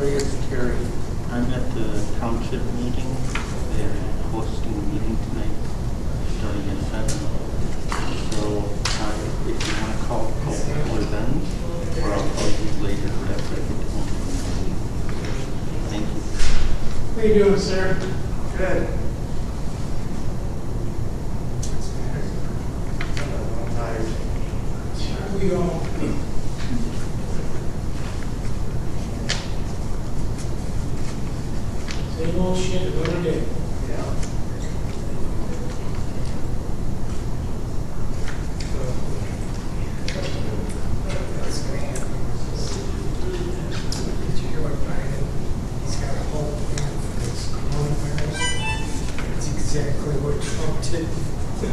Larry, it's Terry. I'm at the township meeting. They're hosting a meeting tonight, starting at 7. So if you want to call then, or I'll call you later after I get home. Thank you. How you doing, sir? Good. I'm tired. Are we all? Same old shit another day. Yeah. That's grand. Did you hear what Biden, he's got a whole plan for this coronavirus? It's exactly what Trump did. You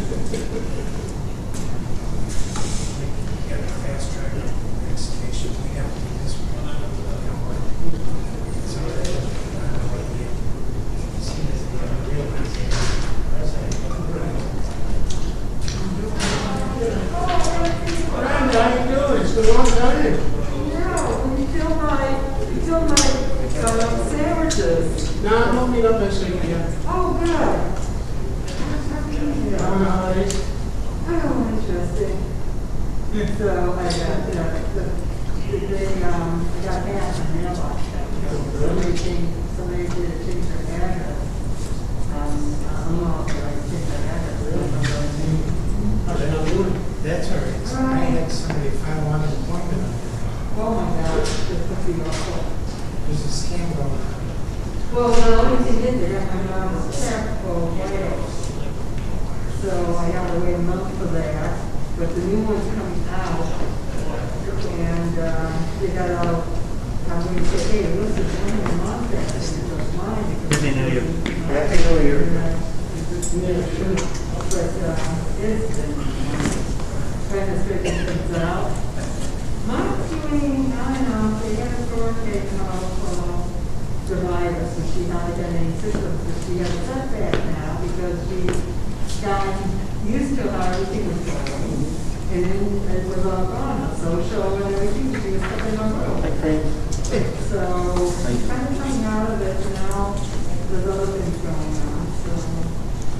got a fast track vaccination, we have to do this one. You know what? So, I don't know what he seen as the real president. Brenda, how you doing? It's been a long time. Yeah, when you feel my sandwiches. No, I'm opening up next week again. Oh, good. Holidays. Oh, interesting. So I got, I got half a mailbox. Somebody did change their address. I'm not going to change their address. How's that not doing? That's all right. So I had somebody file on an appointment on it. Oh my God, this could be awful. There's a scam going on. Well, the only thing is they got my mom's check for Wales. So I have to wait a month for that, but the new one's coming out. And they got all, I'm going to say, hey, this is only a month and it's mine. Happy New Year. Happy New Year. But it's been trying to straighten things out. Not doing, I don't know, they had a store taken off the virus and she had any systems, but she has a setback now because she got used to how everything was going. And then it was all gone, so and everything, she was stepping on road. So kind of coming out of it now, there's other things going on, so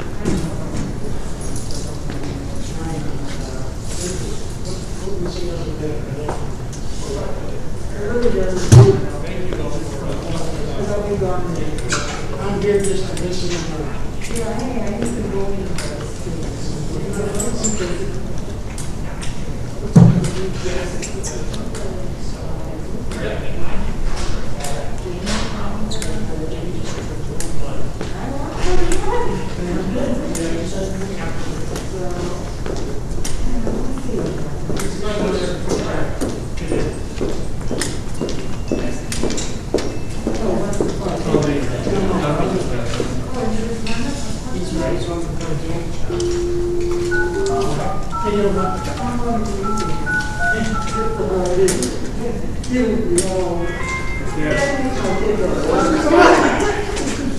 I don't know. It really does. I'll be gone. I'm here just to listen to her. Yeah, hey, I used to go into this.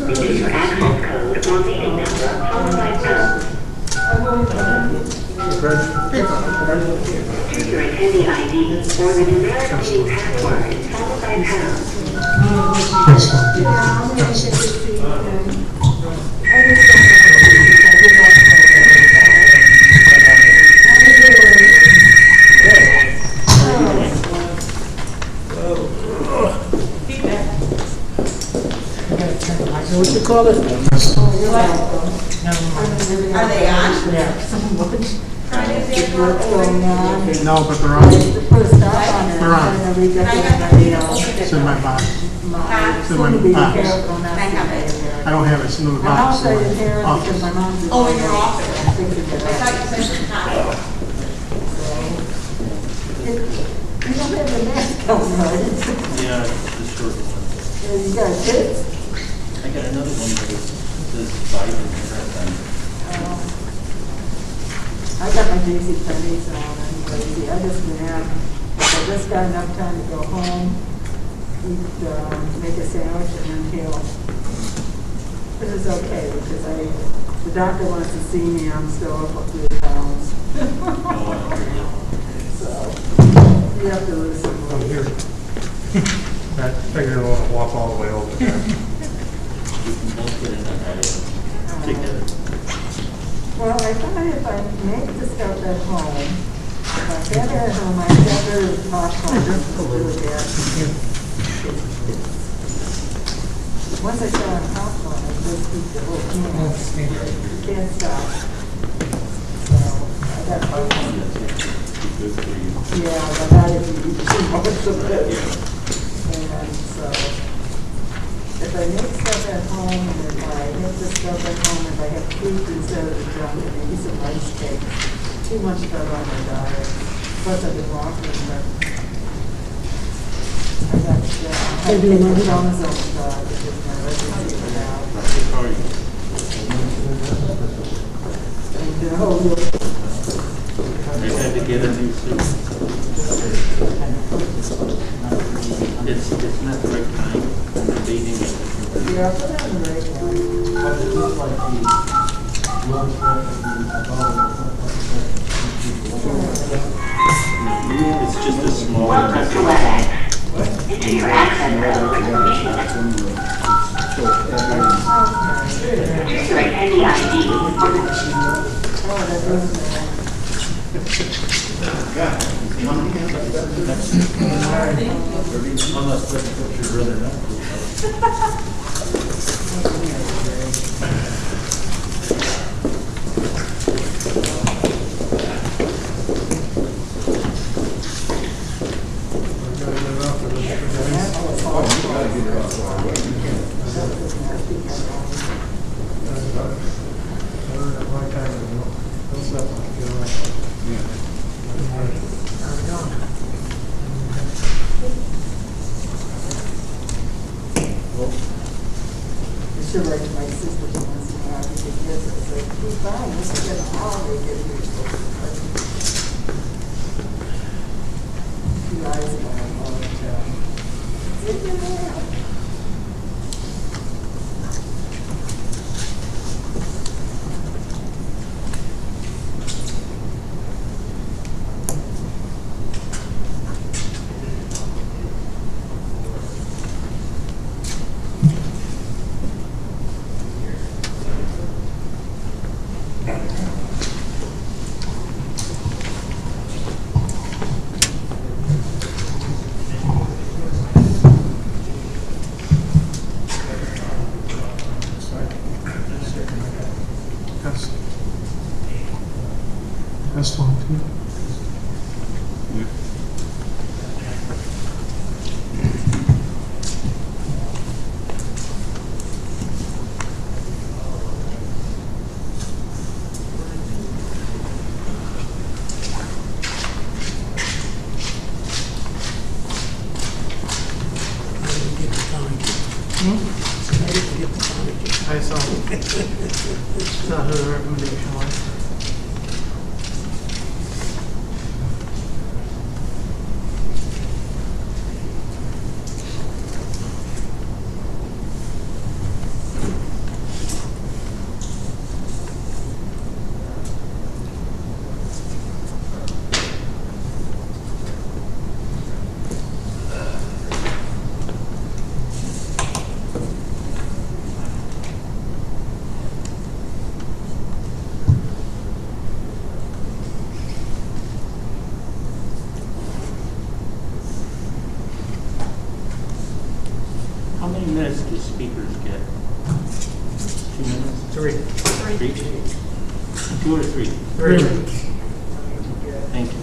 Enter your access code or meeting number followed by pound. Enter your attendee ID or the numeric meeting password followed by pound. What you call it? Are they on? Yeah. No, but they're on. They're on. It's in my box. It's in my box. I have it. I don't have it. It's in the box. I didn't hear it because my mom did. Oh, in your office. I thought you said the top. You don't have the mask on, right? Yeah, it's the short one. You got kids? I got another one that says Biden here. I got my JC Penney's on, and I just been out. I just got enough time to go home, eat, make a sandwich, and then heal. But it's okay because the doctor wants to see me. I'm still up 3 pounds. So you have to listen. I'm here. I figured I won't walk all the way over there. We can both get in that area together. Well, I thought if I make the stuff at home, if I get it at home, I better popcorn just a little bit. Once I start on popcorn, I just eat the whole thing. Can't stop. So, I got popcorn. Good for you. Yeah, but not if you eat too much of it. And so, if I make stuff at home, and if I make the stuff at home, if I have fruit instead of the junk, and maybe some rice cake, too much butter on my diet. Plus, I've been walking, but I got, I had chromosome because my residency went out. How are you? And, I had to get a new suit. It's not the right time. I'm dating it. yeah, put that in the right one. But it looks like the road trip It's just a small. Welcome to WebEx. Enter your access code. Just select any ID or the Oh, that doesn't matter. unless the picture's rather not. I should write to my sister once in a while because yes, I said, "Be fine, let's get a holiday get here." She lies about it all the time. Sit down. That's one, too. I saw her recommendation was. How many minutes do speakers get? 2 minutes? Three. Three? 2 or 3? Three. Thank you.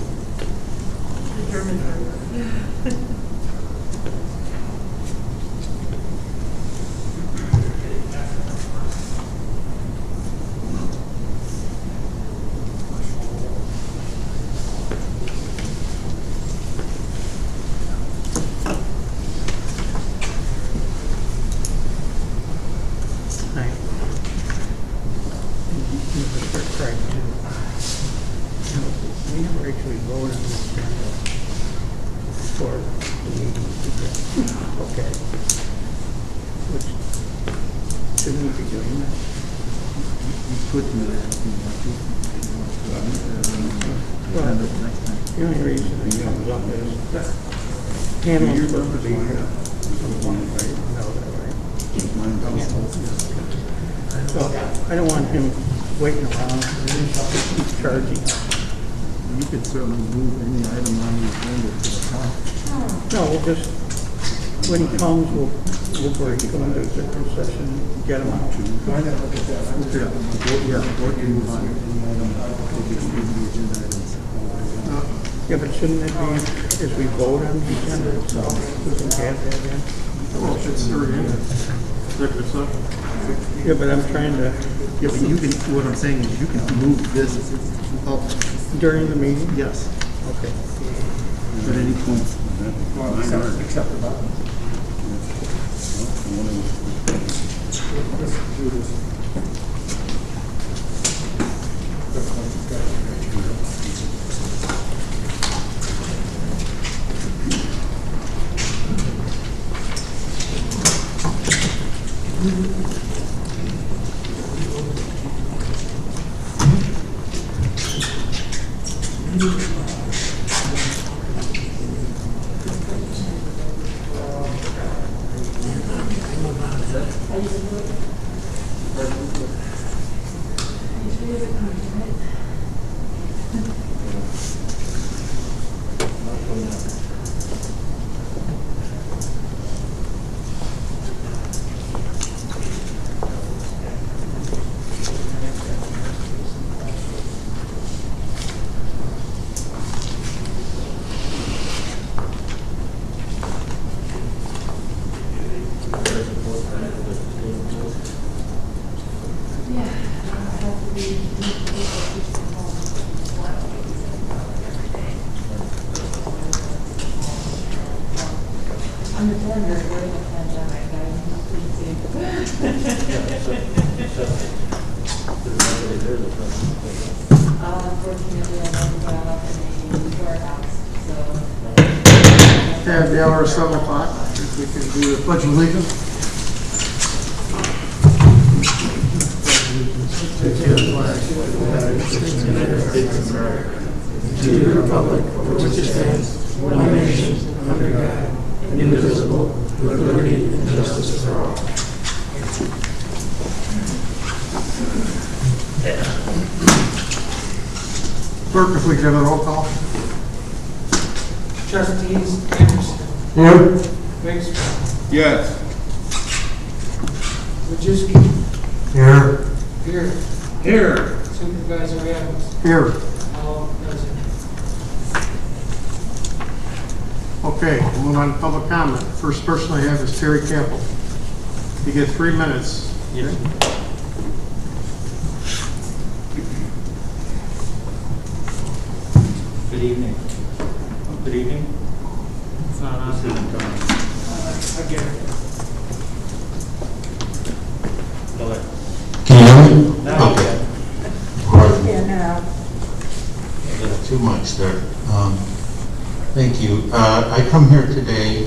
Right. Right, too. We never actually voted on this agenda for the meeting. Okay. Which, shouldn't we be doing that? Well, the only reason it comes up is Pam was supposed to be here. So I don't want him waiting around and keep charging. You could certainly move any item on the agenda to the top. No, we'll just, when he comes, we'll break, go into executive session, get him out. Why not look at that? Yeah, or you move on any item, take it to the agenda items. Yeah, but shouldn't it be, as we vote on the agenda itself, we can add that in? Well, it should stir in executive session. Yeah, but I'm trying to, Yeah, but you can, what I'm saying is you can move this up, during the meeting? yes, Okay. at any point. Except the button. Unfortunately, I never got up in the courthouse, so. Have the hour of 7 o'clock, if we can do the pledge of allegiance. To the United States of America, to the republic for which it stands, one nation, under God, indivisible, with liberty and justice for all. Clerk, if we can have a roll call. Trustees Anderson, Here. Riggs, Yes. Wojcicki, Here. Beard, Here. Supervisor Adams, Here. all present. Okay, we'll move on to public comment. First person I have is Terry Campbell. You get 3 minutes. Yes. Good evening. Good evening. This is I get it. Go ahead. Can you hear me? Now, Okay. Yeah, now. Too much there. Thank you. I come here today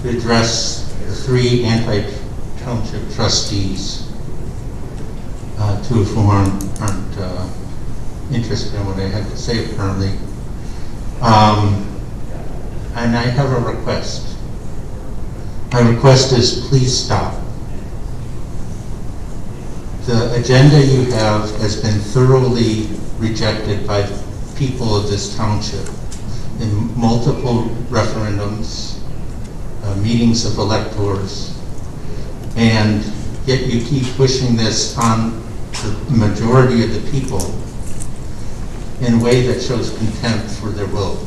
to address the 3 anti-township trustees, 2 of whom aren't interested in what I have to say apparently. And I have a request. My request is please stop. The agenda you have has been thoroughly rejected by people of this township in multiple referendums, meetings of electors, and yet you keep pushing this on the majority of the people in a way that shows contempt for their will.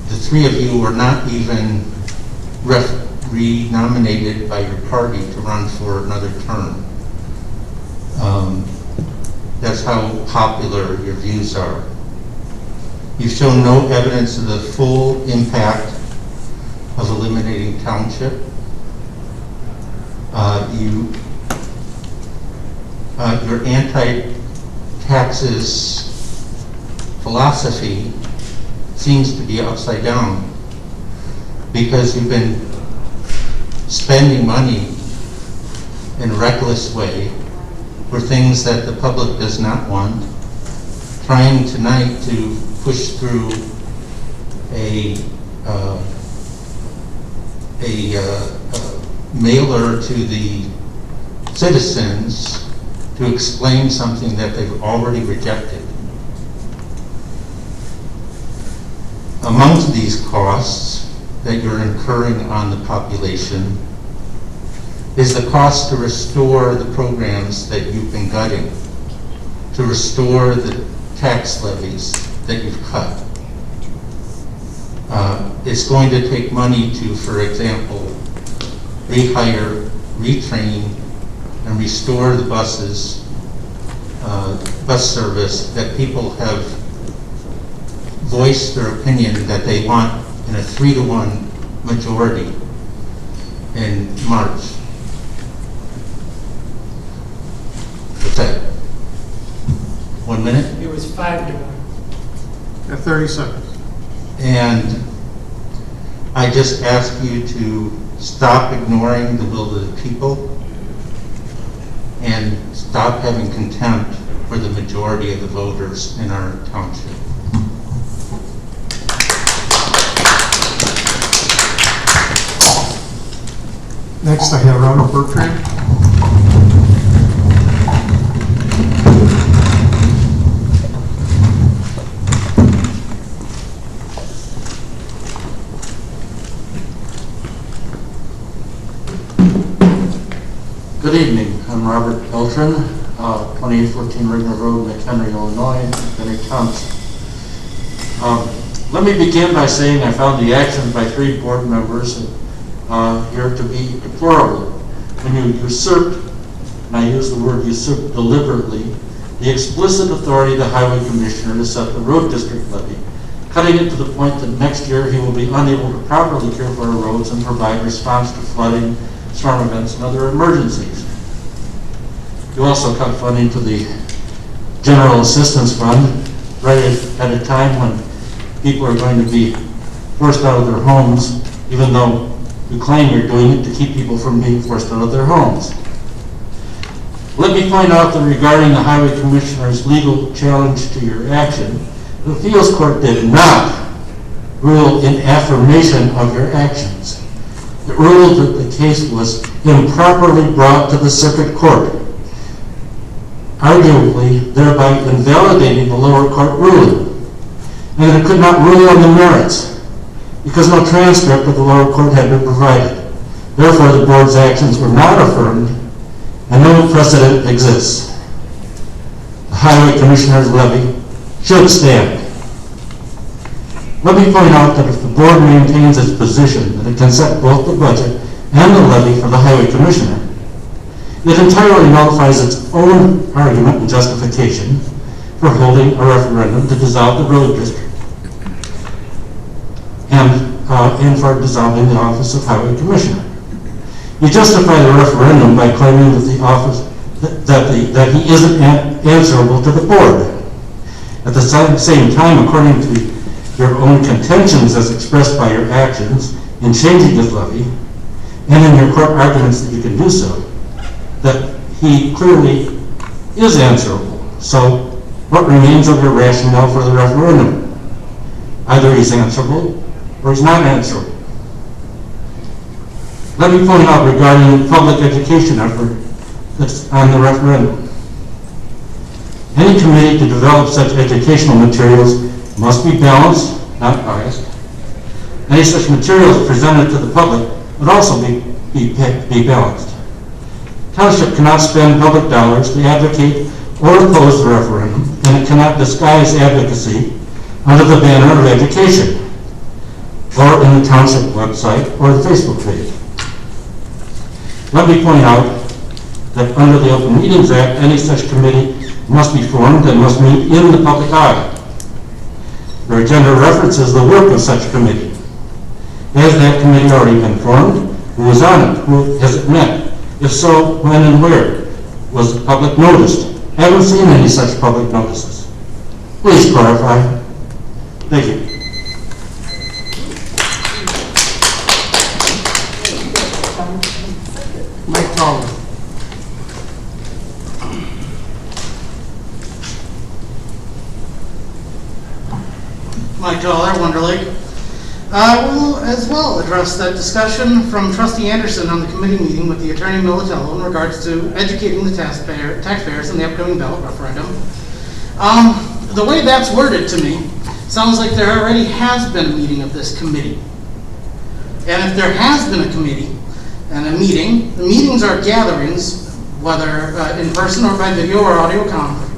The 3 of you were not even re-nominated by your party to run for another term. That's how popular your views are. You've shown no evidence of the full impact of eliminating township. Your anti-taxes philosophy seems to be upside down because you've been spending money in a reckless way for things that the public does not want, trying tonight to push through a mailer to the citizens to explain something that they've already rejected. Amongst these costs that you're incurring on the population is the cost to restore the programs that you've been gutting, to restore the tax levies that you've cut. It's going to take money to, for example, rehire, retrain, and restore the buses, bus service that people have voiced their opinion that they want in a 3-to-1 majority in March. What's that? 1 minute? It was 5-1. At 30 seconds. And I just ask you to stop ignoring the will of the people and stop having contempt for the majority of the voters in our township. Next, I have Robert Bertrand. Good evening. I'm Robert Beltran, 2814 Rigner Road, Mchenry, Illinois, Mchenry Township. Let me begin by saying I found the actions by 3 board members here to be deplorable. When you usurped, and I use the word usurped deliberately, the explicit authority of the highway commissioner to set the road district levy, cutting it to the point that next year he will be unable to properly care for our roads and provide response to flooding, storm events, and other emergencies. You also cut funding to the General Assistance Fund right at a time when people are going to be forced out of their homes, even though you claim you're doing it to keep people from being forced out of their homes. Let me point out that regarding the Highway Commissioner's legal challenge to your action, the appeals court did not rule in affirmation of your actions. It ruled that the case was improperly brought to the circuit court, arguably thereby invalidating the lower court ruling, and that it could not rule on the merits because no transcript of the lower court had been provided. Therefore, the board's actions were not affirmed and no precedent exists. The Highway Commissioner's levy should stand. Let me point out that if the board maintains its position that it can set both the budget and the levy for the Highway Commissioner, it entirely nullifies its own argument and justification for holding a referendum to dissolve the road district and for dissolving the office of Highway Commissioner. You justify the referendum by claiming that the office that he isn't answerable to the board. At the same time, according to your own contentions as expressed by your actions in changing his levy, and in your court arguments that you can do so, that he clearly is answerable. So what remains of your rationale for the referendum? Either he's answerable or he's not answerable. Let me point out regarding the public education effort that's on the referendum. Any committee to develop such educational materials must be balanced, not biased. Any such materials presented to the public would also be balanced. Township cannot spend public dollars to advocate or oppose the referendum, and it cannot disguise advocacy under the banner of education, or in the township website or the Facebook page. Let me point out that under the Open Meetings Act, any such committee must be formed and must meet in the public eye. Your agenda references the work of such committee. Has that committee already been formed? Who is on it? Who has it met? If so, when and where? Was the public noticed? Haven't seen any such public notices. Please clarify. Thank you. Mike Tallman. Mike Dollar, Wonder Lake. I will as well address that discussion from Trustee Anderson on the committee meeting with the Attorney Militello in regards to educating the taxpayers in the upcoming ballot referendum. The way that's worded to me sounds like there already has been a meeting of this committee. And if there has been a committee and a meeting, the meetings are gatherings, whether in person or by video or audio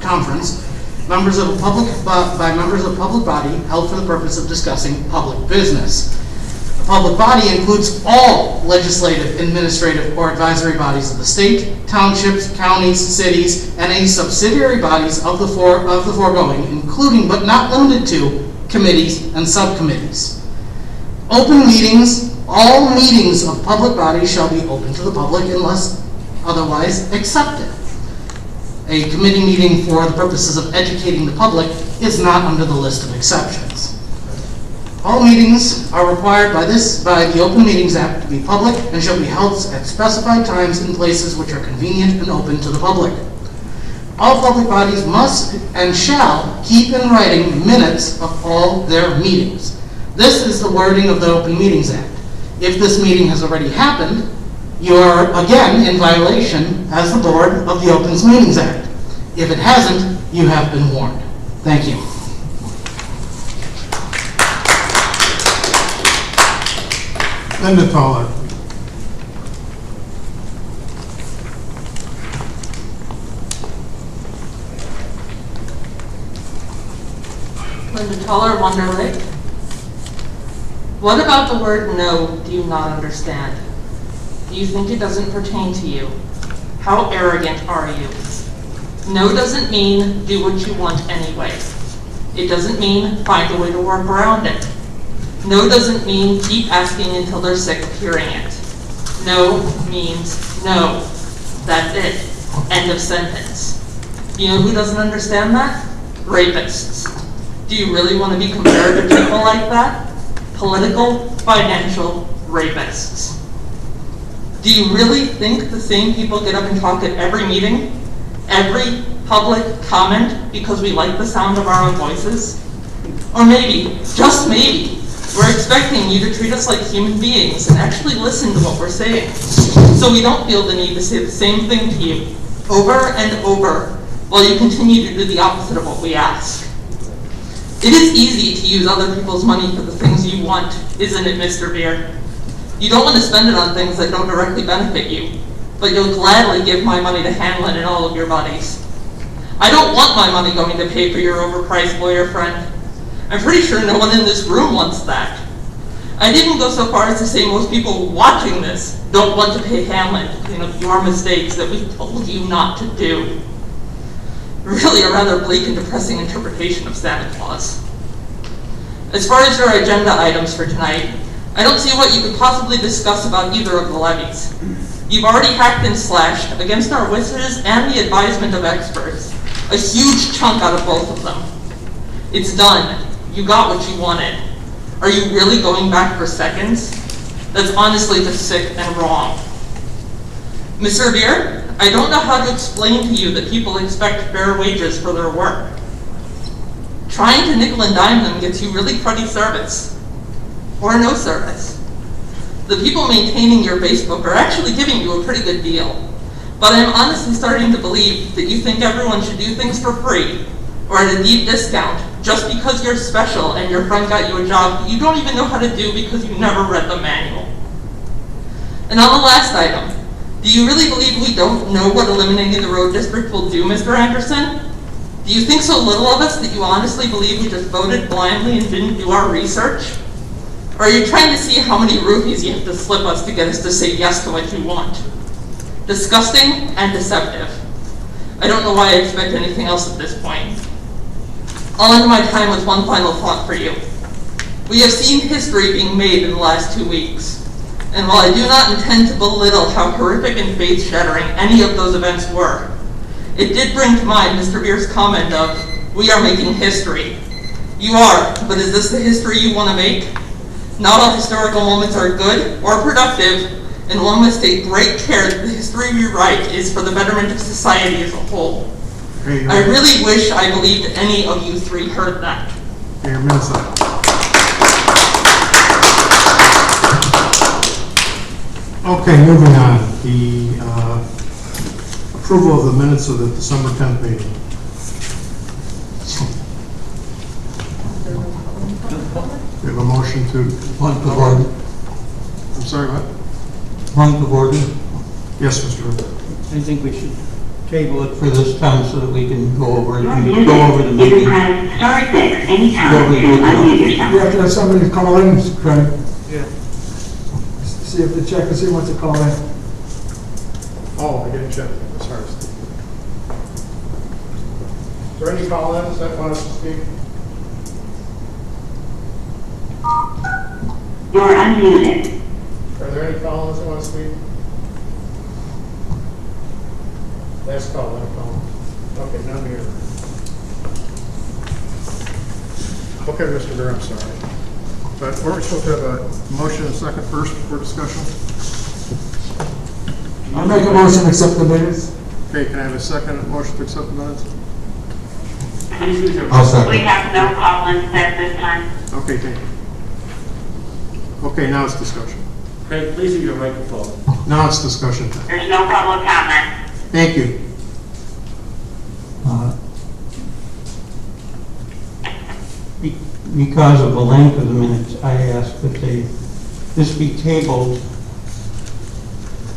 conference, by members of a public body held for the purpose of discussing public business. A public body includes all legislative, administrative, or advisory bodies of the state, townships, counties, cities, and any subsidiary bodies of the foregoing, including but not limited to committees and subcommittees. Open meetings, all meetings of public bodies shall be open to the public unless otherwise accepted. A committee meeting for the purposes of educating the public is not under the list of exceptions. All meetings are required by the Open Meetings Act to be public and shall be held at specified times in places which are convenient and open to the public. All public bodies must and shall keep in writing minutes of all their meetings. This is the wording of the Open Meetings Act. If this meeting has already happened, you are again in violation as the board of the Open Meetings Act. If it hasn't, you have been warned. Thank you. Linda Toller. Linda Toller, Wonder Lake. What about the word no do you not understand? Do you think it doesn't pertain to you? How arrogant are you? No doesn't mean do what you want anyway. It doesn't mean find a way to work around it. No doesn't mean keep asking until they're sick of hearing it. No means no. That's it. End of sentence. You know who doesn't understand that? Rapists. Do you really want to be compared to people like that? Political, financial rapists. Do you really think the same people get up and talk at every meeting, every public comment because we like the sound of our own voices? Or maybe, just maybe, we're expecting you to treat us like human beings and actually listen to what we're saying, so we don't feel the need to say the same thing to you over and over while you continue to do the opposite of what we ask. It is easy to use other people's money for the things you want, isn't it, Mr. Beer? You don't want to spend it on things that don't directly benefit you, but you'll gladly give my money to Hanlon and all of your buddies. I don't want my money going to pay for your overpriced lawyer friend. I'm pretty sure no one in this room wants that. I didn't go so far as to say most people watching this don't want to pay Hanlon to clean up your mistakes that we told you not to do. Really a rather bleak and depressing interpretation of Santa Claus. As far as your agenda items for tonight, I don't see what you could possibly discuss about either of the levies. You've already hacked and slashed, against our wishes and the advisement of experts, a huge chunk out of both of them. It's done. You got what you wanted. Are you really going back for seconds? That's honestly just sick and wrong. Mr. Beer, I don't know how to explain to you that people expect fair wages for their work. Trying to nickel and dime them gets you really cruddy service. Or no service. The people maintaining your Facebook are actually giving you a pretty good deal. But I'm honestly starting to believe that you think everyone should do things for free or at a deep discount just because you're special and your friend got you a job that you don't even know how to do because you never read the manual. And on the last item, do you really believe we don't know what eliminating the road district will do, Mr. Anderson? Do you think so little of us that you honestly believe we just voted blindly and didn't do our research? Or are you trying to see how many roofies you have to slip us to get us to say yes to what you want? Disgusting and deceptive. I don't know why I expect anything else at this point. I'll end my time with one final thought for you. We have seen history being made in the last 2 weeks. And while I do not intend to belittle how horrific and faith-shattering any of those events were, it did bring to mind Mr. Beer's comment of, "We are making history." You are, but is this the history you want to make? Not all historical moments are good or productive, and one must take great care that the history we write is for the betterment of society as a whole. I really wish I believed any of you three heard that. Mayor Minnesota. Okay, moving on. The approval of the minutes of the December 10th meeting. We have a motion to... Point of order. I'm sorry, what? Point of order. Yes, Mr. Ritter. I think we should table it for this time so that we can go over it. You're We can muted. go over the You meeting. can press star 6 anytime Go to over it. unmute yourself. You have to have somebody call in, Craig. Yeah. See if the check and see what's to call in. Oh, I didn't check. Sorry. Is there any call-ins that want us to speak? You're unmuted. Are there any call-ins that want to speak? Last call, last call. Okay, none here. Okay, Mr. Bear, I'm sorry. But weren't we supposed to have a motion and a second first for discussion? I'll make a motion to accept the minutes. Okay, can I have a second motion to accept the minutes? I'll second. We have no call-ins at this time. Okay, thank you. Okay, now it's discussion. Craig, please use your microphone. Now it's discussion time. There's no public comment. Thank you. Because of the length of the minutes, I ask that this be tabled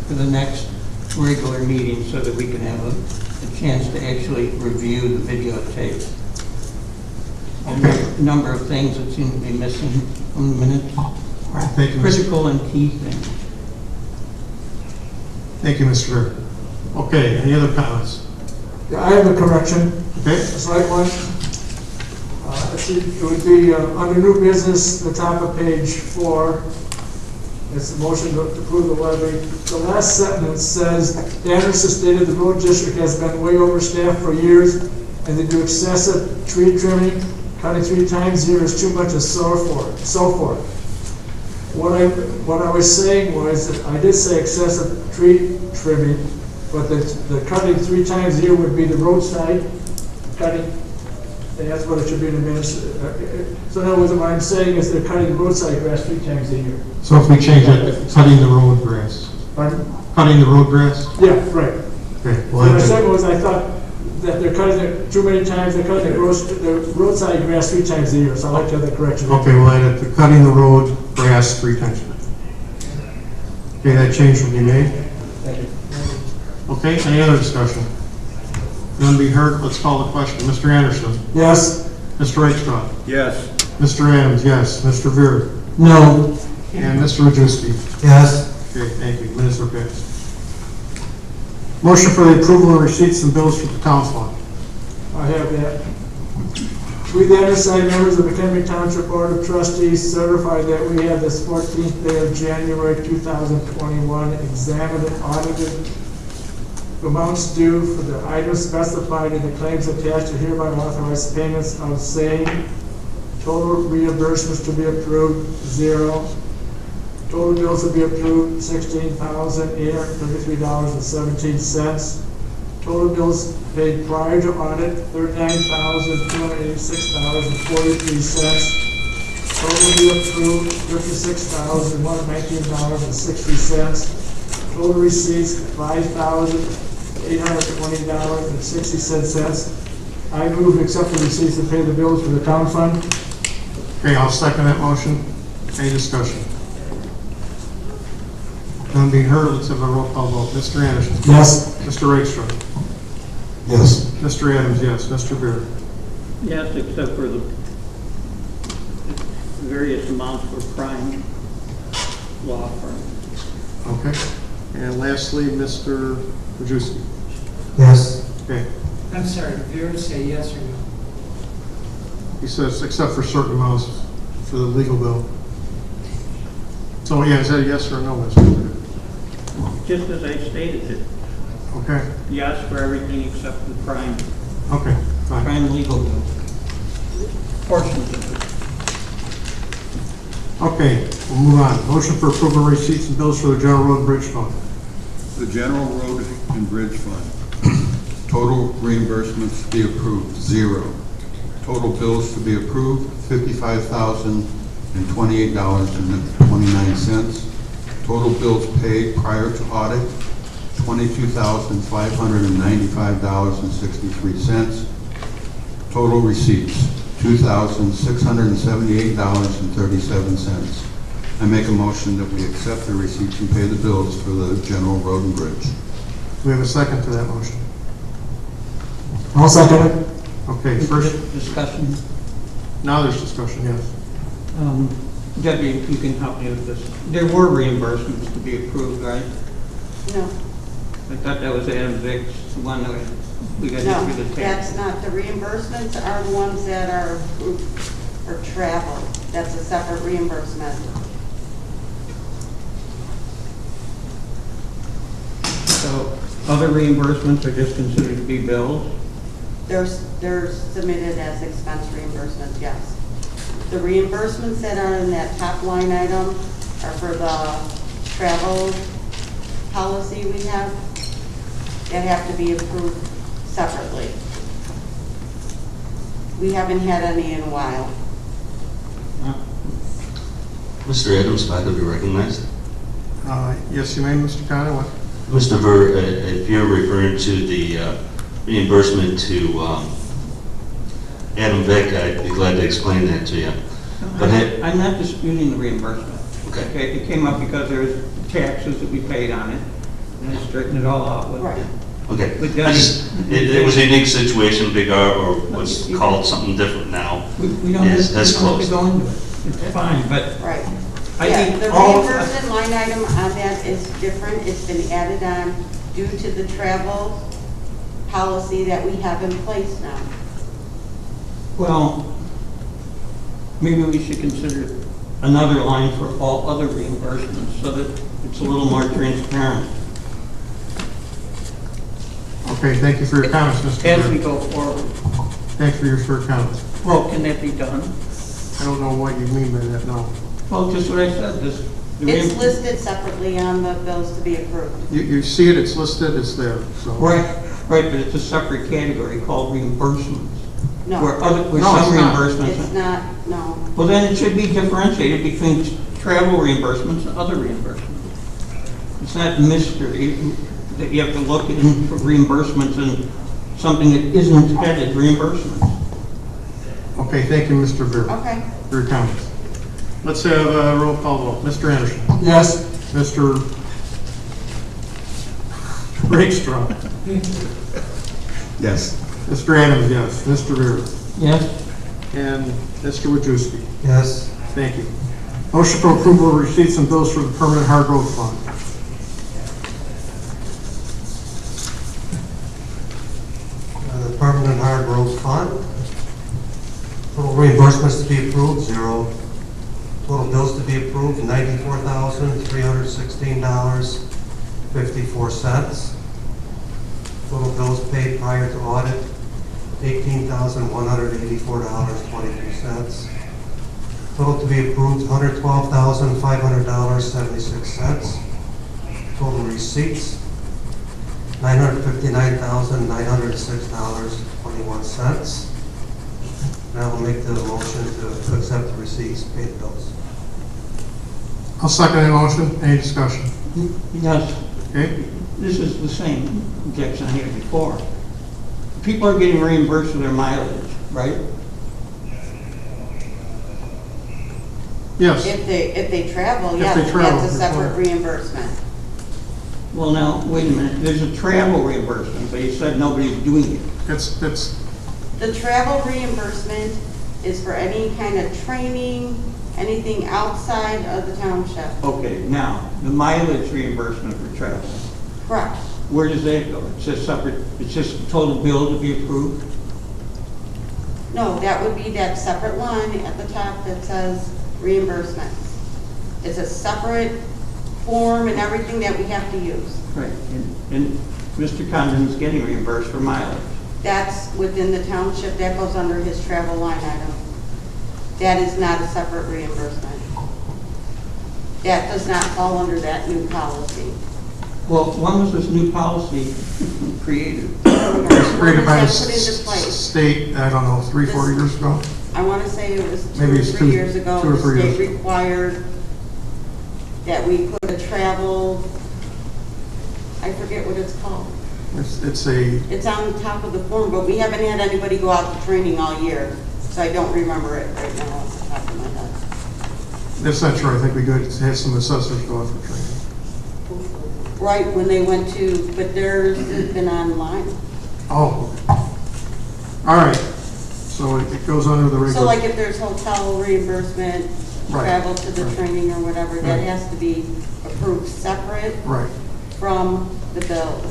for the next regular meeting so that we can have a chance to actually review the videotape. And there are a number of things that seem to be missing from the minutes. All right, thank you, Mr. Critical and key things. Thank you, Mr. Ritter. Okay, any other comments? Yeah, I have a correction. Okay, A slight one. It would be under new business, the top of page 4. It's the motion to approve the levy. The last sentence says, Anderson stated the road district has been way overstaffed for years and they do excessive tree trimming. Cutting 3 times a year is too much and so forth. What I was saying was that I did say excessive tree trimming, but the cutting 3 times a year would be the roadside cutting. And that's what it should be in the minutes. So in other words, what I'm saying is they're cutting the roadside grass 3 times a year. so if we change that to cutting the road grass. Pardon? Cutting the road grass? Yeah, right. Okay, well, What I that's said it. was I thought that they're cutting it too many times, they're cutting the roadside grass 3 times a year, so I'd like to have that correction. Okay, we'll add it to cutting the road grass 3 times a year. Okay, that change will be made. Thank you. Okay, any other discussion? None be heard, let's call the question. Mr. Anderson? Yes. Mr. Rakestraw? Yes. Mr. Adams, yes. Mr. Veer? No. And Mr. Wojciechowski? Yes. Okay, thank you. Minutes are passed. Motion for the approval of receipts and bills for the town fund. I have that. We, the undersigned members of the Mchenry Township Board of Trustees, certify that we have this 14th day of January 2021 examined and audited amounts due for the items specified in the claims attached to hereby authorized payments of same. Total reimbursements to be approved, 0. Total bills to be approved, $16,833.17. Total bills paid prior to audit, $39,286.43. Total to be approved, $56,119.60. Total receipts, $5,820.66. I move to accept the receipts and pay the bills for the town fund. Okay, I'll second that motion. Any discussion? None being heard, let's have a roll call vote. Mr. Anderson? Yes. Mr. Rakestraw? Yes. Mr. Adams, yes. Mr. Beer? Yes, except for the various amounts for prime law firm. Okay. And lastly, Mr. Wojciechowski? Yes. Okay. I'm sorry, did you ever say yes or no? He says, except for certain amounts for the legal bill. So, yeah, is that a yes or a no, Mr. Beer? Just as I stated it, Okay. yes for everything except the prime Fine. legal bill. Portions of it. Okay, we'll move on. Motion for approval of receipts and bills for the general road and bridge fund. The General Road and Bridge Fund, total reimbursements to be approved, 0. Total bills to be approved, $55,028.29. Total bills paid prior to audit, $22,595.63. Total receipts, $2,678.37. I make a motion that we accept the receipts and pay the bills for the general road and bridge. Do we have a second to that motion? I'll second it. Okay, first, Discussion. now there's discussion, yes. Debbie, you can help me with this. There were reimbursements to be approved, right? No, I thought that was Adam Vick's, the one that we got no, to do the tax. that's not. The reimbursements are the ones that are approved for travel. That's a separate reimbursement. So other reimbursements are just considered to be bills? They're submitted as expense reimbursements, yes. The reimbursements that are in that top line item are for the travel policy we have that have to be approved separately. We haven't had any in a while. Mr. Adams, if I could be recognized. Yes, you may, Mr. Conlon. Mr. Ver, if you're referring to the reimbursement to Adam Vick, I'd be glad to explain that to you. But I'm not disputing the reimbursement. Okay. It came up because there was taxes that we paid on it, and I straightened it all out with Right. Okay. But It was a unique situation, Big R, or what's called something different now. We don't have That's to close. go into it. It's fine, but Right. I Yeah, think the all. reimbursement line item on that is different. It's been added on due to the travel policy that we have in place now. Well, maybe we should consider another line for all other reimbursements so that it's a little more transparent Okay, thank you for your comments, Mr. as we Beer. go forward. Thanks for your short comments. Well, can that be done? I don't know what you mean by that, no. Well, just what I said, this. It's listed separately on the bills to be approved. You see it, it's listed, it's there, so. Right, but it's a separate category called reimbursements. No. Where No, some it's not. reimbursements. It's not, no. Well, then it should be differentiated between travel reimbursements and other reimbursements. It's not mystery that you have to look at for reimbursements and something that isn't headed reimbursements. Okay, thank you, Mr. Beer, Okay. for your comments. Let's have a roll call vote. Mr. Anderson? Yes. Mr. Rakestraw? Yes. Mr. Adams, yes. Mr. Beer? Yes? And Mr. Wojciechowski? Yes. Thank you. Motion for approval of receipts and bills for the permanent hard road fund. The permanent hard road fund. Total reimbursements to be approved, 0. Total bills to be approved, $94,316.54. Total bills paid prior to audit, $18,184.22. Total to be approved, $112,500.76. Total receipts, $959,906.21. Now we'll make the motion to accept the receipts, pay the bills. I'll second that motion. Any discussion? Yes. Okay? This is the same objection I had before. People are getting reimbursed for their mileage, right? Yes. If they travel, If yes, they travel, that's a separate before. reimbursement. Well, now, wait a minute. There's a travel reimbursement, but you said nobody's doing it. That's, The travel reimbursement is for any kind of training, anything outside of the township. Okay, now, the mileage reimbursement for travel, Correct. where does that go? It's just separate, it's just a total bill to be approved? No, that would be that separate line at the top that says reimbursement. It's a separate form and everything that we have to use. Right, and Mr. Condon's getting reimbursed for mileage. That's within the township, that goes under his travel line item. That is not a separate reimbursement. That does not fall under that new policy. Well, when was this new policy created? it's created by the Put into place. state, I don't know, 3-4 years ago? I want to say it was Maybe it's 2 or 3 years ago. 2 or 3 The years. state required that we put a travel, I forget what it's called. It's on top of the form, but we haven't had anybody go out to training all year, so I don't remember it right now off the top of my head. that's not true. I think we could have some assessors go out for training. Right, when they went to, but theirs has been online. Oh, okay. All right. So it goes under the regular. So like if there's hotel reimbursement, Right. travel to the Right. training or whatever, that Right. has to be approved separate Right. from the bills.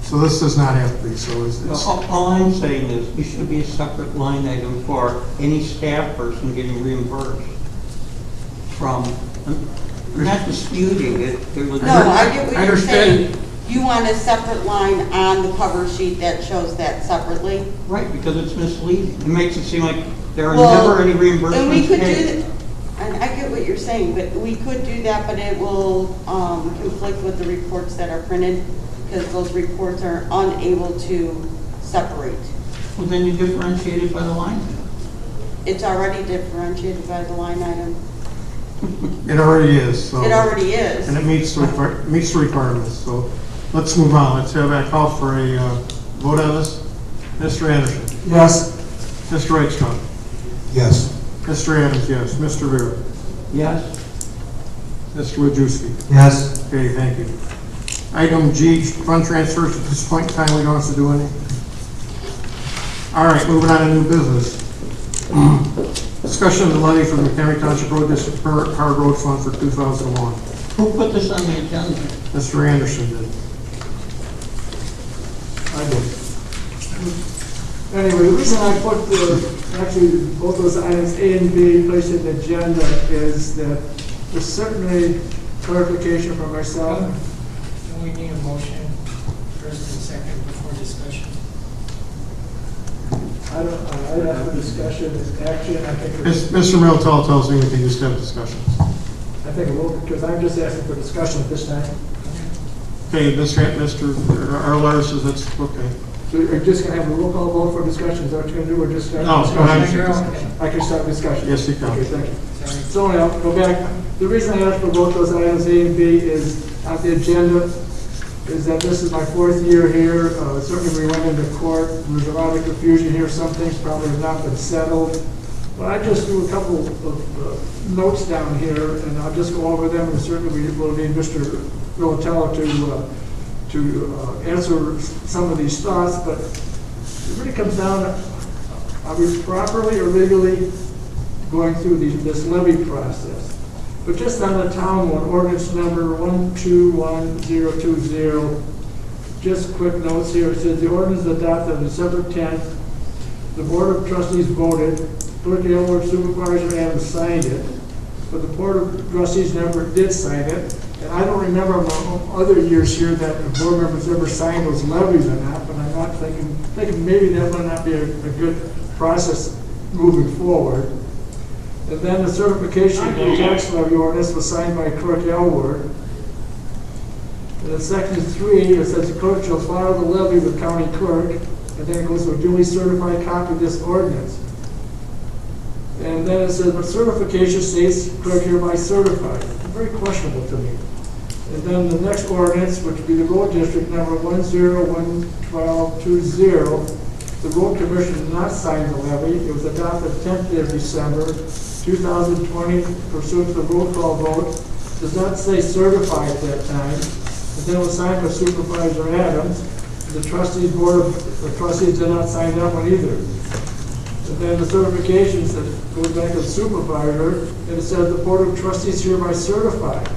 So this does not have to be, so it's, All I'm saying is, it should be a separate line item for any staff person getting reimbursed from, I'm not disputing it. There was- No, I get what I you're understand. saying. You want a separate line on the cover sheet that shows that separately? Right, because it's misleading. It makes it seem like there are Well, never any And we reimbursements could do paid. that, and I get what you're saying, but we could do that, but it will conflict with the reports that are printed, because those reports are unable to separate. Well, then you differentiate it by the line. It's already differentiated by the line item. it already is, so. It already is. And it meets the requirements, so let's move on. Let's have a call for a vote on this. Mr. Anderson? Yes. Mr. Reichstrom? Yes. Mr. Adams, yes. Mr. Vera? Yes? Mr. Wojciechowski? Yes. Okay, thank you. Item G, fund transfers. At this point in time, we don't have to do any. All right, moving on to new business. Discussion of the levy for the Mchenry Township Road District Hard Road Fund for 2001. Who put this on the agenda? Mr. Anderson did. I did. Anyway, the reason I put actually both those items A and B placed in the agenda is that there's certainly clarification from ourselves. Don't we need a motion first and second before discussion? I have a discussion, it's action, I think. Mr. Miltel tells me we can just have discussions. I think a little, because I'm just asking for discussion at this time. Okay, Mr. Arlar says that's okay. So you're just going to have a roll call vote for discussion, is that what you're going to do, or just start? No, go discussion? I can start discussion. Yes, you can. Okay, thank you. So I'll go back. The reason I asked for both those items, A and B, is on the agenda, is that this is my fourth year here. Certainly we went into court. There was a lot of confusion here. Some things probably have not been settled. But I just threw a couple of notes down here, and I'll just go over them, and certainly we will need Mr. Militello to answer some of these thoughts, but it really comes down to, are we properly or legally going through this levy process? But just on the town one, ordinance number 121020, just quick notes here. It says the ordinance adopted on December 10th. The Board of Trustees voted. Clerk Aylward, Supervisor Adams signed it, but the Board of Trustees never did sign it. And I don't remember among other years here that the board members ever signed those levies or not, but I'm not thinking maybe that might not be a good process moving forward. And then the certification of the tax levy ordinance was signed by Clerk Aylward. And then section 3, it says the clerk shall file the levy with county clerk, and then it goes to a duly certified copy of this ordinance. And then it says, but certification states clerk hereby certified. Very questionable to me. And then the next ordinance, which would be the road district number 101220, the road commission did not sign the levy. It was adopted 10th day of December 2020 pursuant to the roll call vote. Does not say certified at that time. And then it was signed by Supervisor Adams. The trustees board of the trustees did not sign that one either. And then the certifications that goes back to the supervisor, and it says the board of trustees hereby certified.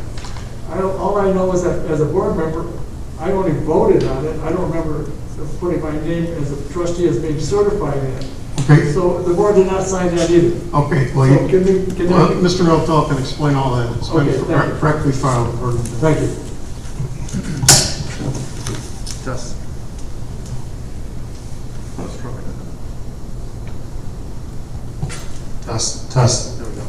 All I know is that as a board member, I only voted on it. I don't remember putting my name as a trustee as being certified in it. Okay. So the board did not sign that either. Okay, well, So Mr. Miltel can explain all that. It's been correctly filed according to. Thank you. Test. Test. There we go.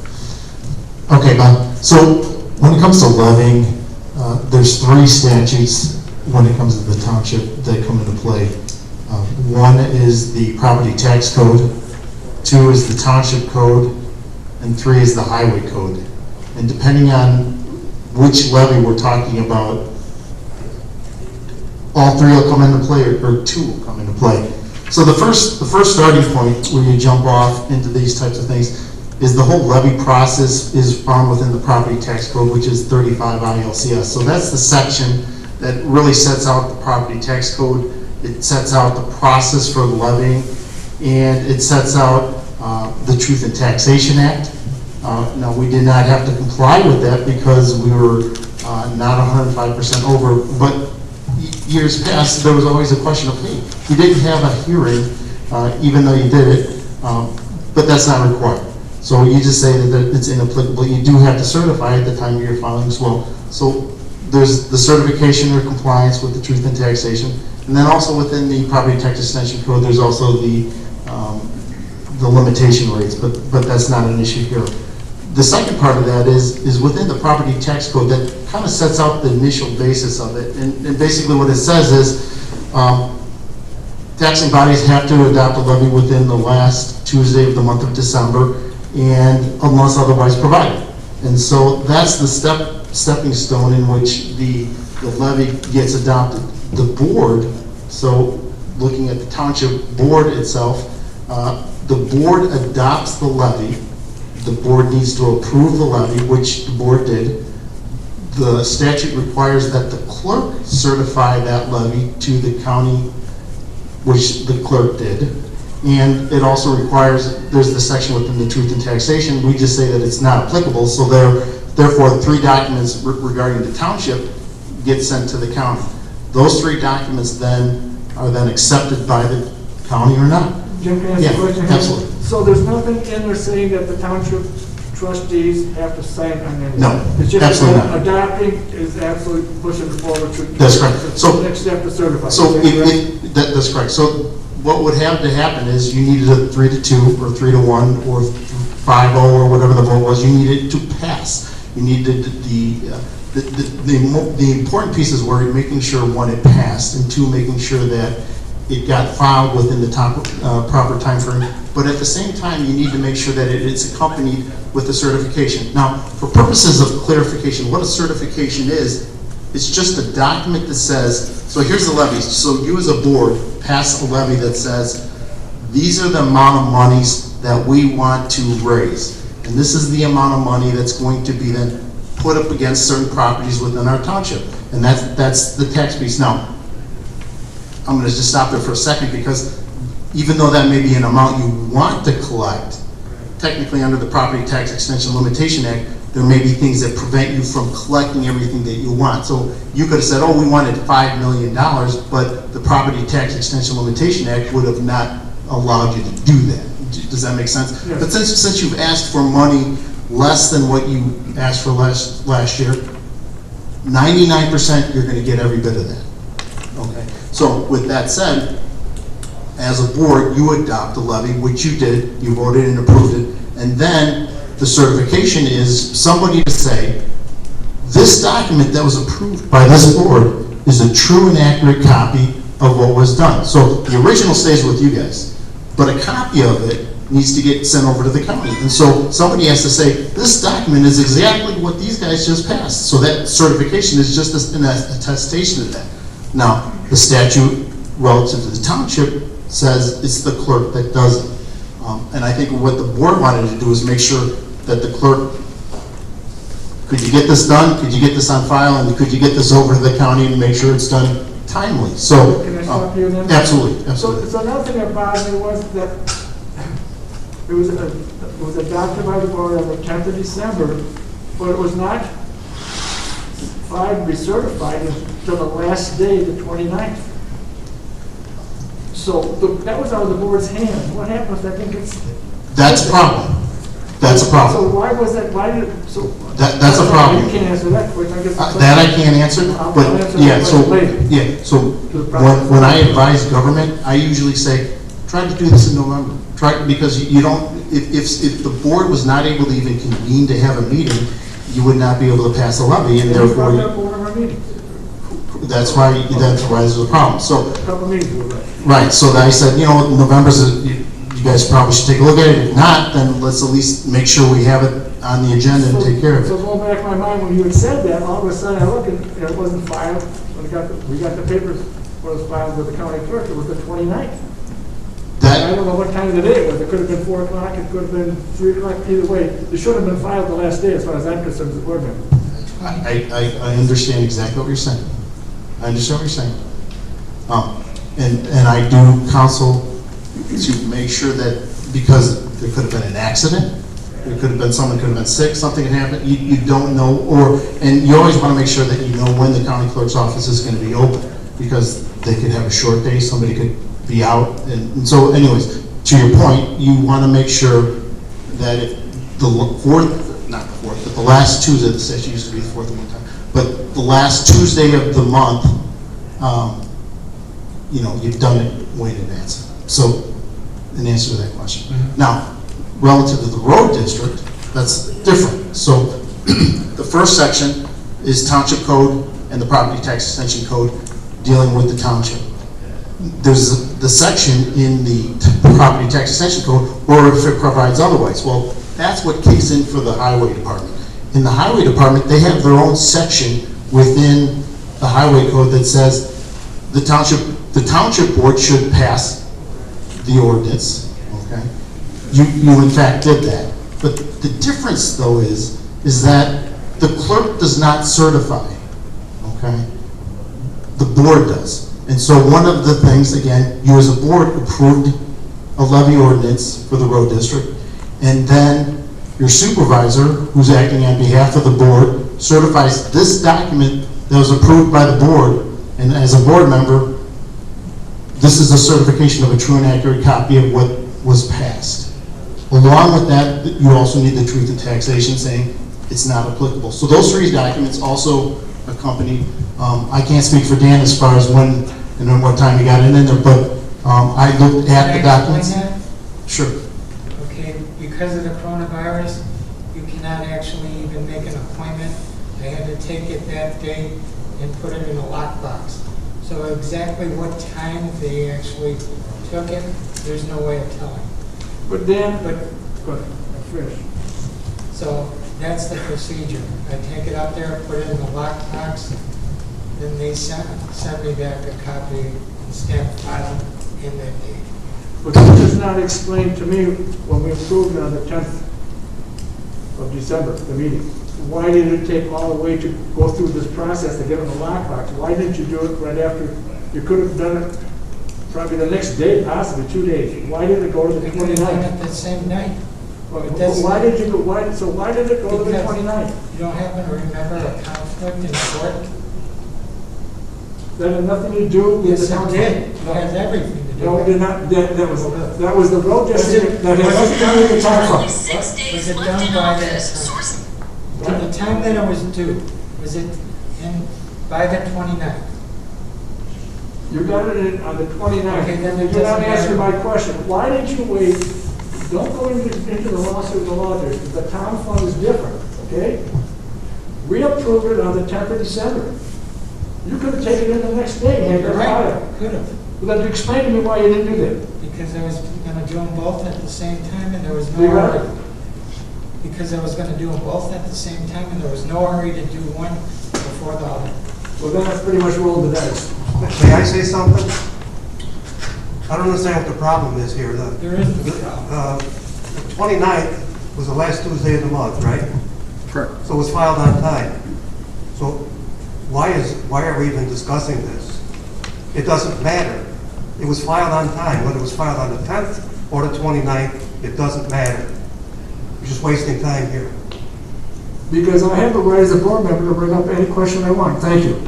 Okay, Bob. So when it comes to levying, there's 3 statutes when it comes to the township that come into play. One is the property tax code, 2 is the township code, and 3 is the highway code. And depending on which levy we're talking about, all three will come into play, or two will come into play. So the first starting point where you jump off into these types of things is the whole levy process is found within the property tax code, which is 35 ILCS. So that's the section that really sets out the property tax code. It sets out the process for levying, and it sets out the Truth in Taxation Act. Now, we did not have to comply with that because we were not 105% over, but years past, there was always a question of, hey, you didn't have a hearing, even though you did it, but that's not required. So you just say that it's inapplicable. You do have to certify at the time of your filing as well. So there's the certification or compliance with the Truth in Taxation, and then also within the Property Tax Extension Code, there's also the limitation rates, but that's not an issue here. The second part of that is within the Property Tax Code that kind of sets out the initial basis of it, and basically what it says is taxing bodies have to adopt a levy within the last Tuesday of the month of December, and unless otherwise provided. And so that's the stepping stone in which the levy gets adopted. The board, so looking at the township board itself, the board adopts the levy. The board needs to approve the levy, which the board did. The statute requires that the clerk certify that levy to the county, which the clerk did. And it also requires, there's the section within the Truth in Taxation, we just say that it's not applicable, so therefore the three documents regarding the township get sent to the county. Those three documents then are then accepted by the county or not. Jim, can I ask a question? Absolutely. So there's nothing in there saying that the township trustees have to sign on anything? No, it's just absolutely not. Adopting is absolutely pushing forward to. That's correct. So the next step to certify. So that's correct. So what would have to happen is you needed a 3-2 or 3-1 or 5-0 or whatever the vote was. You needed to pass. You needed the important pieces were making sure, one, it passed, and two, making sure that it got filed within the proper time frame. But at the same time, you need to make sure that it's accompanied with a certification. Now, for purposes of clarification, what a certification is, it's just a document that says, so here's the levy. So you as a board pass a levy that says, these are the amount of monies that we want to raise. And this is the amount of money that's going to be then put up against certain properties within our township. And that's the tax piece. Now, I'm going to just stop there for a second, because even though that may be an amount you want to collect, technically under the Property Tax Extension Limitation Act, there may be things that prevent you from collecting everything that you want. So you could have said, oh, we wanted $5 million, but the Property Tax Extension Limitation Act would have not allowed you to do that. Does that make sense? Yes. But since you've asked for money less than what you asked for last year, 99% you're going to get every bit of that. Okay. So with that said, as a board, you adopt a levy, which you did, you voted and approved it, and then the certification is somebody to say, this document that was approved by this board is a true and accurate copy of what was done. So the original stays with you guys, but a copy of it needs to get sent over to the county. And so somebody has to say, this document is exactly what these guys just passed. So that certification is just an attestation of that. Now, the statute relative to the township says it's the clerk that does it. And I think what the board wanted to do is make sure that the clerk, could you get this done? Could you get this on file? And could you get this over to the county and make sure it's done timely? So, can I stop you then? Absolutely, absolutely. So another thing that bothered me was that it was adopted by the board on the 10th of December, but it was not recertified until the last day, the 29th. So that was out of the board's hands. What happened if that didn't get? That's a problem. That's a problem. So why was that? Why did? So that's a problem. You can't answer that question. I guess that I can't answer. But yeah, so when I advise government, I usually say, try to do this in November. Because you don't. If the board was not able to even convene to have a meeting, you would not be able to pass a levy, and therefore. That's why there's a problem. So. A couple meetings. Right. So I said, November's you guys probably should take a look at it. If not, then let's at least make sure we have it on the agenda and take care of So it. going back to my mind, when you had said that, all of a sudden I look and it wasn't filed, when we got the papers, when it was filed with the county clerk, it was the 29th. I don't know what time of the day it was, it could have been 4 o'clock, it could have been 3 o'clock, either way, it should have been filed the last day, as far as I'm concerned, as a board member. I understand exactly what you're saying. I understand what you're saying. And I do counsel to make sure that, because there could have been an accident, there could have been, someone could have been sick, something had happened, you don't know, and you always want to make sure that you know when the county clerk's office is going to be open, because they could have a short day, somebody could be out, and so anyways, to your point, you want to make sure that if the but the last Tuesday, the session used to be the fourth at one time, but the last Tuesday of the month, you know, you've done it way in advance. So, in answer to that question. Now, relative to the road district, that's different. So, the first section is Township Code and the Property Tax Extension Code dealing with the township. There's the section in the Property Tax Extension Code, or if it provides otherwise. Well, that's what kicks in for the Highway Department. In the Highway Department, they have their own section within the Highway Code that says the township board should pass the ordinance. Okay, you in fact did that. But the difference, though, is that the clerk does not certify. Okay, the board does. And so one of the things, again, you as a board approved a levy ordinance for the road district, and then your supervisor, who's acting on behalf of the board, certifies this document that was approved by the board, and as a board member, this is a certification of a true and accurate copy of what was passed. Along with that, you also need the truth in taxation saying it's not applicable. So those three documents also accompany. I can't speak for Dan as far as when and then what time you got it in there, but I looked at the documents. Sure. Okay, because of the coronavirus, you cannot actually even make an appointment. I had to take it that day and put it in a lockbox. So exactly what time they actually took it, there's no way of telling. But then, go ahead, finish. So that's the procedure. I take it out there, put it in the lockbox, then they send me back a copy and stamp file in that date. But that does not explain to me when we approved it on the 10th of December, the meeting. Why did it take all the way to go through this process to get in the lockbox? Why didn't you do it right after? You could have done it probably the next day, possibly 2 days. Why did it go to the 29th? The same night. Well, why did you go? So why did it go to the 29th? You don't happen to remember a conflict in court? That had nothing to do with the town. Yes, it did. It has everything to do. No, it did not. That was the road district. That has nothing to do with the town. Was it done by the time that it was due? Was it in by the 29th? You got it in on the 29th. Okay, then you're not answering my question. Why did you wait? Don't go into the lawsuit of the law district. The town fund is different, okay? We approved it on the 10th of December. You could have taken it the next day and had it. Could have. Well, then explain to me why you didn't do that. Because I was going to do them both at the same time and there was no hurry. Because I was going to do them both at the same time and there was no hurry to do one before the other. Well, then that's pretty much rolled the dice. May I say something? I don't understand what the problem is here. There isn't a problem. The 29th was the last Tuesday of the month, right? Correct. So it was filed on time. So why are we even discussing this? It doesn't matter. It was filed on time. Whether it was filed on the 10th or the 29th, it doesn't matter. You're just wasting time here. Because I have the right as a board member to bring up any question I want. Thank you.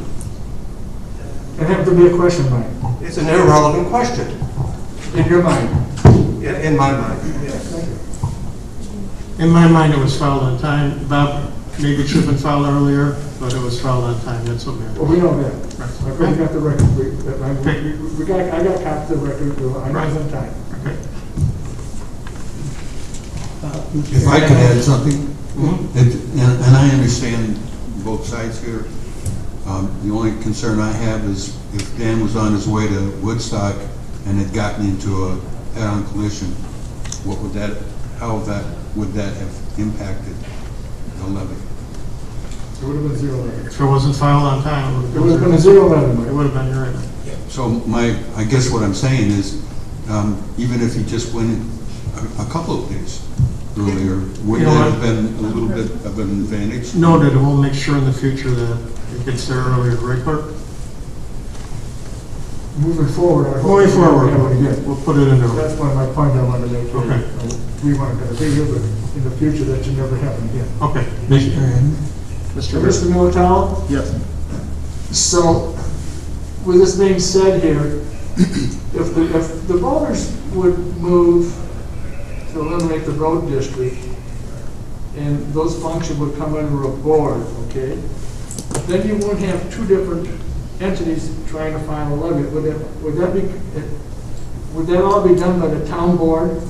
It happened to be a question of mine. It's an irrelevant question. In your mind? In my mind. Yes, thank you. In my mind, it was filed on time. Bob, maybe it should have been filed earlier, but it was filed on time. That's what matters. Well, we know that. Right. We got the record. I got copies of the record. I know it's on time. Okay. If I could add something, and I understand both sides here. The only concern I have is if Dan was on his way to Woodstock and had gotten into a head-on collision what would that, would that have impacted the levy? It would have been zero levy. If it wasn't filed on time, It would have been a zero levy, It Mike. would have been, you're right. So I guess what I'm saying is, even if he just went in a couple of days earlier, would You know that what? have been a little bit of an advantage? Noted, and we'll make sure in the future that it gets there earlier, right, clerk? Moving forward, I hope. Moving forward, we have it again. we'll put it in there. That's one of my points I wanted to make. Okay. We weren't going to be here, but in the future, that should never happen again. Okay. Mr. Aaron? Mr. Mr. Militao? Yes. So, with this being said here, if the voters would move to eliminate the road district, and those functions would come under a board, okay, then you wouldn't have two different entities trying to file a levy. Would that all be done by the town board?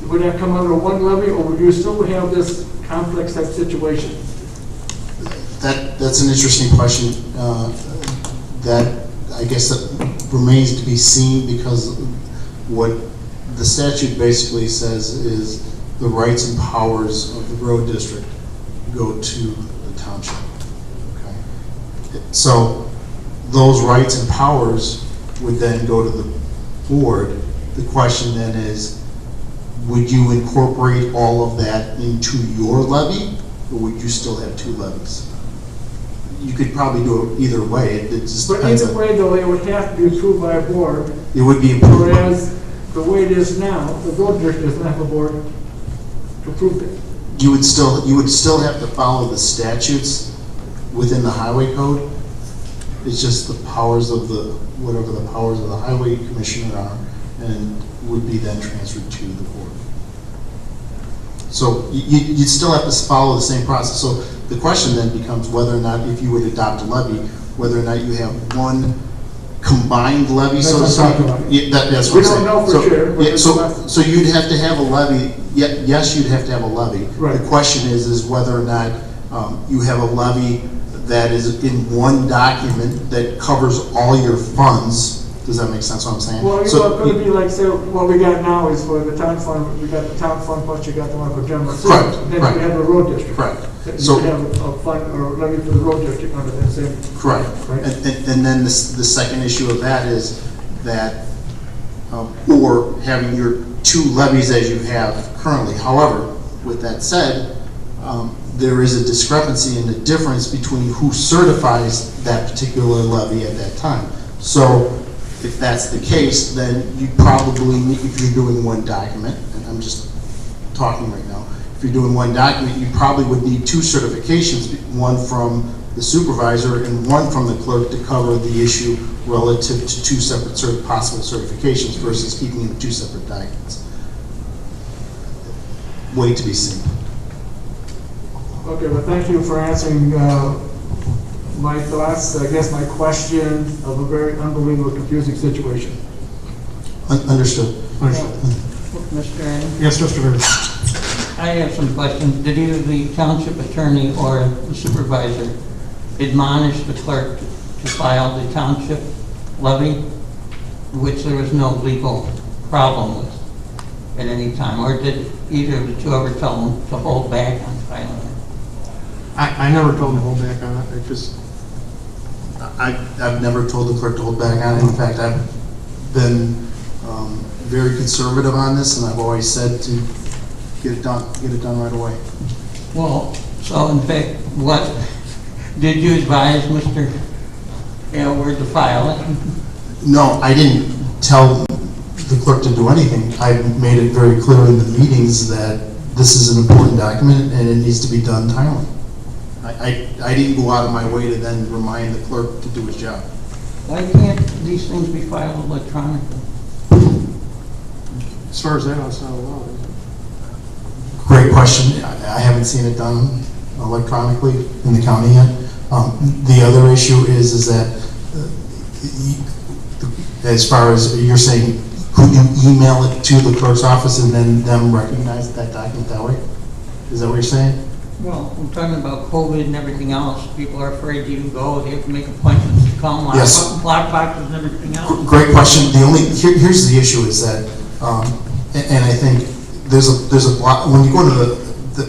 Would that come under one levy, or would you still have this complex type situation? That's an interesting question. That, I guess, that remains to be seen, because what the statute basically says is the rights and powers of the road district go to the township. Okay? So those rights and powers would then go to the board. The question then is, would you incorporate all of that into your levy, or would you still have two levies? You could probably do it either way. It just But depends either on, way, though, it would have to be approved by a board, it would be approved. whereas the way it is now, the road district doesn't have a board to approve it. You would still have to follow the statutes within the highway code. It's just the powers of whatever the powers of the highway commissioner are, and would be then transferred to the board. So you'd still have to follow the same process. So the question then becomes whether or not, if you would adopt a levy, whether or not you have one combined levy, so to That's what I'm speak. talking about. Yeah, that's what We I'm saying. don't know for So- sure, but yeah, it's so, less. so you'd have to have a levy. Yes, you'd have to have a levy. Right. The question is whether or not you have a levy that is in one document that covers all your funds. Does that make sense what I'm saying? Well, So it could be like, say, what we got now is for the town fund, we got the town fund, plus you got the one for general Correct, assistance. Then correct. you have the road district. Correct. You So- could have a fund or a levy for the road district under that same. Correct. Right. And then the second issue of that is that, or having your two levies as you have currently. However, with that said, there is a discrepancy in the difference between who certifies that particular levy at that time. So if that's the case, then you probably need, if you're doing one document, and I'm just talking right now, if you're doing one document, you probably would need two certifications, one from the supervisor and one from the clerk to cover the issue relative to two separate possible certifications versus keeping it in two separate documents. Wait to be seen. Okay, well, thank you for answering my thoughts, I guess my question of a very unbelievable, confusing situation. Understood. Mr. Aaron? Yes, Mr. Mayor. I have some questions. Did either the township attorney or the supervisor admonish the clerk to file the township levy, which there was no legal problem with at any time? Or did either of the two ever tell them to hold back on filing it? I never told him to hold back on it. I've never told the clerk to hold back on it. In fact, I've been very conservative on this, and I've always said to get it done right away. Well, so in fact, what, did you advise Mr. Aylward to file it? No, I didn't tell the clerk to do anything. I made it very clear in the meetings that this is an important document and it needs to be done timely. I didn't go out of my way to then remind the clerk to do his job. Why can't these things be filed electronically? As far as that, it's not allowed, is it? Great question. I haven't seen it done electronically in the county yet. The other issue is that as far as you're saying, could you email it to the clerk's office and then them recognize that document that way? Is that what you're saying? Well, I'm talking about COVID and everything else. People are afraid to even go. They have to make appointments to come, Yes. lock boxes and everything else. Great question. Here's the issue is that And I think there's a block, when you go to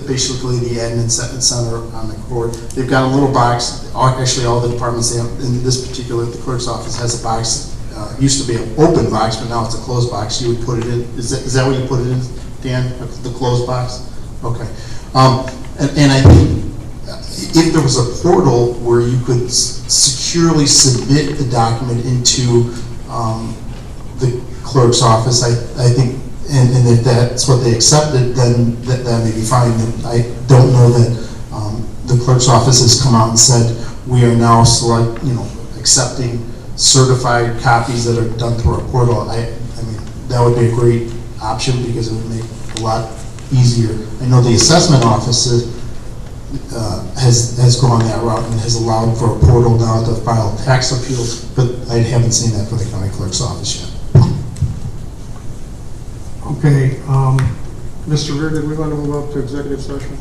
basically the admin center on the court, they've got a little box, actually all the departments, they have, in this particular, the clerk's office has a box, used to be an open box, but now it's a closed box. You would put it in, is that what you put it in, Dan, the closed box? Okay. And I think if there was a portal where you could securely submit the document into the clerk's office, I think, and if that's what they accepted, then that may be fine. I don't know that the clerk's office has come out and said we are now accepting certified copies that are done through our portal. I mean, that would be a great option because it would make it a lot easier. I know the assessment office has gone that route and has allowed for a portal now to file tax appeals, but I haven't seen that for the county clerk's office yet. Okay, Mr. Rear, did we want to move up to executive session?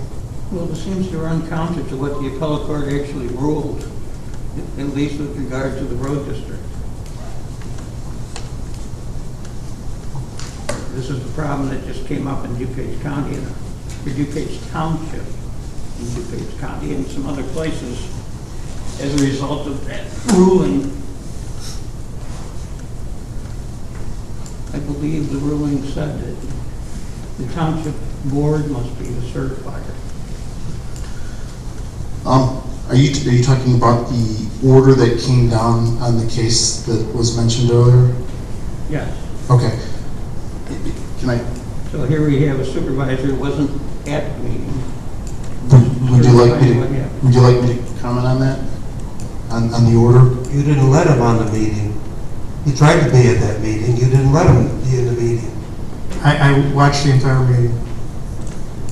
Well, it seems to run counter to what the appellate court actually ruled, at least with regard to the road district. This is the problem that just came up in DuPage County, or DuPage Township, in DuPage County, and some other places as a result of that ruling. I believe the ruling said that the township board must be the certifier. Are you talking about the order that came down on the case that was mentioned earlier? Yes. Okay. Can I? So here we have a supervisor who wasn't at the meeting. Would you like me to comment on that? On the order? You didn't let him on the meeting. He tried to be at that meeting. You didn't let him be in the meeting. I watched the entire meeting.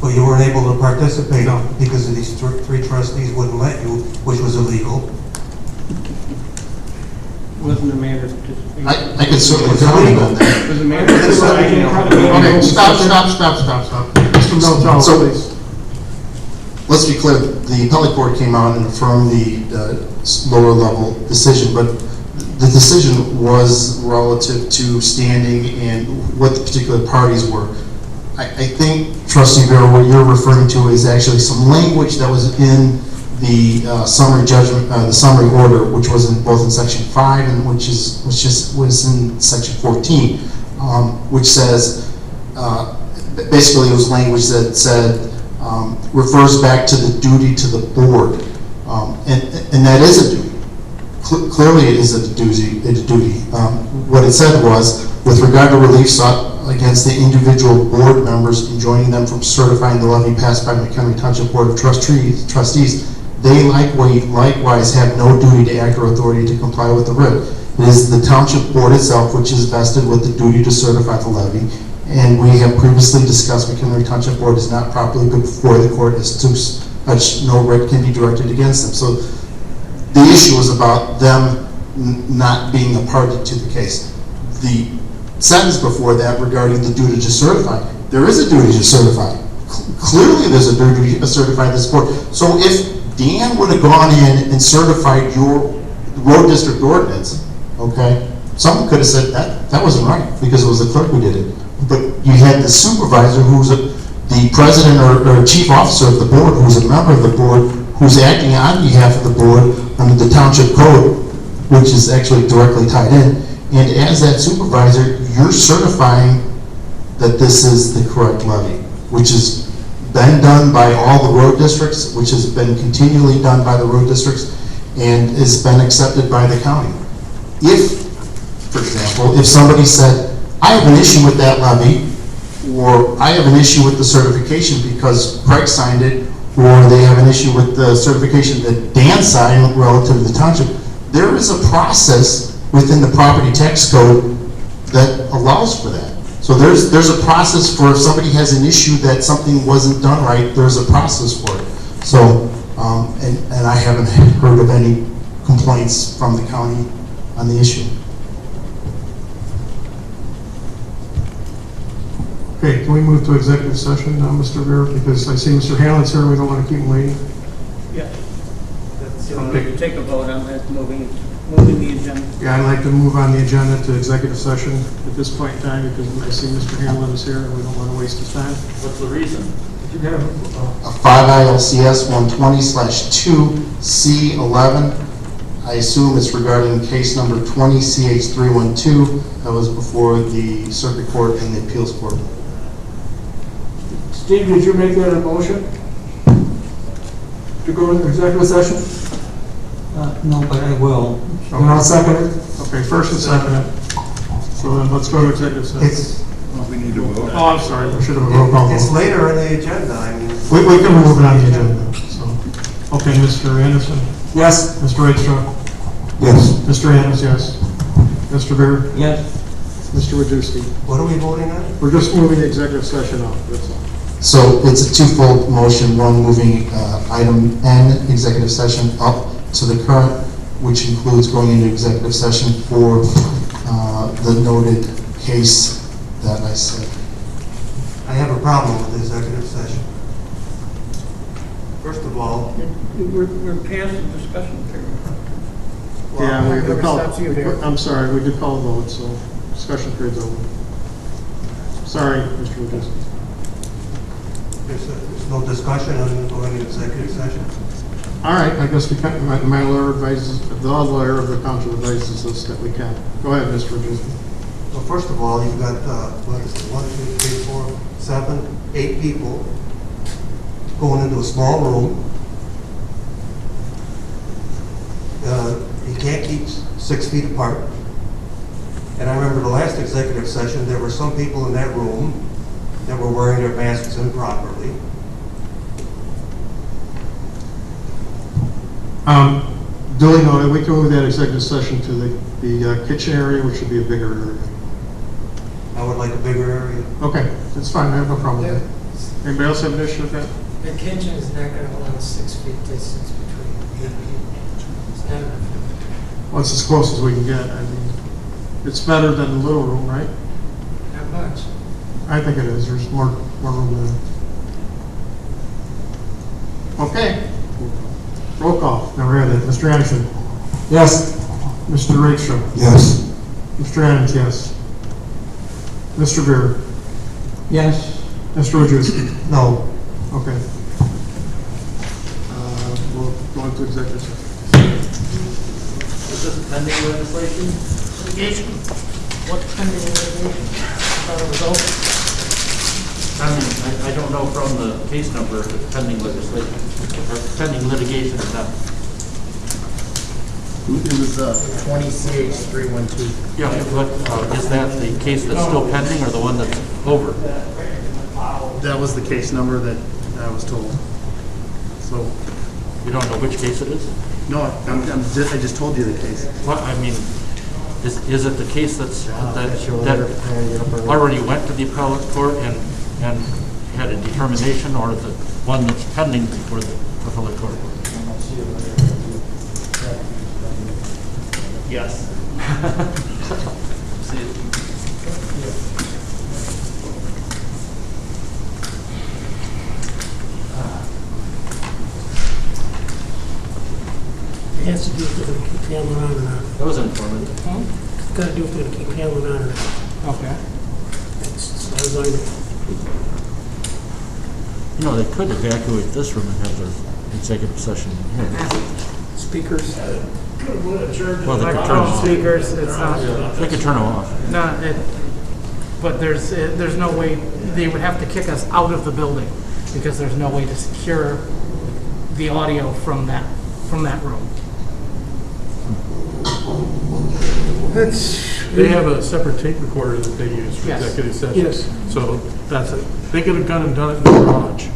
Well, you weren't able to participate because of these three trustees wouldn't let you, which was illegal. It wasn't a matter of participation. I could certainly comment on that. It was a matter of deciding. Okay, stop. Mr. Miltel, So, please. Let's be clear, the appellate court came out and affirmed the lower level decision, but the decision was relative to standing and what the particular parties were. I think, Trustee Barrow, what you're referring to is actually some language that was in the summary judgment, the summary order, which was in both in Section 5 and which was in Section 14, which says, basically it was language that said, refers back to the duty to the board, and that is a duty. Clearly it is a duty. What it said was, with regard to relief sought against the individual board members and joining them from certifying the levy passed by Mchenry Township Board of Trustees, they likewise have no duty to act or authority to comply with the writ. It is the Township Board itself which is vested with the duty to certify the levy, and we have previously discussed Mchenry Township Board is not properly before the court as to such no writ can be directed against them. So the issue was about them not being a party to the case. The sentence before that regarding the duty to certify, there is a duty to certify. Clearly there's a duty to certify this board. So if Dan would have gone in and certified your road district ordinance, okay, someone could have said that wasn't right because it was the clerk who did it. But you had the supervisor who's the president or chief officer of the board, who's a member of the board, who's acting on behalf of the board under the township code, which is actually directly tied in. And as that supervisor, you're certifying that this is the correct levy, which has been done by all the road districts, which has been continually done by the road districts, and has been accepted by the county. If, for example, if somebody said, I have an issue with that levy, or I have an issue with the certification because Craig signed it, or they have an issue with the certification that Dan signed relative to the township, there is a process within the property tax code that allows for that. So there's a process for if somebody has an issue that something wasn't done right, there's a process for it. So, and I haven't heard of any complaints from the county on the issue. Okay, can we move to executive session now, Mr. Beer? Because I see Mr. Hanlon's here and we don't want to keep him waiting. Yes. Okay. Take a vote on that, moving the agenda. Yeah, I'd like to move on the agenda to executive session at this point in time because I see Mr. Hamlin is here and we don't want to waste his time. What's the reason? 5 ILCS 120/2C11. I assume it's regarding case number 20CH312 that was before the circuit court and the appeals court. Steve, did you make that a motion? To go into executive session? No, but I will. You want to second it? Okay, first and second. So then let's go to executive session. It's, We need to vote. Oh, I'm sorry, we should have a roll call it's vote. later in the agenda, I mean. We can move it on the agenda, so. Okay, Mr. Anderson? Yes. Mr. Rakestraw? Yes. Mr. Adams, yes. Mr. Beer? Yes. Mr. Wojciechowski? What are we voting on? We're just moving the executive session up, that's all. So it's a twofold motion, one moving item N, executive session, up to the current, which includes going into executive session for the noted case that I said. I have a problem with the executive session. First of all, We're past the discussion period. Yeah, we Whoever called, stops you here. I'm sorry, we did call a vote, so discussion period's over. Sorry, Mr. Wojciechowski. there's no discussion on going into executive session. All right, I guess we can, my lawyer advises, the lawyer of the township advises us that we can. Go ahead, Mr. Wojciechowski. Well, first of all, you've got, 8 people going into a small room. You can't keep 6 feet apart. And I remember the last executive session, there were some people in that room that were wearing their masks improperly. Duly noted, we can move that executive session to the kitchen area, which would be a bigger area. I would like a bigger area. Okay, that's fine, I have no problem with that. Anybody else have an issue with that? The kitchen is not going to allow 6 feet distance between 8 people. It's not enough. Well, it's as close as we can get. I mean, it's better than the little room, right? Not much. I think it is. There's more room there. Okay. Roll call. Now we're at it. Mr. Anderson? Yes. Mr. Rakestraw? Yes. Mr. Adams, yes. Mr. Beer? Yes. Mr. Wojciechowski? No. Okay. We'll go into executive session. Is this pending legislation? Litigation? What's pending litigation? Results? I don't know from the case number if it's pending legislation, or pending litigation or not. It was 20CH312. Yeah, but is that the case that's still pending or the one that's over? That was the case number that I was told. So, You don't know which case it is? no, I just told you the case. Well, I mean, is it the case that already went to the appellate court and had a determination, or the one that's pending before the appellate court? Yes. It has to do if they're going to keep Hamlin on or not. That was informative. It's got to do if they're going to keep Hamlin on or not. Okay. That's as far as I know. You know, they could evacuate this room and have their executive session here. Speakers. Well, they could turn them off. Speakers, it's not. They could turn them off. No, but there's no way, they would have to kick us out of the building because there's no way to secure the audio from that room. They have a separate tape recorder that they use for Yes. executive sessions. Yes. So that's it. They could have gone and done it in the garage.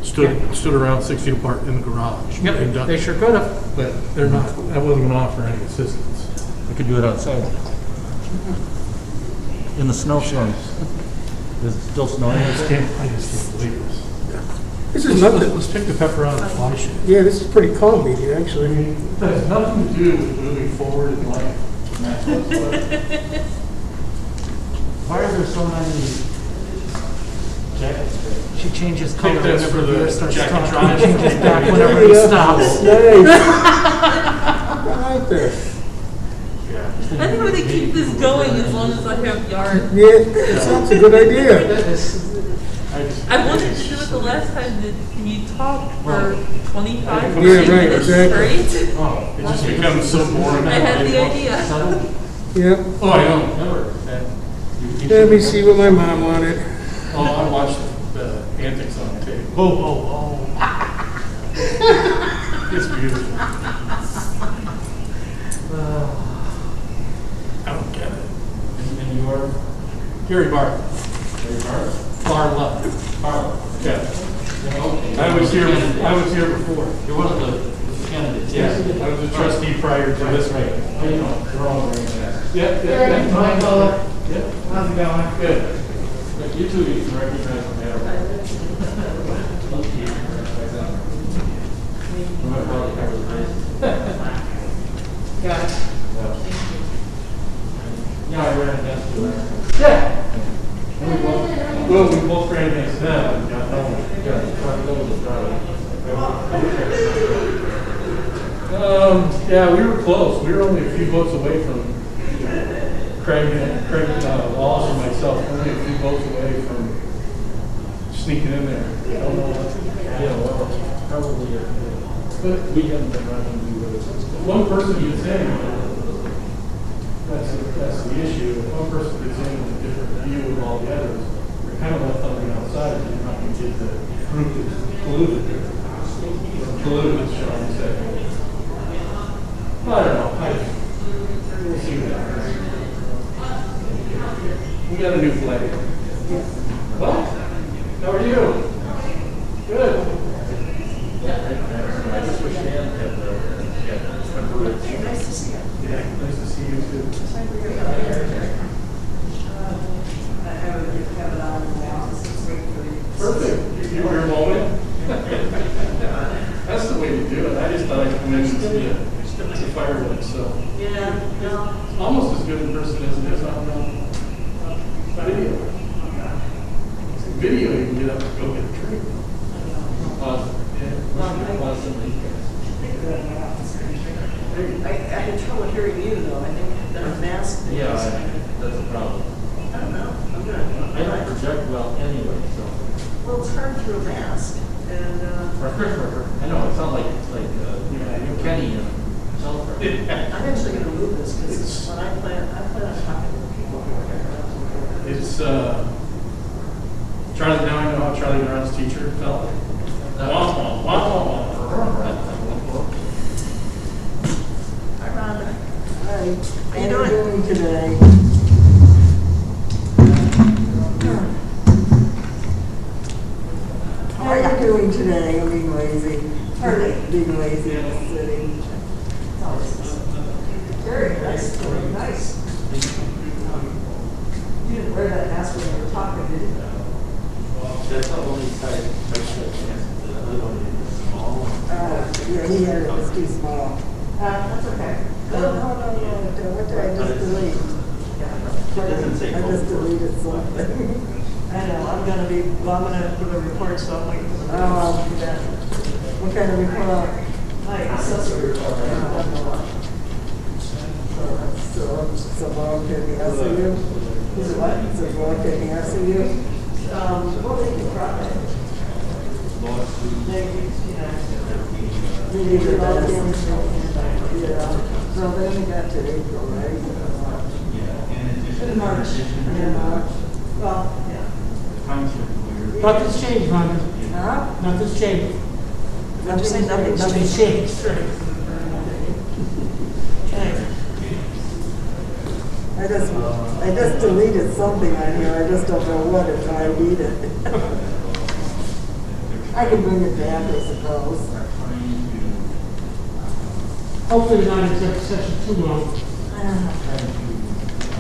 Stood around 6 feet apart in the garage. Yep, and done they it. sure could have. But they're not. That wasn't going to offer any assistance. We could do it outside. In the snowstorm. Is it still snowing? I just can't believe this. This is nothing. Let's take the pepper out of the fly shit. Yeah, this is pretty calm meeting, actually. It has nothing to do with moving forward in life. Why are there so many jackets? She changes color Take this whenever for the beer the starts jacket talking. drive. Changes back whenever he stops. Nice. going as long as I have yarn. Yeah, it sounds a good idea. I wanted to do it the last time that he talked for 25 exactly. minutes straight. Oh, it just becomes so boring. I had the idea. Yeah. Oh, I know, never. Let me see what my mom wanted. Oh, I watched the antics on tape. Oh. It's beautiful. I don't get it. And you are? Gary Barr. Barla. Yeah. I was here before. You're one of the candidates. Yeah, I was a trustee prior to this meeting. They're all very nice. Yeah. Michael. Yeah. How's it going? Good. But you two, you can recognize the matter. Got it. Yeah, I ran against you. Yeah. Well, we both ran against them and got home. Yeah, we were close. We were only a few votes away from Craig Walsh and myself, only a few votes away from sneaking in there. I don't know what. Yeah, well, probably, but we haven't been running, we would have. One person gets in, that's the issue. If one person gets in with a different view of all the others, they're kind of left on the outside, and you're not going to get the group that's polluted, shall we say. I don't know. We'll see what happens. We got a new flag. What? How are you? Good. I just wish Dan had Nice to see you. Yeah, nice to see you too. Perfect. You were your moment. That's the way to do it. I just thought I'd come in and see you. It's a fireworks, so. Yeah, no. It's almost as good in person as it is on video. Video, you can get up and go get a drink. I had trouble hearing you though, I think the mask. Yeah, that's a problem. I don't know, I'm good. I don't project well anyway, so. Well, it's hard through a mask, and, I know, it's not like, Kenny and Sulphur. I'm actually gonna move this, because when I plan on talking to people. It's, Charlie, now I know how Charlie Brown's teacher felt. Hi, Rhonda. Hi. How you doing today? How are you doing today? I'm being lazy. Pardon? Being lazy in the city. Very nice, very nice. You didn't wear that mask when you were talking, did you? That's the only side that the other one is small. Yeah, he had it was too small. That's okay. No. What did I just delete? It doesn't say I just deleted something. I know, I'm gonna put a report, so I'm waiting for the. What kind of report? My accessory report. So long can we answer you? Is it what? So long can we answer you? What was the product? Maybe the last one. Yeah. So they only got to April, right? In March. Yeah. Well, yeah. Nothing's changed, Rhonda. Huh? Nothing's changed. Nothing's changed. Okay. I just deleted something on here, I just don't know what if I need it. I can bring it back, I suppose. Hopefully it's not executive session too long.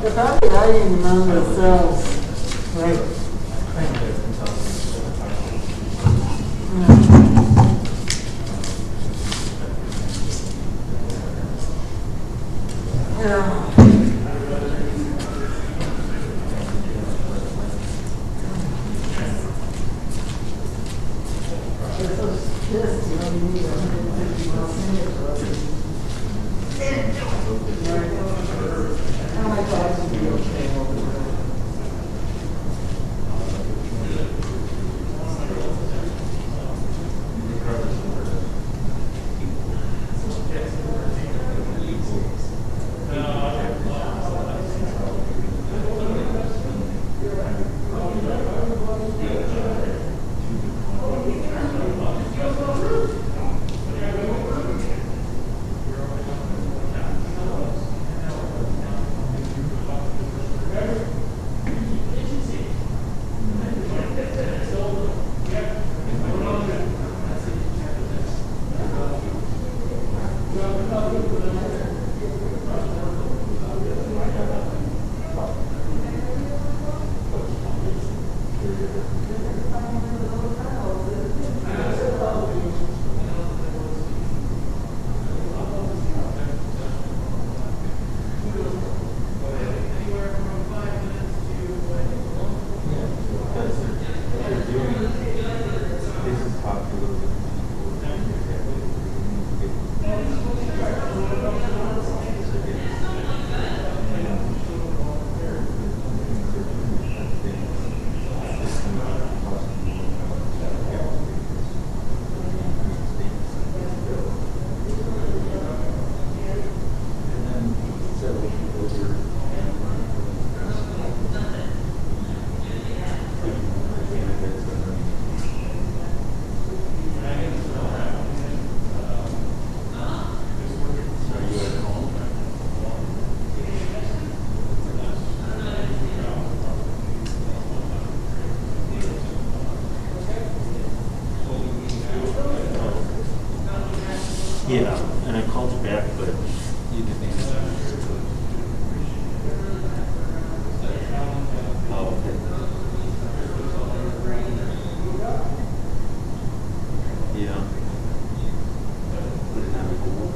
They're probably hiding among themselves. Right. Yeah. Yeah, and I called you back, but you didn't answer. Oh, okay. Yeah. Put it on hold.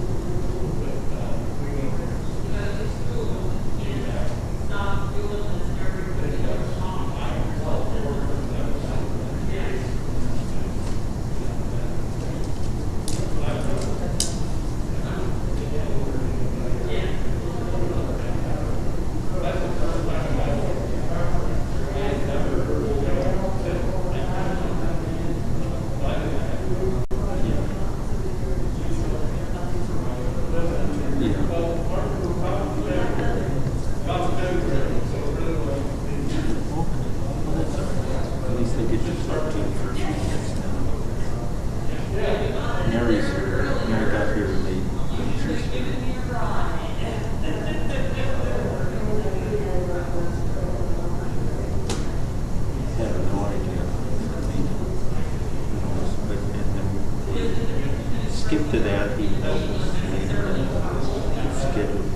Skip to that, he helped us later and scheduled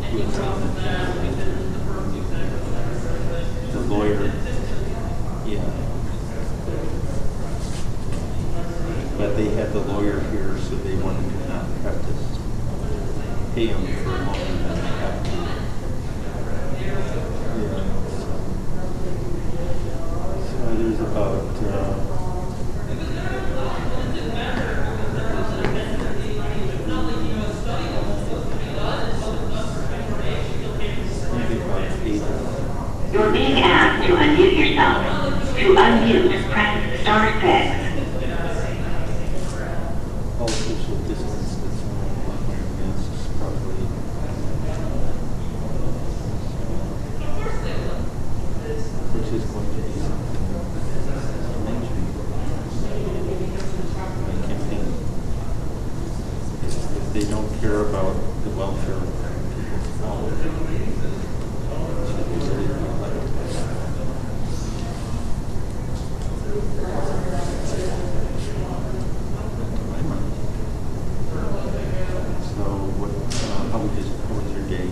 the lawyer. Yeah. But they had the lawyer here, so they wanted to not have to pay him for longer than they have to. Yeah. So there's about You're being asked to unmute yourself. To unmute, press *6. all social distance that's on my masks properly. Which is going to be mentioned in my campaign. If they don't care about the welfare of people's health, how was your day?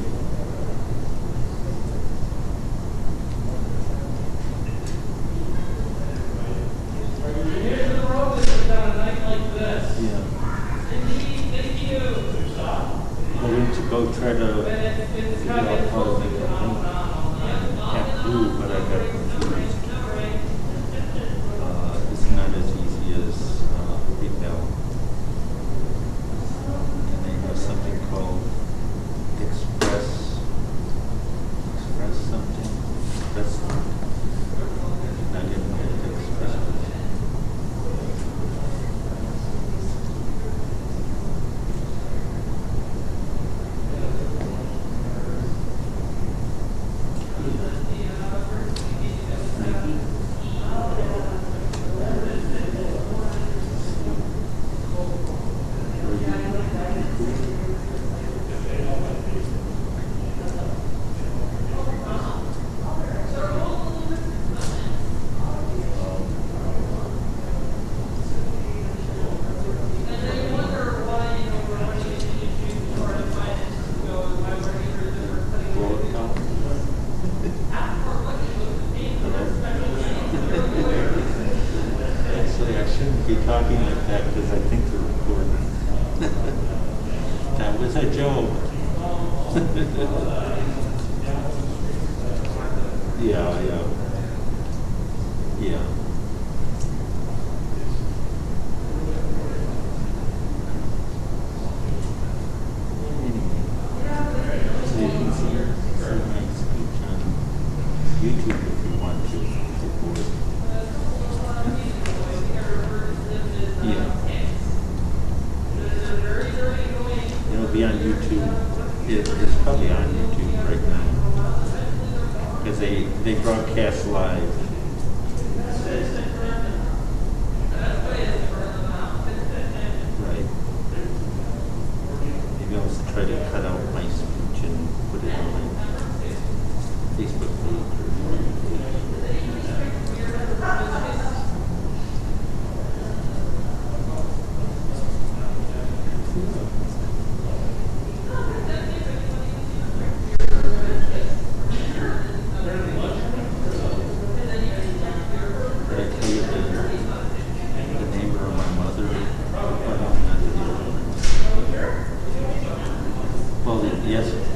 Yeah. Why don't you go try to figure out how to make it half blue, but I got confused. It's not as easy as PayPal. And they have something called Express something. Express something. Not even Express. know. Yeah. So you can see my speech on YouTube if you want to. Yeah. It'll be on YouTube. It's probably on YouTube right now. Because they broadcast live. Right. Maybe I'll try to cut out my speech and put it on my Facebook page or YouTube page.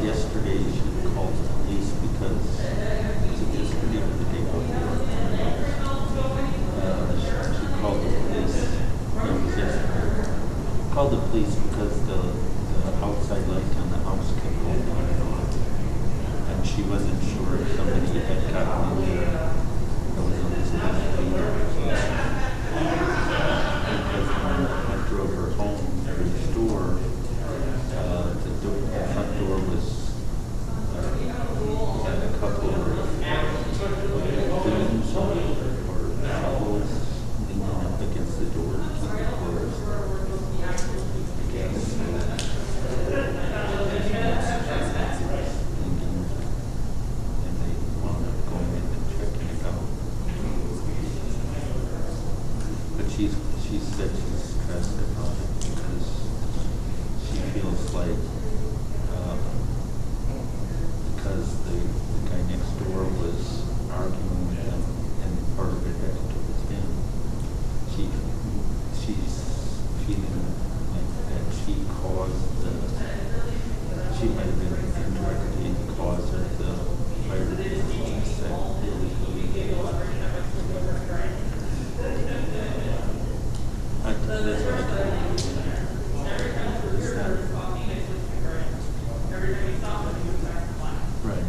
Yesterday she called the police because was it yesterday or the day before? She called the police. No, it was yesterday. Called the police because the outside light on the house kept going on and on, and she wasn't sure if somebody had gotten in there that was on this last meter or something. Because when I drove her home to the store, the front door was had a couple of beams or shovels leaning up against the door to keep it closed. I guess. And they wound up going in and checking it out. But she said she's stressed about it because she feels like because the guy next door was arguing with him and part of it had to do with him. She's feeling like that she caused she might have been indirectly the cause of the fire that really that's what I told you. Right.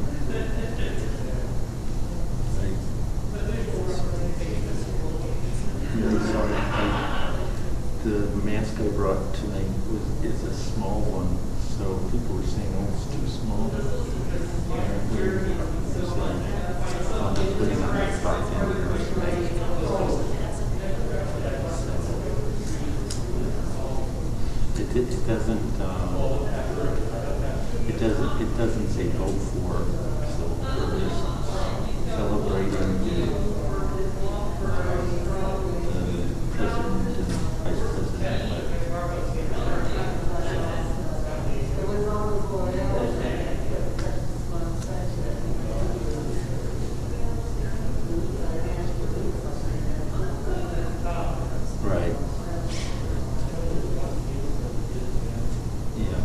Really sorry. The mask I brought tonight is a small one, so people were saying, oh, it's too small. And we're just like, I'm putting on my back end of this mask. It doesn't say go for, so we're just celebrating the president and vice president. Right. Yeah.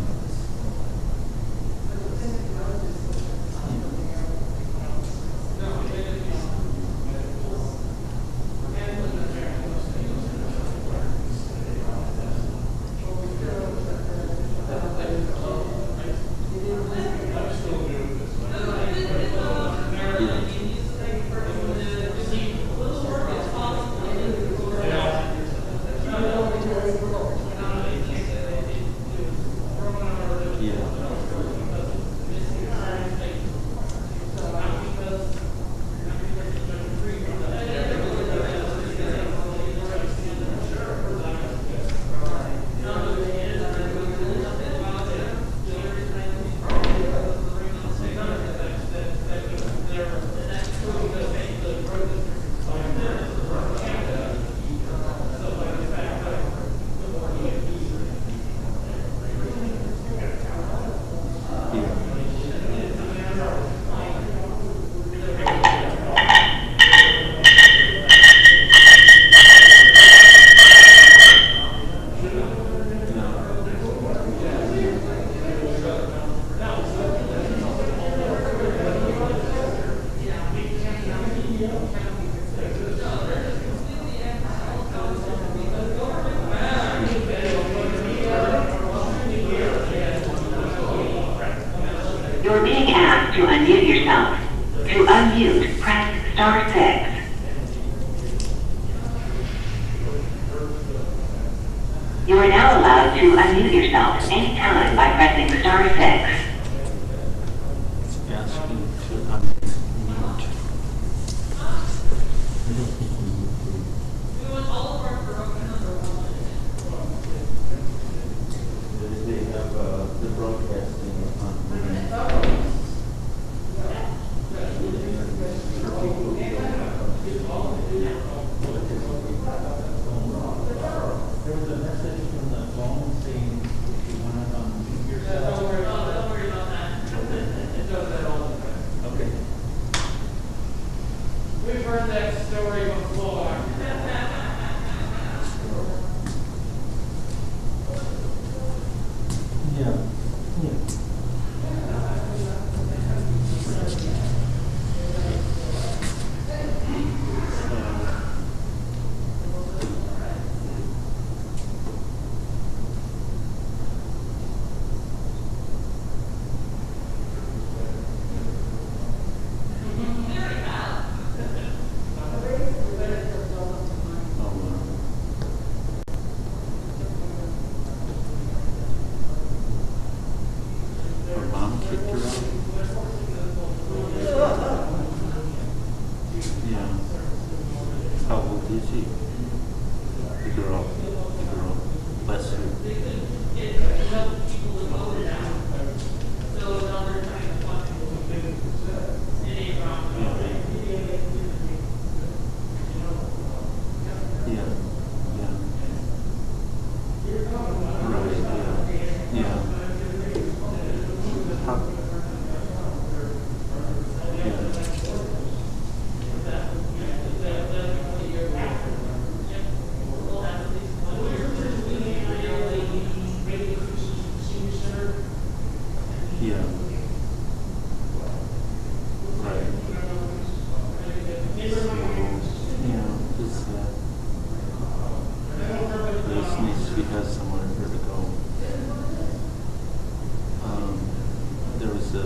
You're being asked to unmute yourself. To unmute, press star 6. You are now allowed to unmute yourself anytime by pressing star 6. Asking to unmute. They have the broadcasting on. There was a message from the phone saying if you want to unmute yourself. Don't worry about that. It does that all the time. Okay. We've heard that story before. Yeah. Her mom kicked her out. Yeah. How old is he? The girl. Bless her. Yeah. Right, yeah. How? Yeah. Right. So, yeah, it's nice if he has somewhere for her to go. There was a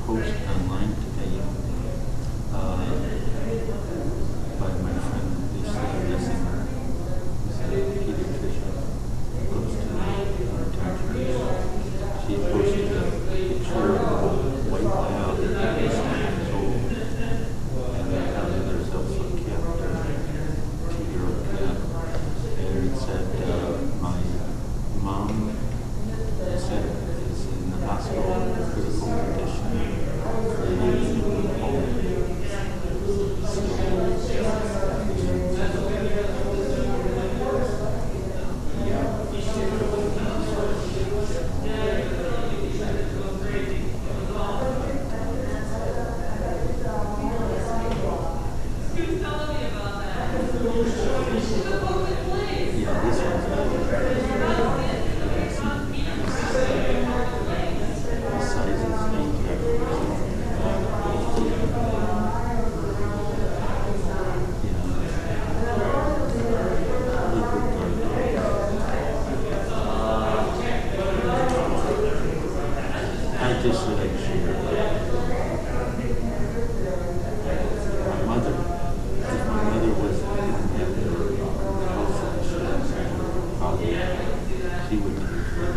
post online today by my friend Lisa Lessinger, who's a pediatrician, goes to township. She posted a picture of a white lab that's 9 years old, and there's also a cat, a 2-year-old cat, and it said, my mom said is in the hospital with critical condition, and home. Just like share. My mother, if my mother didn't have her house that she had her father, she would be her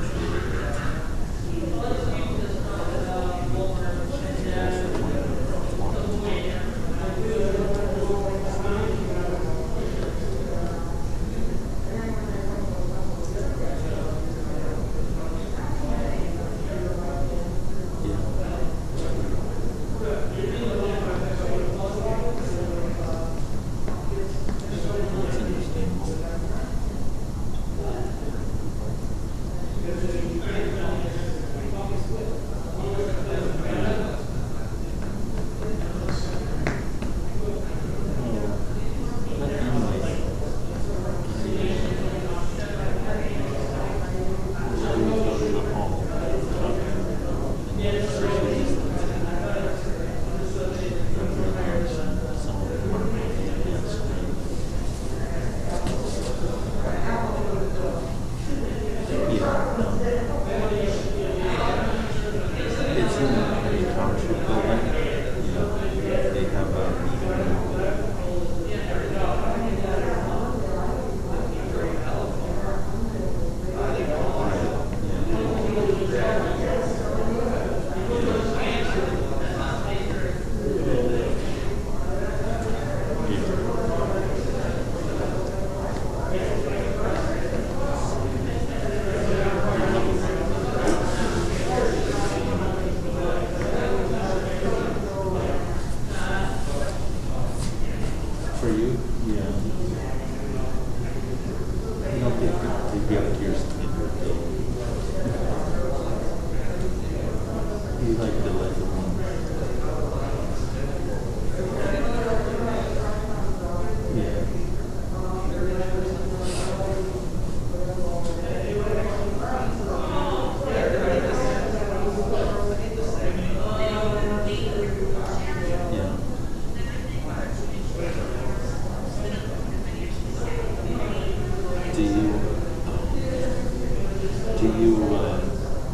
You like the leather one? Yeah. Yeah.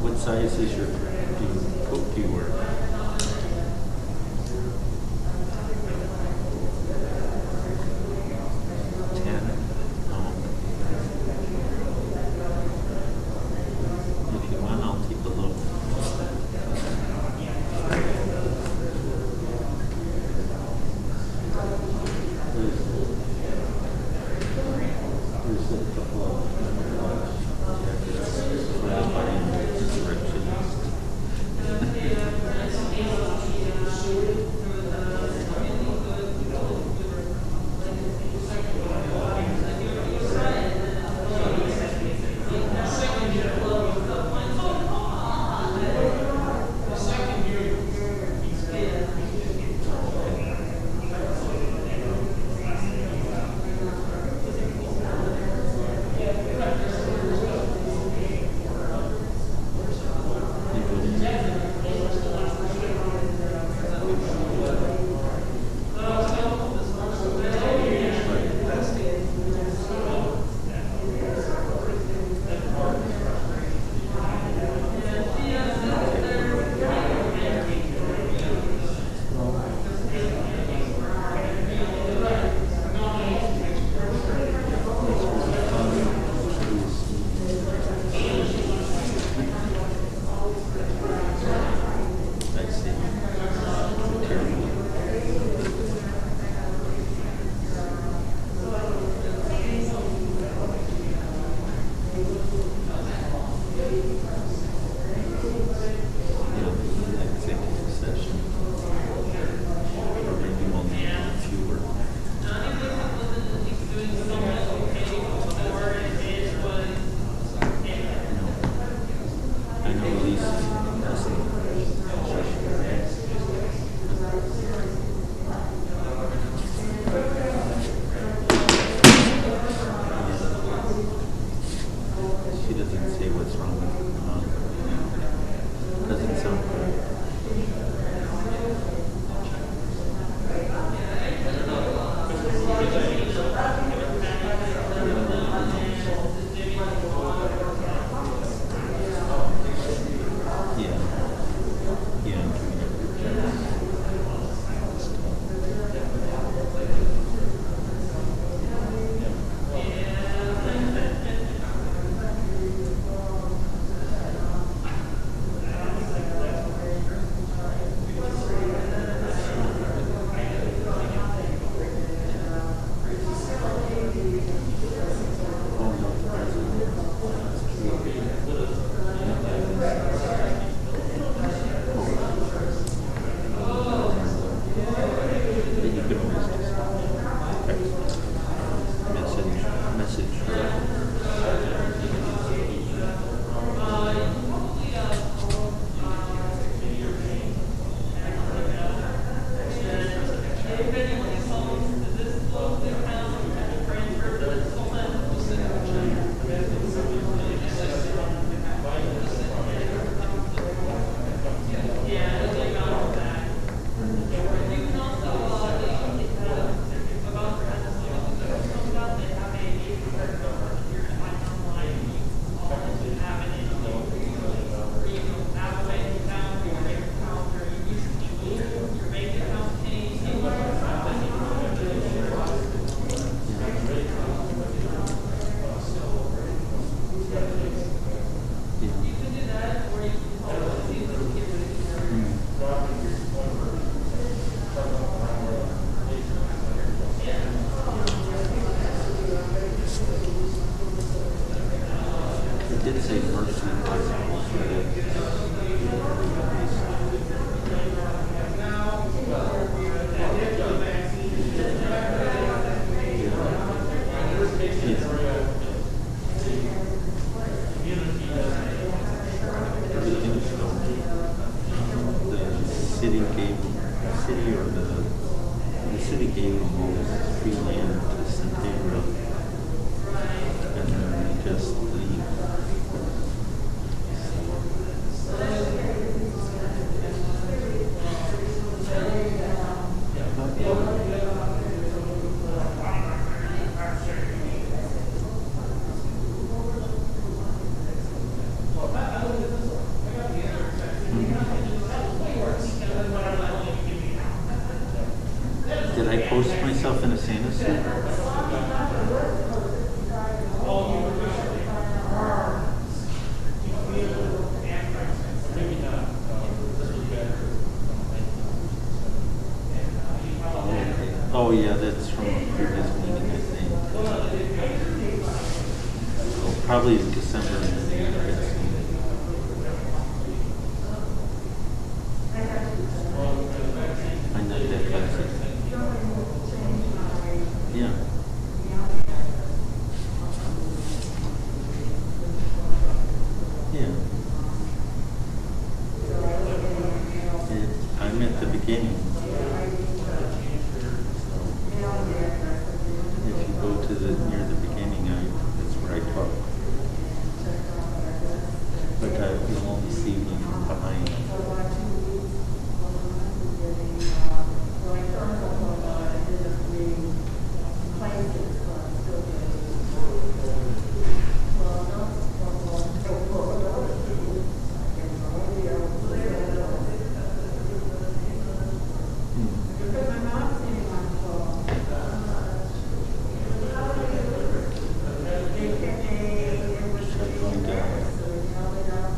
What size is your coat do you wear? city gave, the city or the city gave them all this free land to Centennial. And then they just leave. Did I post myself in a Santa suit? Oh, yeah, that's from a previous meeting, I think. Oh, probably in December. I'm not that classic. Yeah. Yeah. I'm at the beginning. If you go to near the beginning, that's where I talk. But you'll only see me from behind.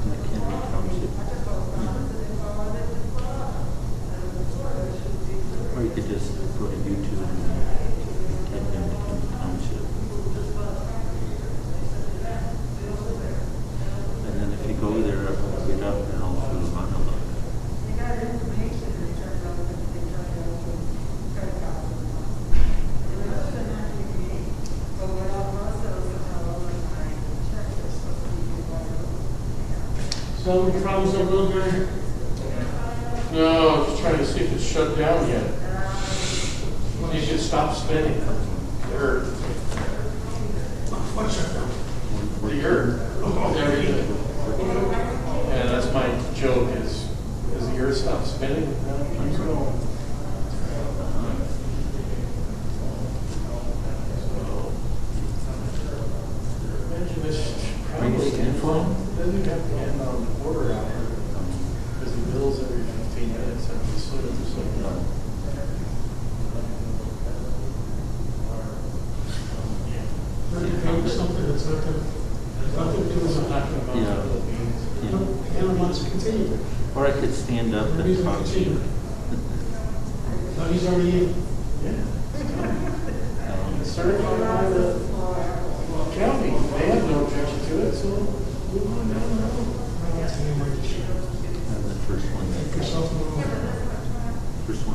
Mchenry Township. Or you could just go to YouTube and type in Mchenry Township. And then if you go there, I'll get up and I'll do a monologue. So any problems over there? No, I was just trying to see if it's shut down yet. You should stop spinning. Or, what's shut down? The earth. There you go. Yeah, that's my joke is the earth stop spinning? No, it keeps going. Imagine this probably doesn't have to end on the quarter hour because the bill's every 15 minutes and we sort of something that's not going to nothing to do with talking about the Philippines. Yeah. And wants to continue. Or I could stand up and talk to you. No, he's already in. Yeah. Certified by the county. They have no objection to it, so move on down the road. And the first one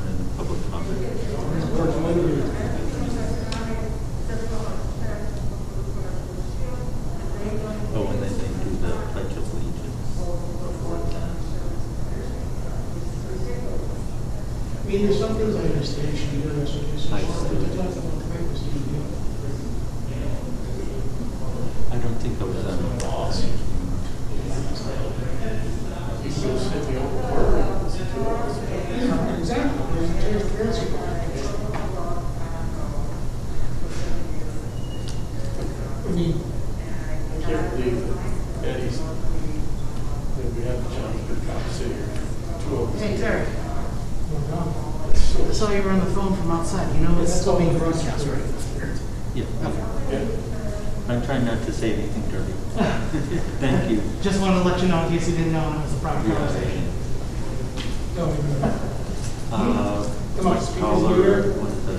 in the public comment. Oh, and then they do the Pledge of Allegiance before that. I mean, there's some things I understand, she does, so it's I don't think I was on the boss. You can sit in the open court and listen to it. Exactly. There's transparency. I mean, I can't believe that Eddie's, that we have the challenge for cop city here. Hey, Terry. So I saw you were on the phone from outside. You know it's still being broadcast, right? Yeah. Yeah. I'm trying not to say anything dirty. Thank you. Just wanted to let you know in case you didn't know it was a private conversation. Caller, one of the...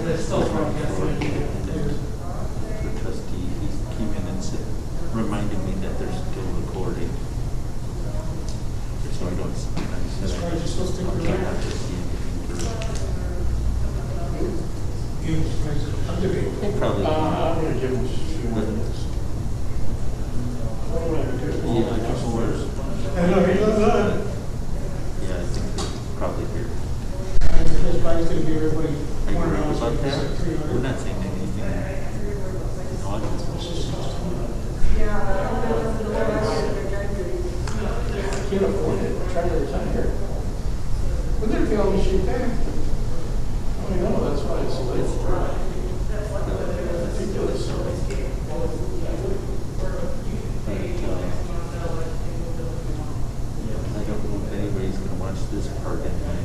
They're still broadcasting. The trustee, he came in and said, reminded me that they're still recording. So I don't, I said, I'll try not to see anything dirty. They probably... I'm going to give him just a few minutes. What do I do? Yeah, I just I know, he does that. Yeah, I think probably here. It's probably going to give everybody Are you more worried knowledge. about that? Because We're not saying anything in audience. can't afford it, try to retire. Wouldn't it be all the shit there? I know, that's why it's so late. Ridiculous. I don't know if anybody's going to watch this part anyway.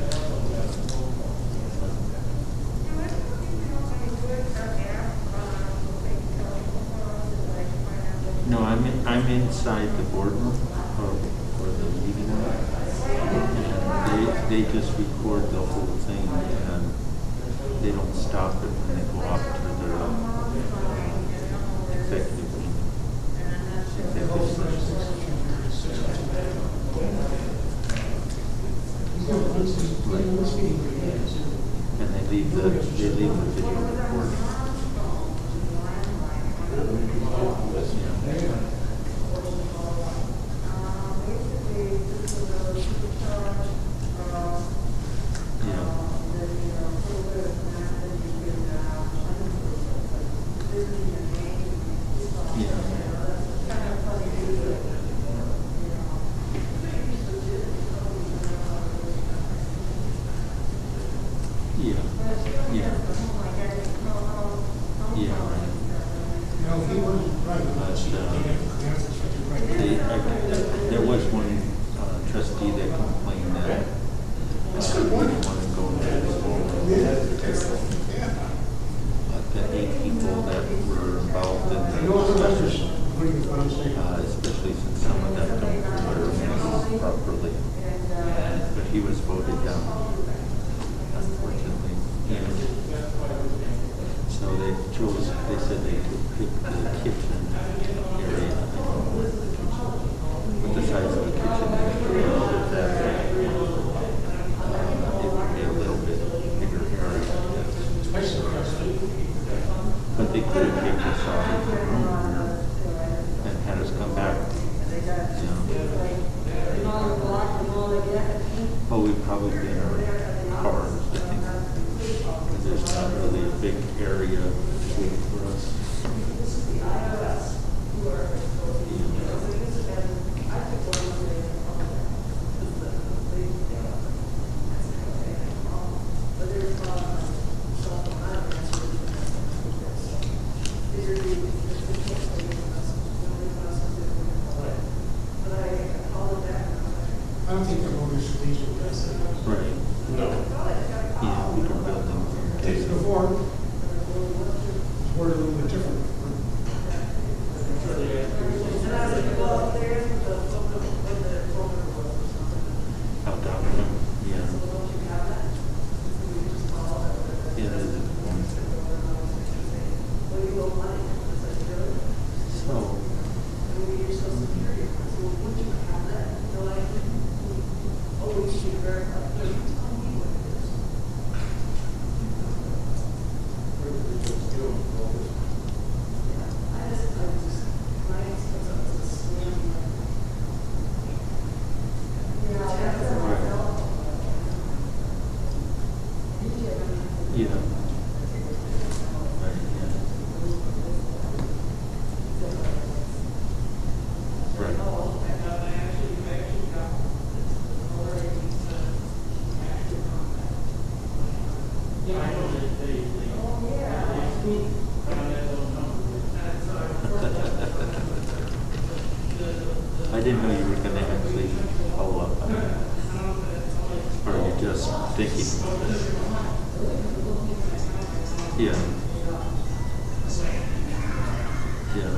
No, I'm inside the boardroom or the meeting room. And they just record the whole thing and they don't stop it when they go off to their executive meeting. Executive session. And they leave the video recording. There was one trustee that complained that didn't want to go into the 8 people that were involved in the discussion, especially since some of them don't prepare minutes properly. But he was voted down, unfortunately. So they said they could pick the kitchen area. With the size of the kitchen area, that it would be a little bit bigger area. But they could have kicked us out of the room and had us come back. Well, we'd probably be in our cars, I think. Because there's not really a big area for us. I don't think the voters should leave with us. Right. No. Yeah, we can build them. Take it before. It's worded a little bit different. How down them, yeah. Yeah, that is a good point. So. Yeah. Right, yeah. Right. I didn't know you were going to actually follow up on that. Or are you just thinking about it? Yeah. Yeah.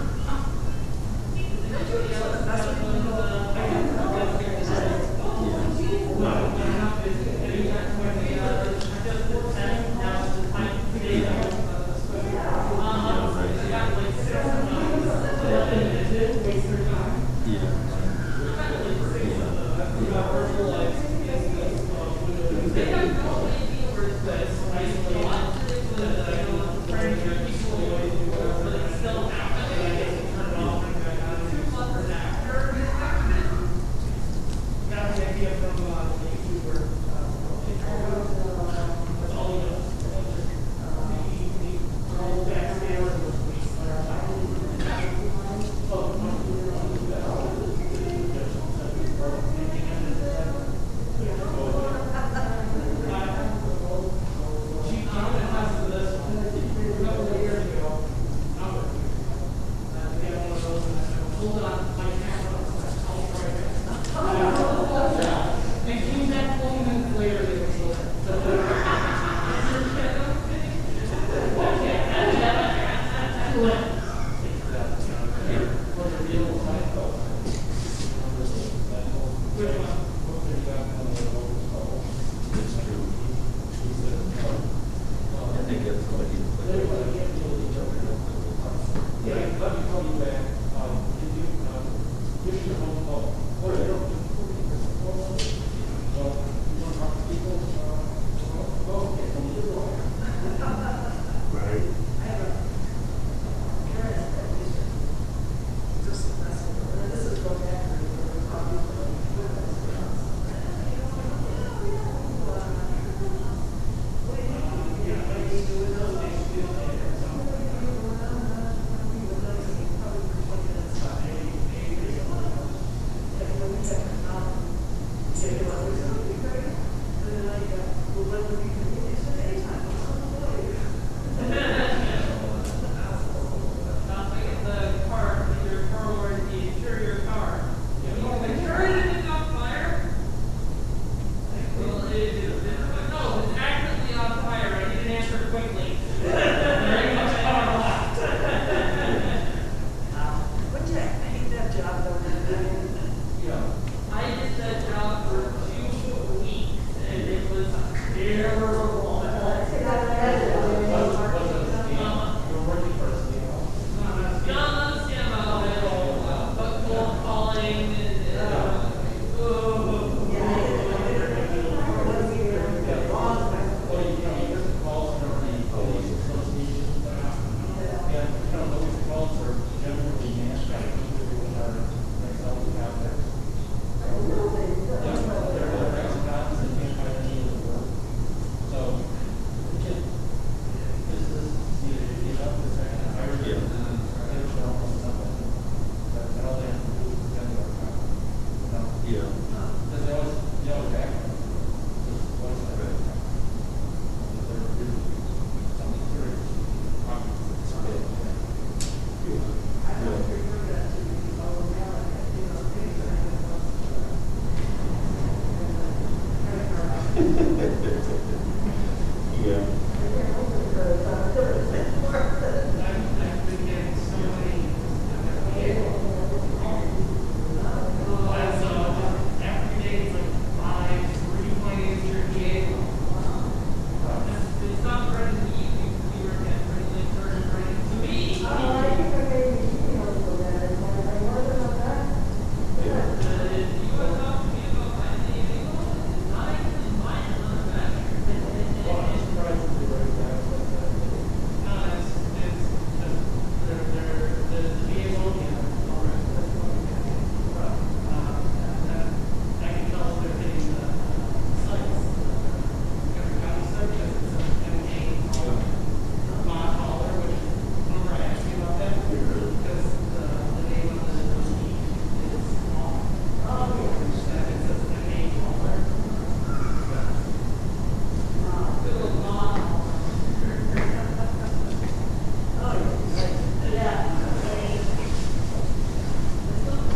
Yeah.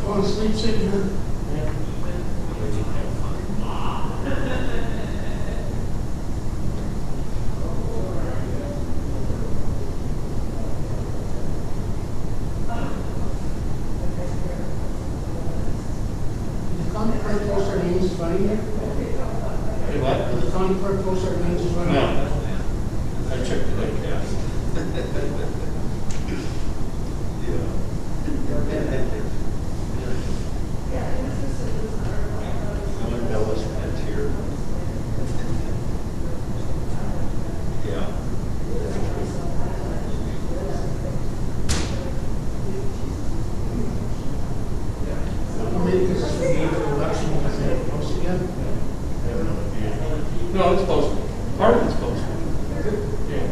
Want to sleep sitting here? The county clerk post our names running here? What? The county clerk post our names running? No. I checked today, yeah. Only Bella's pet here. Yeah. Maybe because it's the day of the election, because they have to post again? No, it's posted. Part of it's posted. Yeah.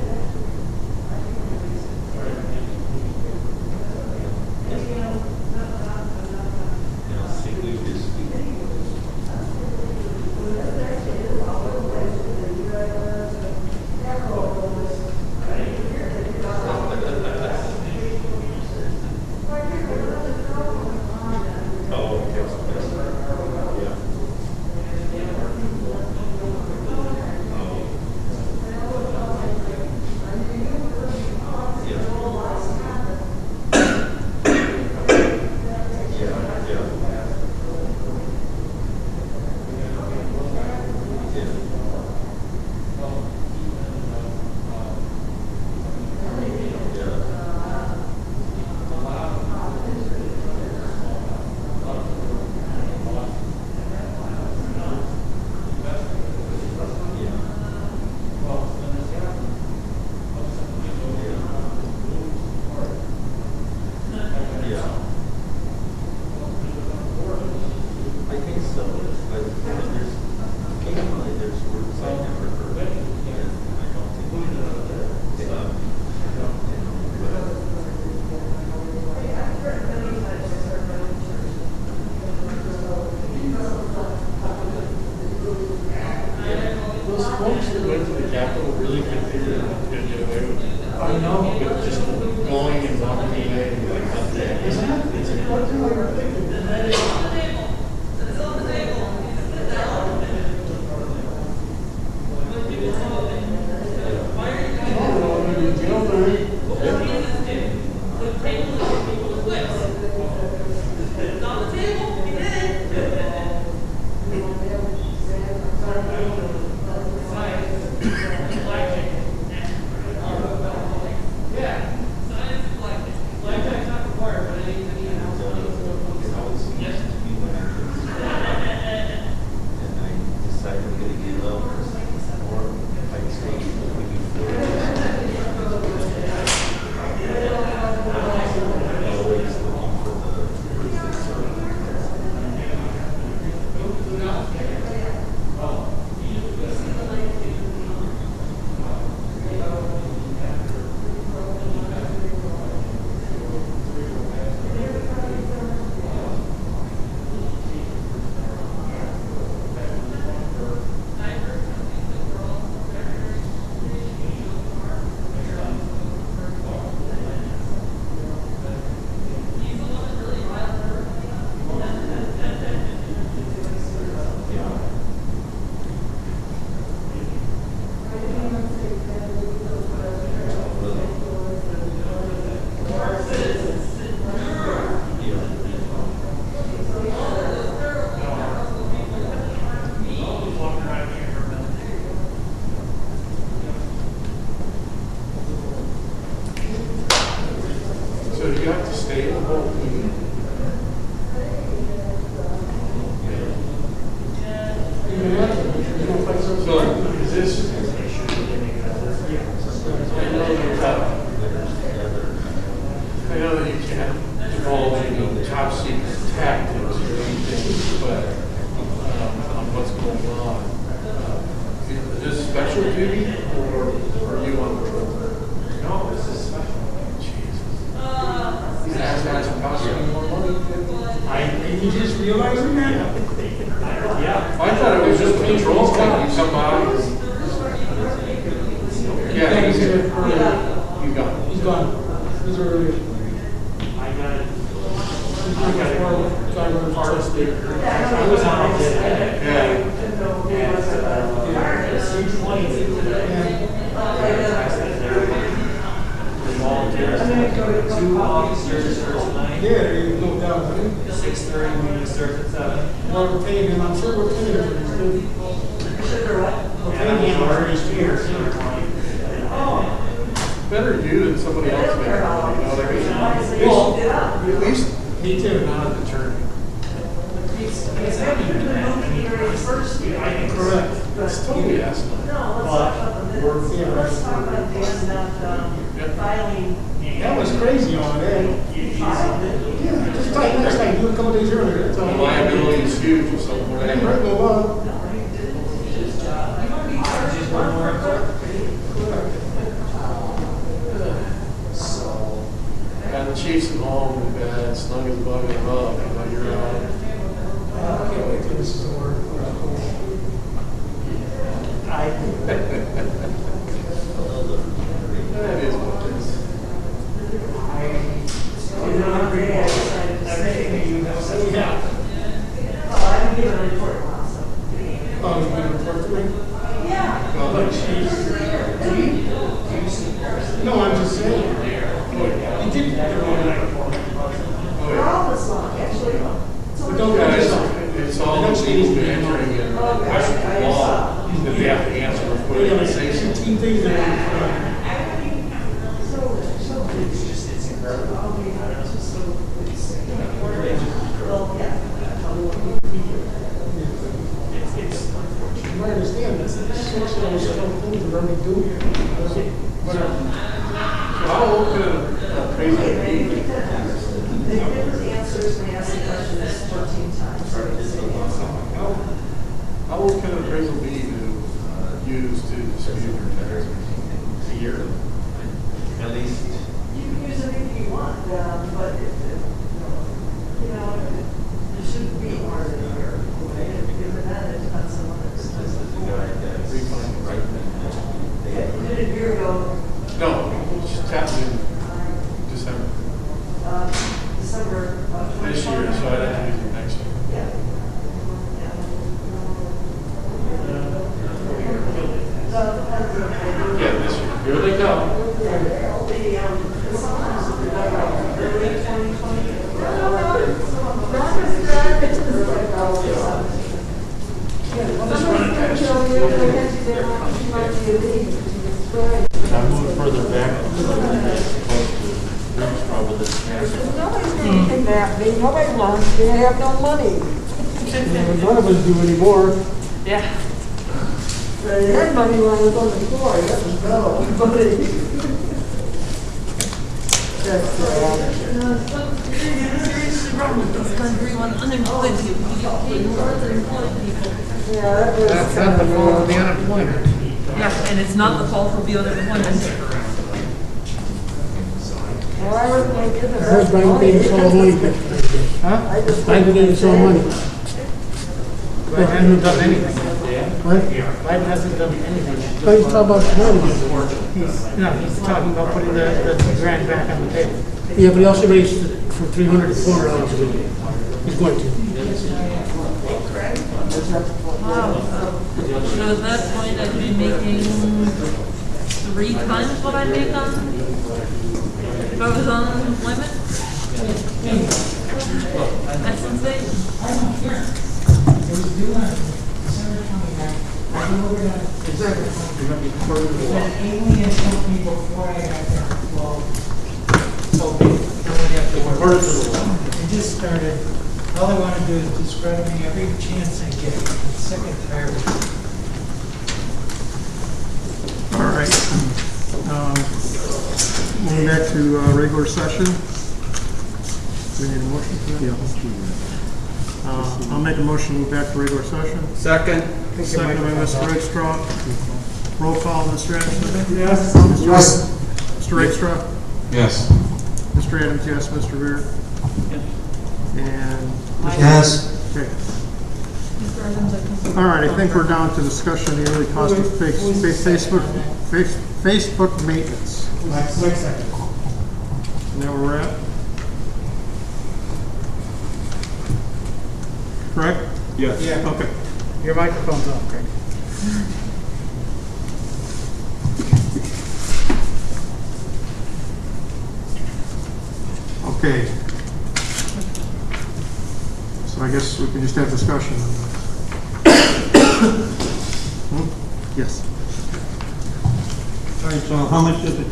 special duty, or are you on patrol? No, this is special. These hazmat cost you more money. You just realizing that? Yeah. I thought it was just patrol, like you come by. Yeah, he's here. You got it. He's gone. He's earlier. I got it. I was on it today. Yeah. And C20 today. Volunteers, 2 officers first night. Yeah, there you go down. 6:30 meeting starts at 7. Well, we're paying him, I'm sure we're paying him. And I'm already here, so Better you than somebody else making money, you know what I mean? well, At least me too. not an attorney. It's heavy. I mean, first, I think Correct. It's totally asinine. but we're That was crazy on that. Yeah, just tell you next time, do it a couple days earlier, that's The all. liability is huge or something. It ain't hurt no one. And the chief's at home in bed, snug as a bug in a rug, you know, you're out. I can't wait till this is over. That is what it is. Oh, you gonna report to me? No, I'm just saying. You did. They're all this long, actually. But don't get Guys, yourself. it's all the schools bantering and questions of law that they have to answer before they can say something. 18 things that It's incredible. you might understand this. 6 of those things we're only doing. How old could an appraisal be? They give us answers and ask the questions 14 times. How old can an appraisal be to use to dispute your taxes? A year? At least? You can use anything you want, but it shouldn't be more than a year. Given that, it depends on what it's. You did a year ago. No, just happened in December. December. This year, so I'd have to use it next year. Yeah. Yeah, this year. Here they come. I'm moving further back. Probably this castle. Nobody's gonna kidnap me, nobody wants me, I have no money. None of us do anymore. Yeah. They had money when I was on the floor, that was nobody. That's Seriously wrong with this country when unemployed people get paid more than employed people. Yeah, that was. That's not the fault of the unemployment. Yeah, and it's not the fault of the unemployment. Well, I was gonna give it. I heard Biden gave us all money back. Huh? I just. Biden gave us all money. Biden hasn't done anything. What? Biden hasn't done anything. Biden's talking about money. He's talking about putting the grant back on the table. Yeah, but he also raised from $300 to $400 a week. He's going to. Wow. So at that point, I'd be making 3 times what I make on, if I was on unemployment? That's insane. It just started. All I want to do is describe me every chance I get. I'm sick and tired of it. All right. Moving back to regular session. Do we need a motion for that? Yeah. I'll make a motion to move back to regular session. Second. Second by Mr. Rickstraw. Roll call, Mr. Anderson? Yes. Yes. Mr. Rakestraw? Yes. Mr. Adams, yes. Mr. Rear? And? Yes. Okay. Mr. Adams, I can- All right, I think we're down to discussion of the yearly cost of Facebook maintenance. Wait a second. Is that where we're at? Correct? Yes. Yeah. Okay. Your microphone's on, Craig. Okay. So I guess we can just have discussion on that. Yes. All right, so how much is it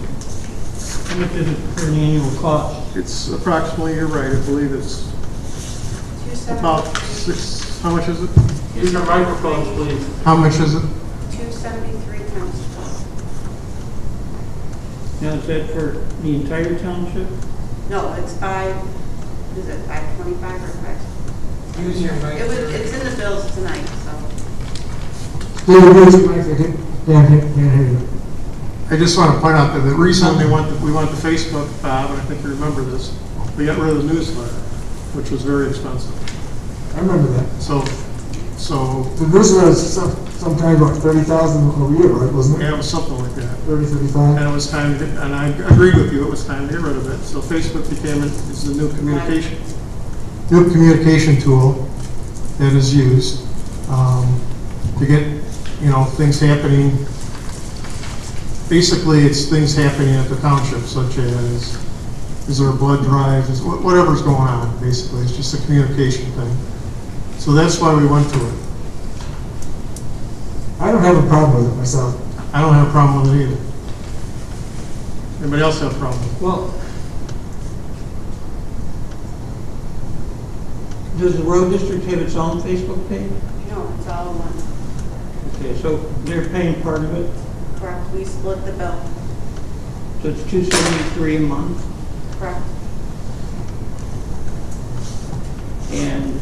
for an annual cost? It's approximately, you're right, I believe it's about six, how much is it? Use your microphones, please. How much is it? 273 times 12. Now, is that for the entire township? No, it's 525 or 5? Use your mic. It's in the bills tonight, so. I just want to point out that the reason we want the Facebook, Bob, and I think you remember this, we got rid of the newsletter, which was very expensive. I remember that. So The newsletter is sometimes about 30,000 a year, right, wasn't it? yeah, it was something like that. 30, 35? And it was time to get, and I agreed with you, it was time to get rid of it. So Facebook is the new communication tool that is used to get, things happening. Basically, it's things happening at the township, such as, is there a blood drive, whatever's going on, basically. It's just a communication thing. So that's why we went to it. I don't have a problem with it myself. I don't have a problem with it either. Anybody else have a problem with it? Well, does the road district have its own Facebook page? No, it's all one. Okay, so they're paying part of it, Correct. We split the bill. so it's $273 a month, Correct. and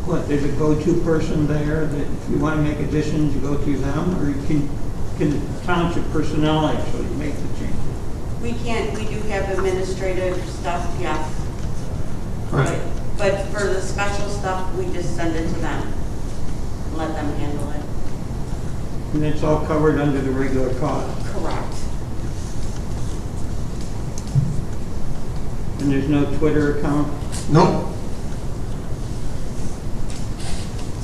what, there's a go-to person there that if you want to make additions, you go to them, or can the township personnel actually make the changes? We do have administrative stuff, yes. Right. But for the special stuff, we just send it to them and let them handle it. And it's all covered under the regular cost, Correct. and there's no Twitter account? Nope.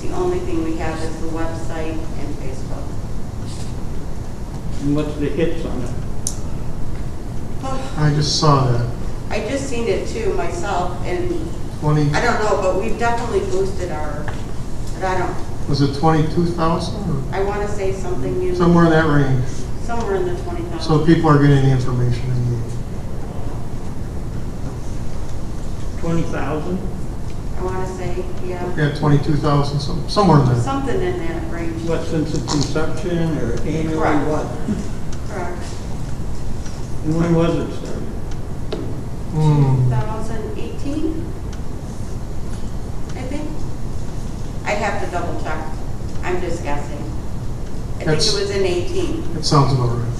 The only thing we have is the website and Facebook. And what's the hits on it? I just saw that. I just seen it too myself, and 20, I don't know, but we've definitely boosted but I don't, was it 22,000 I want to say something new. or somewhere in that range? Somewhere in the 20,000. So people are getting the information they need. 20,000? I want to say, yeah. Yeah, 22,000, somewhere in there. Something in that range. What, since its inception, or annually, Correct. what? Correct. And when was it started? 2018, I think. I'd have to double check. I'm just guessing. I think it was in 18. It sounds about right.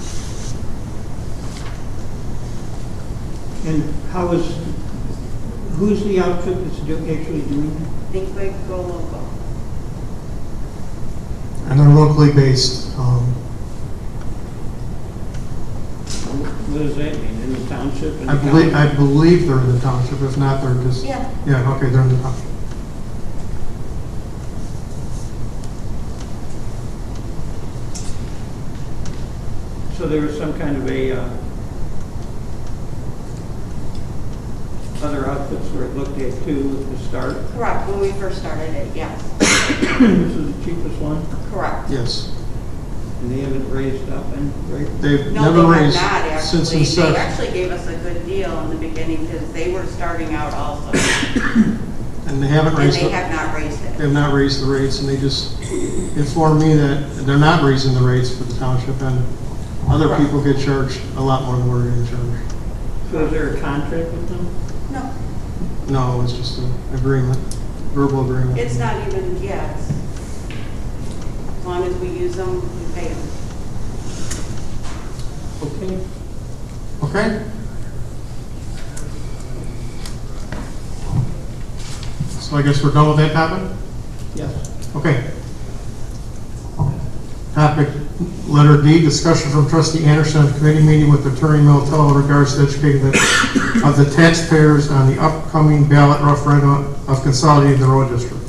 And who's the outfit that's actually doing it? Think Big, Go Local. And they're locally based. What does that mean, in the township? In the I believe county? they're in the township. If not, they're just. Yeah. Yeah, okay, they're in the township. So there was some kind of a, other outfits were looked at too at the start? Correct, when we first started it, yes. This is the cheapest one? Correct. Yes. And they haven't raised up and, right? They've No, never they have raised not since actually. They inception. actually gave us a good deal in the beginning because they were starting out also. And they haven't And raised they it. have not raised it. They have not raised the rates, and they just informed me that they're not raising the rates for the township, and other Correct. people get charged a lot more than we're getting charged. So is there a contract with them? No, No, it's just an agreement, verbal agreement. it's not even, as long as we use them, we pay them. Okay. Okay? So I guess we're done with that topic? Yes. Okay. Topic, letter D, discussion from trustee Anderson on committee meeting with Attorney Militello in regards to educating of the taxpayers on the upcoming ballot referendum of consolidating the road district.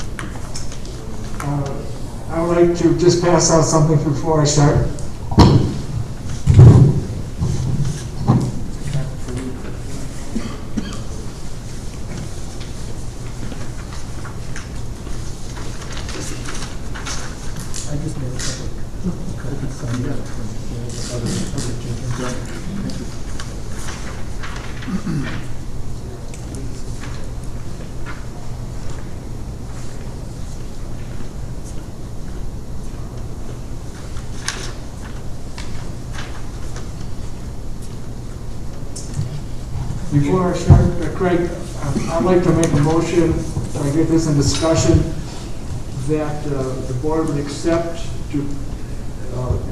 I would like to just pass out something before I start. Before I start, Craig, I'd like to make a motion, I get this in discussion, that the board would accept to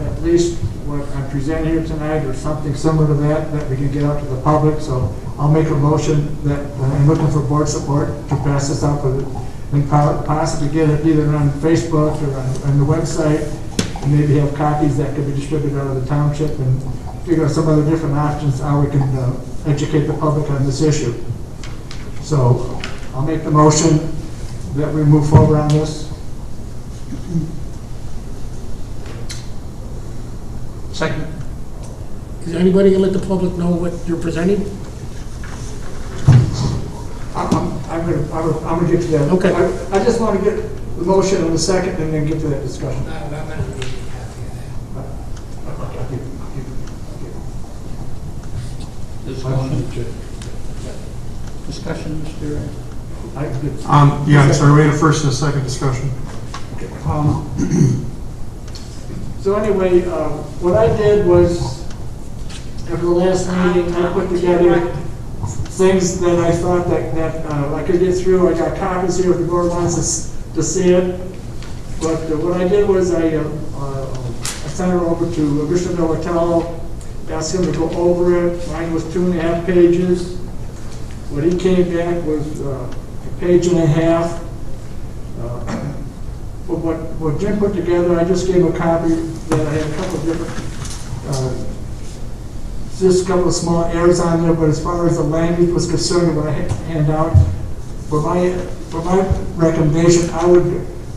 at least what I'm presenting here tonight, or something similar to that, that we can get out to the public. So I'll make a motion that I'm looking for board support to pass this out, and possibly get it either on Facebook or on the website, and maybe have copies that could be distributed out of the township, and figure out some other different options how we can educate the public on this issue. So I'll make the motion that we move forward on this. Second. Is anybody going to let the public know what you're presenting? I'm going to get to that. Okay. I just want to get the motion in a second and then get to that discussion. Discussion, Mr. Yeah, I'm sorry, we had a first and a second discussion. So anyway, what I did was, after the last meeting, I put together things that I thought that I could get through. I got copies here if the board wants to see it. But what I did was I sent it over to Mr. Militello, asked him to go over it. Mine was 2.5 pages. What he came back was a page and a half. But what Jim put together, I just gave a copy that I had a couple of different, just a couple of small errors on there, but as far as the language was concerned, what I hand out, for my recommendation, I would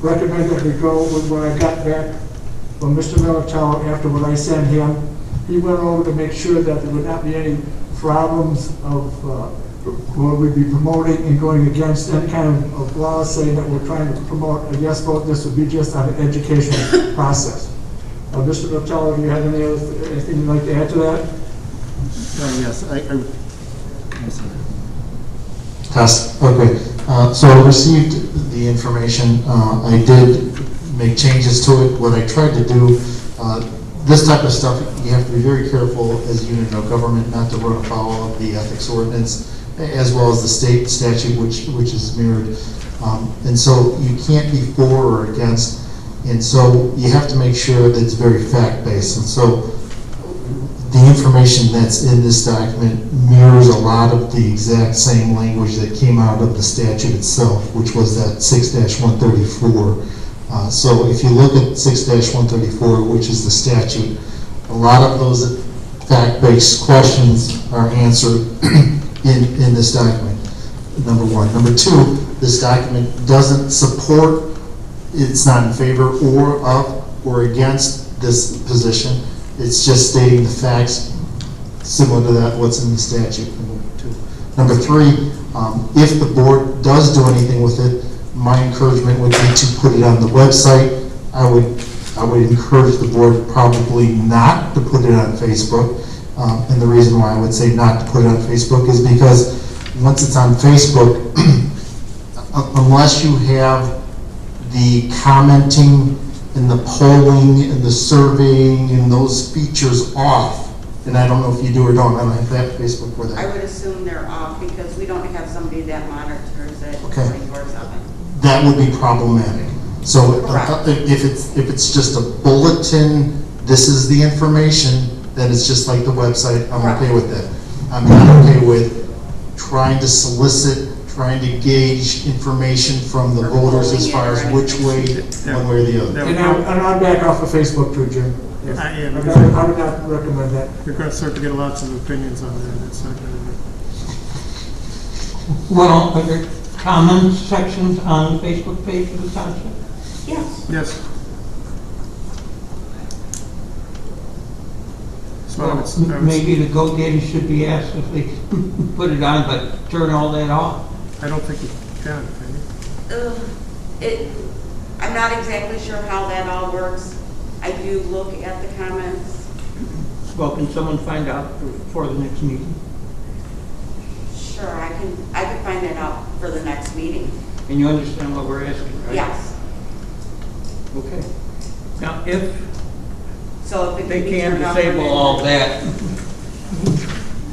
recommend that we go with what I got back from Mr. Militello after what I sent him. He went over to make sure that there would not be any problems of what we'd be promoting and going against any kind of law saying that we're trying to promote a yes vote. This would be just on an educational process. Mr. Militello, do you have anything you'd like to add to that? Yes, Test. Okay. So I received the information. I did make changes to it. What I tried to do, this type of stuff, you have to be very careful as a unit of government not to run afoul of the ethics ordinance, as well as the state statute, which is mirrored. And so you can't be for or against. And so you have to make sure that it's very fact-based. And so the information that's in this document mirrors a lot of the exact same language that came out of the statute itself, which was that 6-134. So if you look at 6-134, which is the statute, a lot of those fact-based questions are answered in this document, number one. Number two, this document doesn't support, it's not in favor or of or against this position. It's just stating the facts similar to that, what's in the statute. Number three, if the board does do anything with it, my encouragement would be to put it on the website. I would encourage the board probably not to put it on Facebook. And the reason why I would say not to put it on Facebook is because once it's on Facebook, unless you have the commenting and the polling and the surveying and those features off, and I don't know if you do or don't, I don't have that Facebook for that. I would assume they're off because we don't have somebody that monitors it Okay. 24/7. That would be problematic. So if it's just a bulletin this is the information, then it's just like the website, I'm okay with that. I'm not okay with trying to solicit, trying to gauge information from the voters as far as which way, one way or the other. And I'm back off of Facebook too, Jim. I would not recommend that. You're going to start to get lots of opinions on there. That's not going to be. Well, are there comment sections on the Facebook page of the township? Yes. Yes. Well, maybe the GoDaddy should be asked if they put it on, but turn all that off. I don't think you can. I'm not exactly sure how that all works. I do look at the comments. Well, can someone find out for the next meeting? Sure, I can find that out for the next meeting. And you understand what we're asking, right? Yes. Okay. Now, if So if they can disable all that,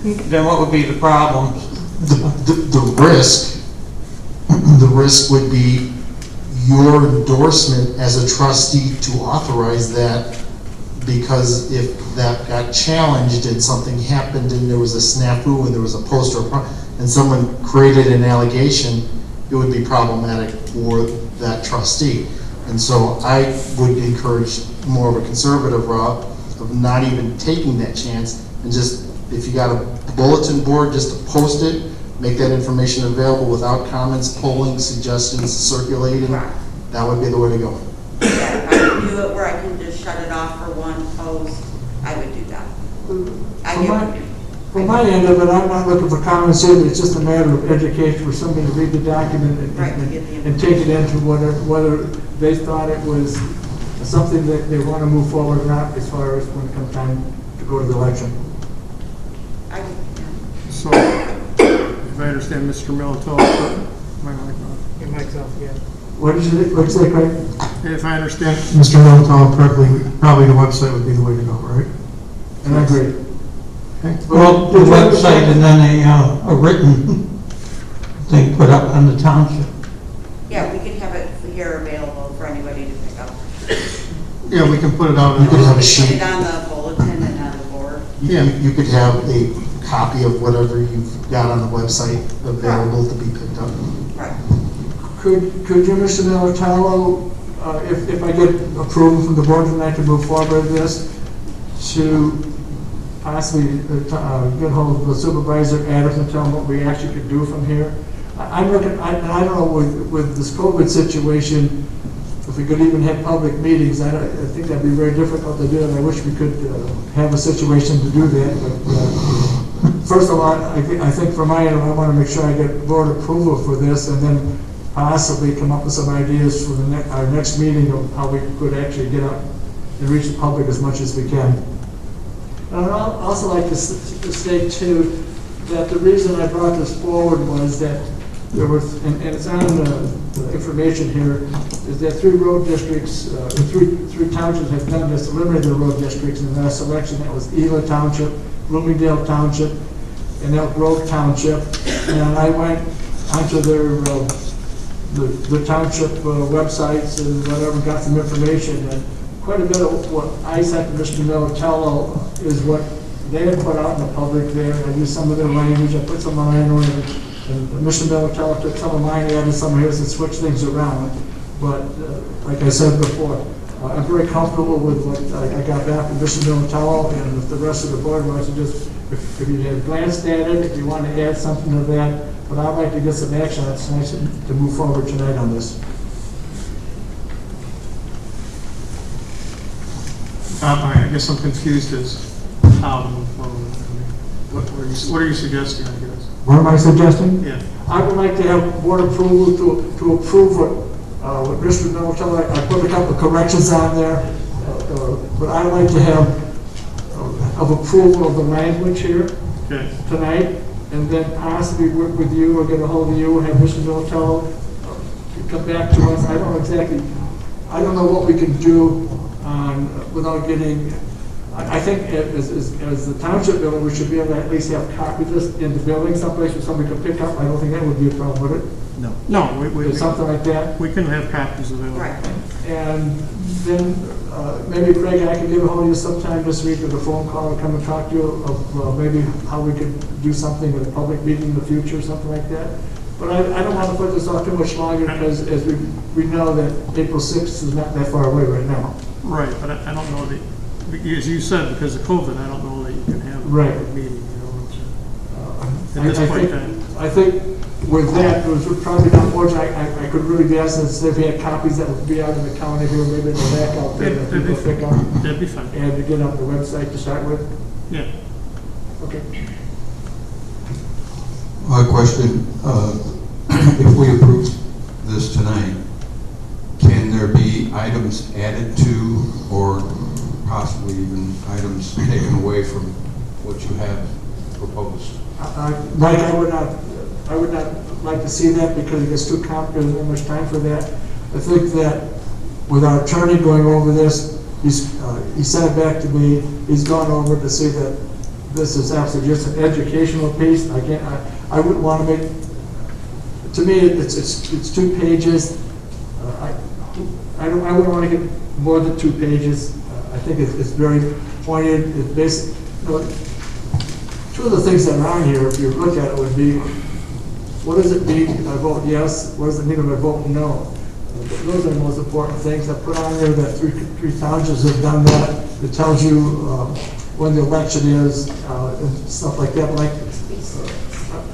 then what would be the problems? The risk would be your endorsement as a trustee to authorize that, because if that got challenged and something happened and there was a snafu and there was a poster and someone created an allegation, it would be problematic for that trustee. And so I would encourage more of a conservative route of not even taking that chance, and just, if you got a bulletin board, just to post it, make that information available without comments, polling, suggestions, circulating. That would be the way to go. Yeah, if I could do it where I can just shut it off for one post, I would do that. From my end of it, I'm not looking for comments either. It's just a matter of education for somebody to read the document and take it into whether they thought it was something that they want to move forward or not, as far as when it comes time to go to the election. So, if I understand Mr. Militello, Your mic's off again. What did you say, Craig? If I understand Mr. Militello correctly, probably the website would be the way to go, right? And I agree. Okay. Well, the website and then a written thing put up on the township. Yeah, we can have it here available for anybody to pick up. Yeah, we can put it out. You could have a Put sheet. it on the bulletin and on the board. You could have a copy of whatever you've got on the website available to be picked up. Right. Could you, Mr. Militello, if I get approval from the board tonight to move forward with this, to possibly get hold of the supervisor, Adams, and tell them what we actually could do from here? I'm looking, I don't know, with this COVID situation, if we could even have public meetings, I think that'd be very difficult to do, and I wish we could have a situation to do that. But first of all, I think for my end, I want to make sure I get board approval for this, and then possibly come up with some ideas for our next meeting of how we could actually get out and reach the public as much as we can. And I'd also like to state too that the reason I brought this forward was that there was, and it's on the information here, is that three road districts, three townships have done this, eliminated their road districts in the last election. That was Ela Township, Bloomingdale Township, and Elk Grove Township. And I went onto their the township websites and whatever, got some information, and quite a bit of what I sent to Mr. Militello is what they had put out in the public there. I used some of their language, I put some of mine on it, and Mr. Militello took some of mine, added some of his, and switched things around. But like I said before, I'm very comfortable with what I got back from Mr. Militello, and if the rest of the board wants to just, if you had glanced at it, if you want to add something to that, but I'd like to get some action on it tonight to move forward tonight on this. I guess I'm confused as how to move forward. What are you suggesting, I guess? What am I suggesting? Yeah. I would like to have board approval to approve what Mr. Militello, I put a couple of corrections on there, but I'd like to have of approval of the language here tonight, and then possibly work with you or get a hold of you and have Mr. Militello come back to us. I don't know what we can do on, without getting I think as the township building, we should be able to at least have copies of this in the building someplace where somebody could pick up. I don't think that would be a problem, would it? No. Or something like that. We can have copies available. Right. And then maybe Craig, I can get a hold of you sometime this week with a phone call or come and talk to you of maybe how we could do something at a public meeting in the future, something like that. But I don't want to put this off too much longer because as we know that April 6th is not that far away right now. Right, but I don't know that, as you said, because of COVID, I don't know that you can have a meeting, you know. At this point in time. I think with that, it was probably not much I could really be asking if we had copies that would be out in the county here, maybe in the back out there that people pick up. That'd be fine. And to get on the website to start with? Yeah. Okay. Question, if we approve this tonight, can there be items added to or possibly even items taken away from what you have proposed? Mike, I would not like to see that because it gets too complicated, there's not much time for that. I think that with our attorney going over this, he sent it back to me, he's gone over to see that this is absolutely just an educational piece. I wouldn't want to make, to me, it's 2 pages. I wouldn't want to get more than 2 pages. I think it's very pointed. It's basic. You know, 2 of the things that are on here, if you look at it, would be, what does it mean if I vote yes? What does it mean if I vote no? Those are the most important things. I put on there that three townships have done that. It tells you when the election is and stuff like that. Like,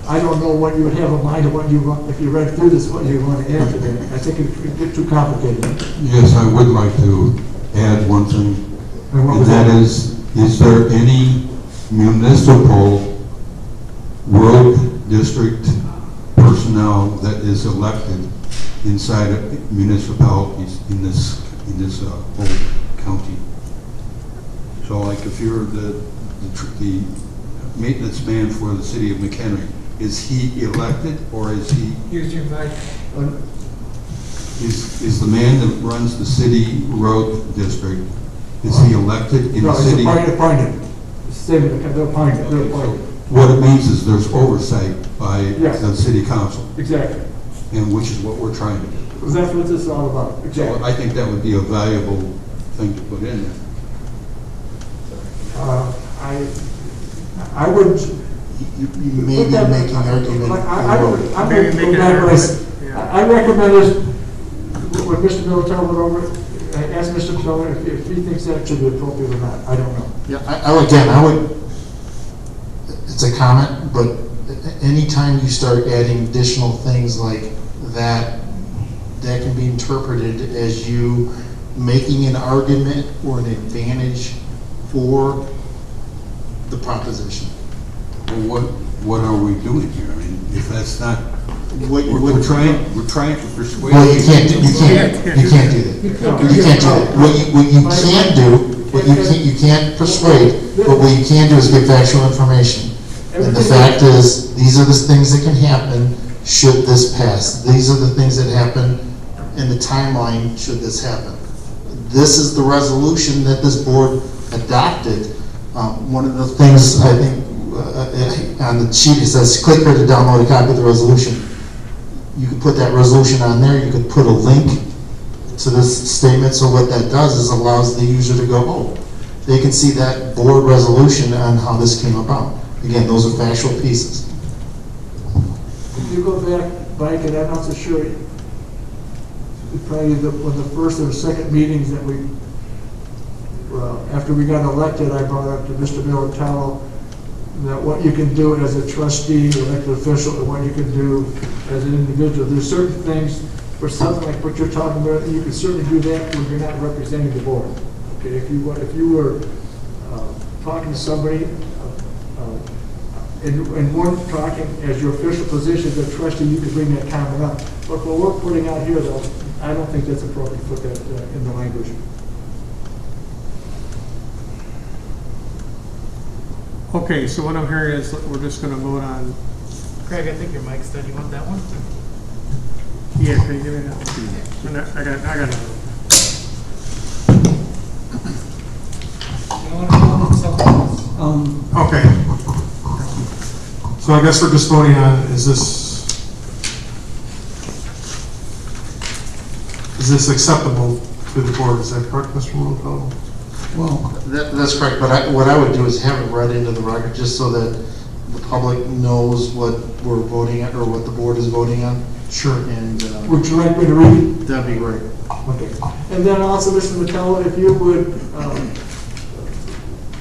I don't know what you would have in mind of what you want, if you read through this, what you want to add to that. I think it would get too complicated. Yes, I would like to add one thing, and that is there any municipal road district personnel that is elected inside of municipalities in this whole county? So like if you're the maintenance man for the city of Mchenry, is he elected or is he? Use your mic. Is the man that runs the city road district, is he elected in the city? No, he's appointed. They're appointed. What it means is there's oversight by the city council. Exactly. And which is what we're trying to do. Because that's what this is all about. Exactly. So I think that would be a valuable thing to put in there. I would. You may be making an argument. I recommend this, when Mr. Militaro went over, ask Mr. Miller if he thinks that should be appropriate or not. I don't know. Yeah, I would, it's a comment, but anytime you start adding additional things like that, that can be interpreted as you making an argument or an advantage for the proposition. Well, what are we doing here? I mean, if that's not, we're trying to persuade. Well, you can't do that. You can't do that. What you can't persuade, but what you can do is give factual information. And the fact is, these are the things that can happen should this pass. These are the things that happen in the timeline should this happen. This is the resolution that this board adopted. One of the things I think on the sheet it says click here to download a copy of the resolution. You could put that resolution on there. You could put a link to this statement. So what that does is allows the user to go, oh, they can see that board resolution on how this came about. Again, those are factual pieces. If you go back, Mike, and I'm not so sure, probably one of the first or second meetings that we, after we got elected, I brought up to Mr. Militello that what you can do as a trustee, elected official, and what you can do as an individual. There's certain things, for something like what you're talking about, you can certainly do that when you're not representing the board. Okay, if you were talking to somebody, and weren't talking as your official position as a trustee, you could bring that comment up. But what we're putting out here, though, I don't think that's appropriate to put that in the language. Okay, so what I'm hearing is we're just going to vote on. Craig, I think your mic's dead. You want that one? Yeah, can you give me that? I got it. You want to Okay. So I guess we're just voting on, is this acceptable to the board? Is that correct, Mr. Montalvo? Well, that's correct, but what I would do is have it read into the record just so that the public knows what we're voting on or what the board is voting on. Sure. And Would you like me to read it? that'd be great. Okay. And then also, Mr. Mattello, if you would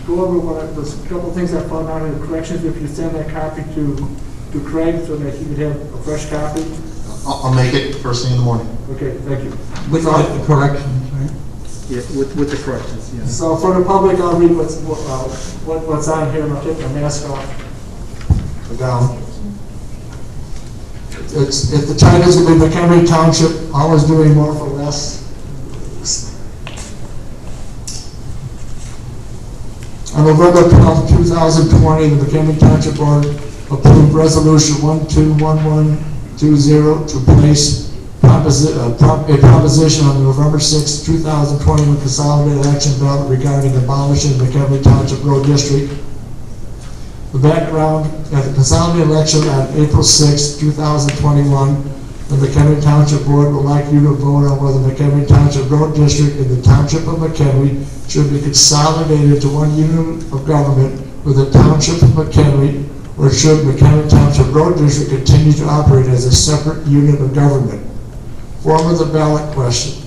go over there's a couple of things I found out in the corrections, if you send that copy to Craig so that he could have a fresh copy. I'll make it first thing in the morning. Okay, thank you. With the corrections, right? Yeah, with the corrections, yeah. So for the public, I'll read what's on here, and I'll take my mask off. Down. If the titles would be Mchenry Township, always doing more for less. On November 12, 2020, the Mchenry Township Board approved Resolution 121120 to place a proposition on the November 6, 2021 consolidated action ballot regarding abolishing the Mchenry Township Road District. The background, at the consolidated election on April 6, 2021, the Mchenry Township Board would like you to vote on whether Mchenry Township Road District in the Township of McHenry should be consolidated to one unit of government with the Township of McHenry, or should McHenry Township Road District continue to operate as a separate unit of government. Form of the ballot question.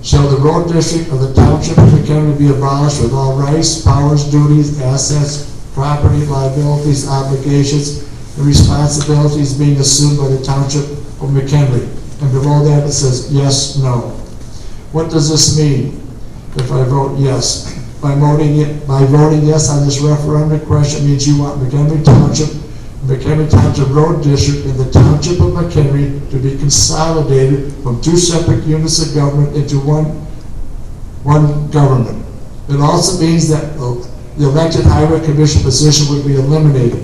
Shall the road district of the Township of McHenry be abolished with all rights, powers, duties, assets, property, liabilities, obligations, and responsibilities being assumed by the Township of McHenry? And below that it says yes, no. What does this mean if I vote yes? By voting yes on this referendum question means you want McHenry Township Road District in the Township of McHenry to be consolidated from two separate units of government into one government. It also means that the elected highway commission position would be eliminated.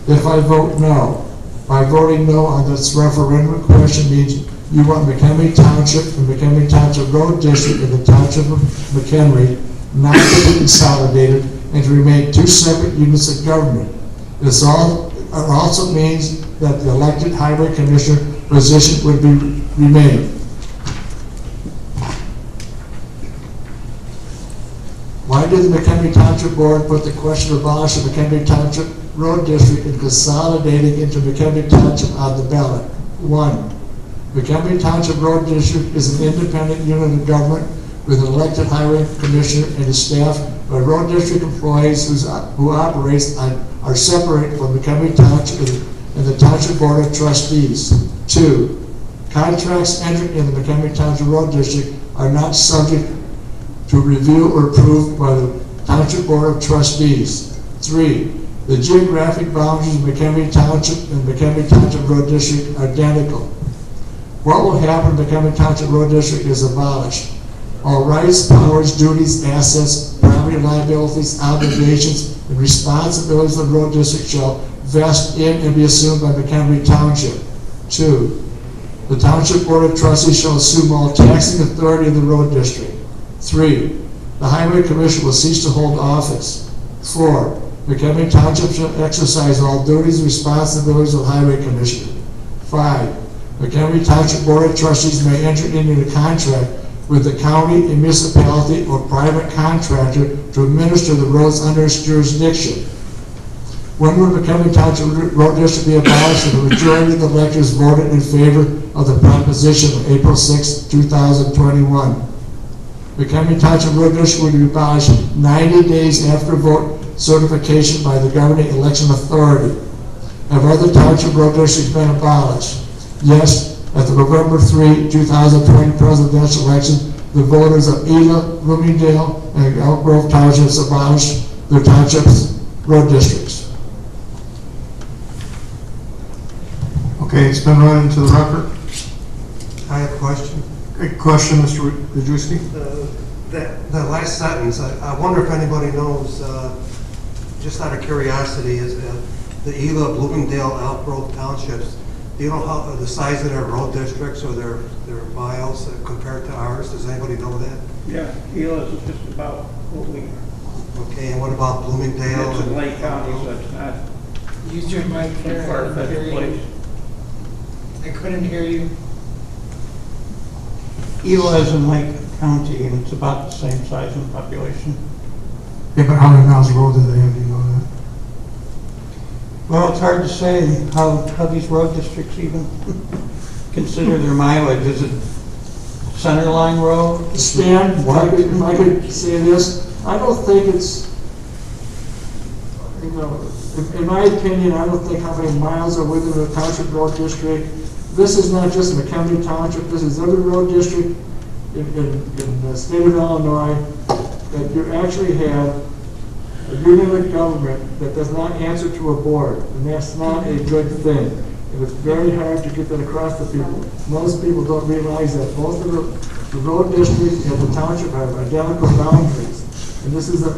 If I vote no, by voting no on this referendum question means you want McHenry Township and McHenry Township Road District in the Township of McHenry not to be consolidated and to remain two separate units of government. It also means that the elected highway commissioner position would remain. Why did the McHenry Township Board put the question of abolishing the McHenry Township Road District and consolidating into McHenry Township on the ballot? 1. McHenry Township Road District is an independent unit of government with an elected highway commissioner and his staff, but road district employees who operates are separate from McHenry Township and the Township Board of Trustees. 2. Contracts entered in the McHenry Township Road District are not subject to review or approved by the Township Board of Trustees. 3. The geographic boundaries of McHenry Township and McHenry Township Road District are identical. What will happen if McHenry Township Road District is abolished? All rights, powers, duties, assets, property, liabilities, obligations, and responsibilities of the road district shall vest in and be assumed by McHenry Township. 2. The Township Board of Trustees shall assume all taxing authority of the road district. 3. The Highway Commission will cease to hold office. 4. McHenry Township shall exercise all duties and responsibilities of Highway Commissioner. 5. McHenry Township Board of Trustees may enter into a contract with the county, a municipality, or private contractor to administer the roads under its jurisdiction. When will McHenry Township Road District be abolished if the majority of the electors voted in favor of the proposition on April 6, 2021? McHenry Township Road District would be abolished 90 days after vote certification by the governing election authority. Have other township road districts been abolished? Yes, at the November 3, 2020 presidential election, the voters of Ela, Bloomingdale, and Elk Grove Townships abolished their townships road districts. Okay, it's been run into the record. I have a question. A question, Mr. Rajewski? The last sentence, I wonder if anybody knows, just out of curiosity, is the Ela, Bloomingdale, Elk Grove Townships, do you know how the size of their road districts or their miles compared to ours? Does anybody know that? Yeah, Ela is just about what we are. Okay, and what about Bloomingdale? It's in Lake County, so it's not Use your mic a here. I couldn't far-fetched hear you. place. I couldn't hear you. Eula is in Lake County, and it's about the same size in population. Yeah, but how many miles of road do they have, do you know that? Well, it's hard to say how these road districts even consider their mileage. Is it Centerline Road? Stan, if I could say this, I don't think it's, you know, in my opinion, I don't think how many miles are within the township road district. This is not just Mchenry Township, this is every road district in the state of Illinois, that you actually have a unit of government that does not answer to a board, and that's not a good thing. And it's very hard to get that across to people. Most people don't realize that both of the road district and the township have identical boundaries. And this is a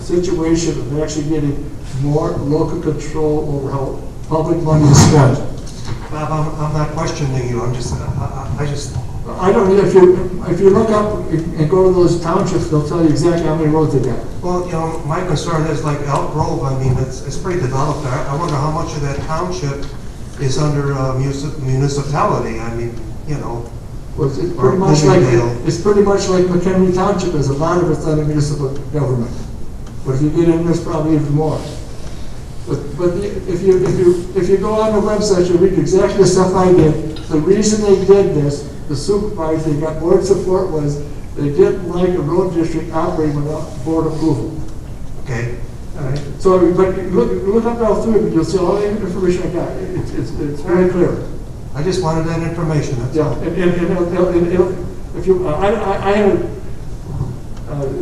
situation of actually getting more local control over how public money is spent. Bob, I'm not questioning you, I don't know, if you look up and go to those townships, they'll tell you exactly how many roads they got. well, you know, my concern is like Elk Grove, I mean, it's pretty developed there. I wonder how much of that township is under municipality, I mean, you know. Well, it's pretty much like Mchenry Township is, a lot of it's under municipal government. But if you get in, there's probably even more. But if you go on the website, you read exactly the stuff I did. The reason they did this, the supervisor, they got board support, was they didn't like a road district operating without board approval. Okay. All right. So, but look up all through it, you'll see all the information I got. It's very clear. I just wanted that information, that's all. And if you, I had,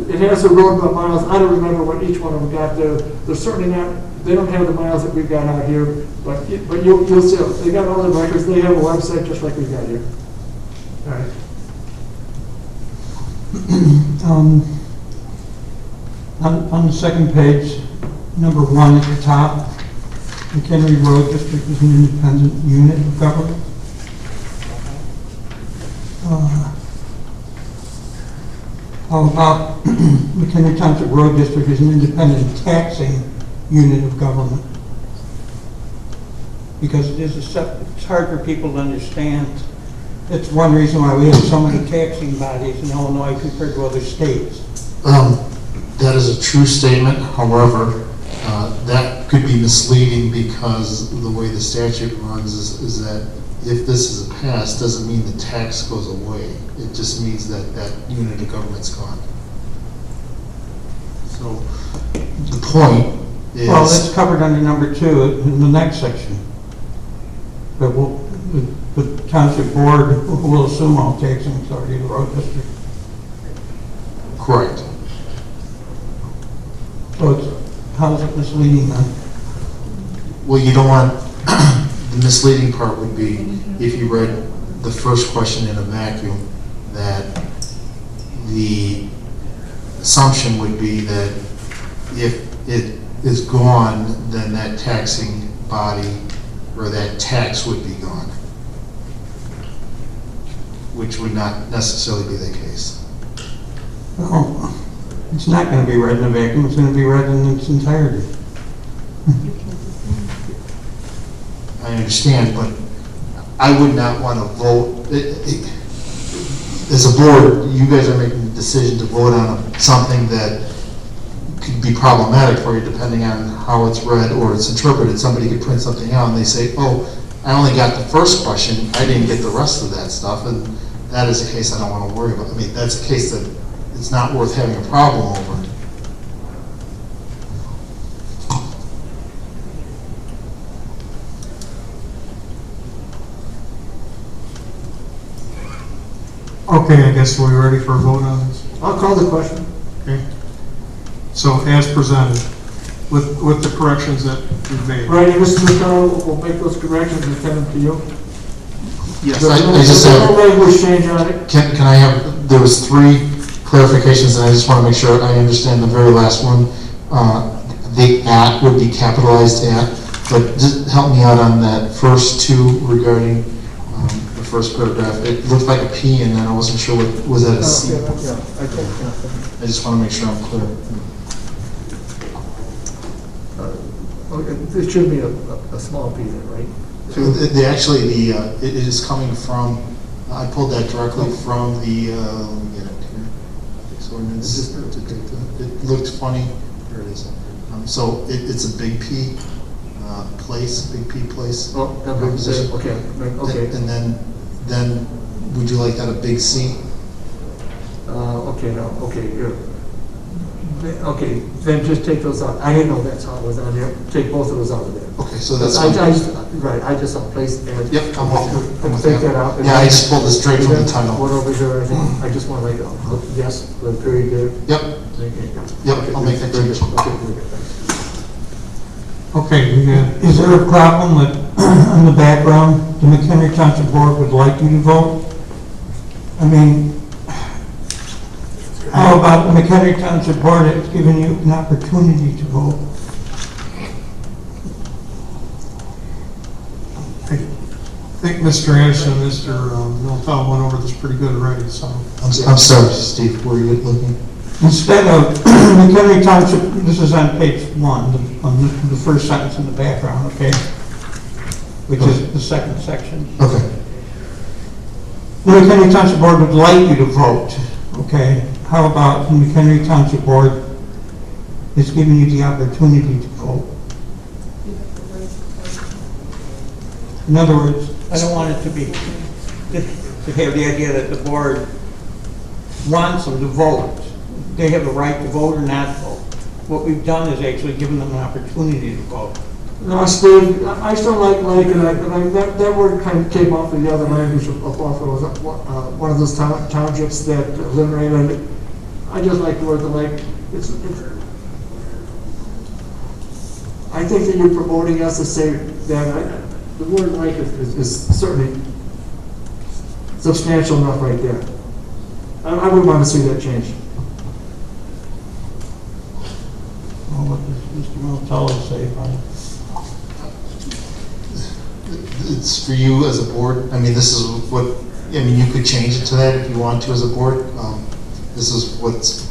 it has a road by miles. I don't remember what each one of them got there. They're certainly not, they don't have the miles that we've got out here, but you'll see, they got all the records. They have a website just like we got here. All right. On the second page, number 1 at the top, Mchenry Road District is an independent unit of government. How about Mchenry Township Road District is an independent taxing unit of government? Because it is it's hard for people to understand. It's one reason why we have so many taxing bodies in Illinois compared to other states. That is a true statement. However, that could be misleading because the way the statute runs is that if this is passed, doesn't mean the tax goes away. It just means that that unit of government's gone. So the point is... Well, that's covered under number 2 in the next section. But the township board will assume all taxing authority of the road district. Correct. So how is it misleading then? Well, you don't want, the misleading part would be if you read the first question in a vacuum, that the assumption would be that if it is gone, then that taxing body or that tax would be gone, which would not necessarily be the case. Well, it's not going to be read in a vacuum. It's going to be read in its entirety. I understand, but I would not want to vote. As a board, you guys are making the decision to vote on something that could be problematic for you depending on how it's read or it's interpreted. Somebody could print something out and they say, oh, I only got the first question, I didn't get the rest of that stuff, and that is a case I don't want to worry about. I mean, that's a case that it's not worth having a problem over. Okay, I guess we're ready for a vote on this. I'll call the question. Okay. So as presented, with the corrections that we've made. Right, and Mr. McConnell will make those corrections and send them to you. Yes, There's I just have... no language change on it. Can I have, there was 3 clarifications, and I just want to make sure I understand the very last one. The "at" would be capitalized "at," but just help me out on that first 2 regarding the first paragraph. It looked like a P, and then I wasn't sure what, was that a C? Yeah, I think, yeah. I just want to make sure I'm clear. It should be a small P there, right? So actually, it is coming from, I pulled that directly from the, let me get it here. This ordinance. It looked funny. Here it is. So it's a big P place, big P place. Oh, okay. And then would you like that a big C? Okay, no, okay, here. Okay, then just take those out. I didn't know that's how it was on there. Take both of those out of there. Okay, so that's right, I just placed and. Yep, I'm with you. Take that out. Yeah, I just pulled it straight from the title. What over here, I just want to like, yes, the period there. Yep. Yep, I'll make that change. Okay, is there a problem that in the background, the McHenry Township Board would like you to vote? I mean, how about the McHenry Township Board that's given you an opportunity to vote? I think Mr. Anderson and Mr. Miltel went over this pretty good already, so. I'm sorry, Steve, were you looking? Instead of McHenry Township, this is on page 1, on the first sentence in the background, okay? Which is the second section. Okay. The McHenry Township Board would like you to vote, okay? How about the McHenry Township Board is giving you the opportunity to vote? In other words, I don't want it to be, to have the idea that the board wants them to vote. They have the right to vote or not vote. What we've done is actually given them an opportunity to vote. No, Steve, I still like, and that word kind of came off of the other language of one of those townships that eliminated it. I just like the word the like. I think that you're promoting us to say that the word like is certainly substantial enough right there. I would want to see that change. Well, what does Mr. Miltello say about it? It's for you as a board. I mean, this is what, I mean, you could change it to that if you want to as a board. This is what's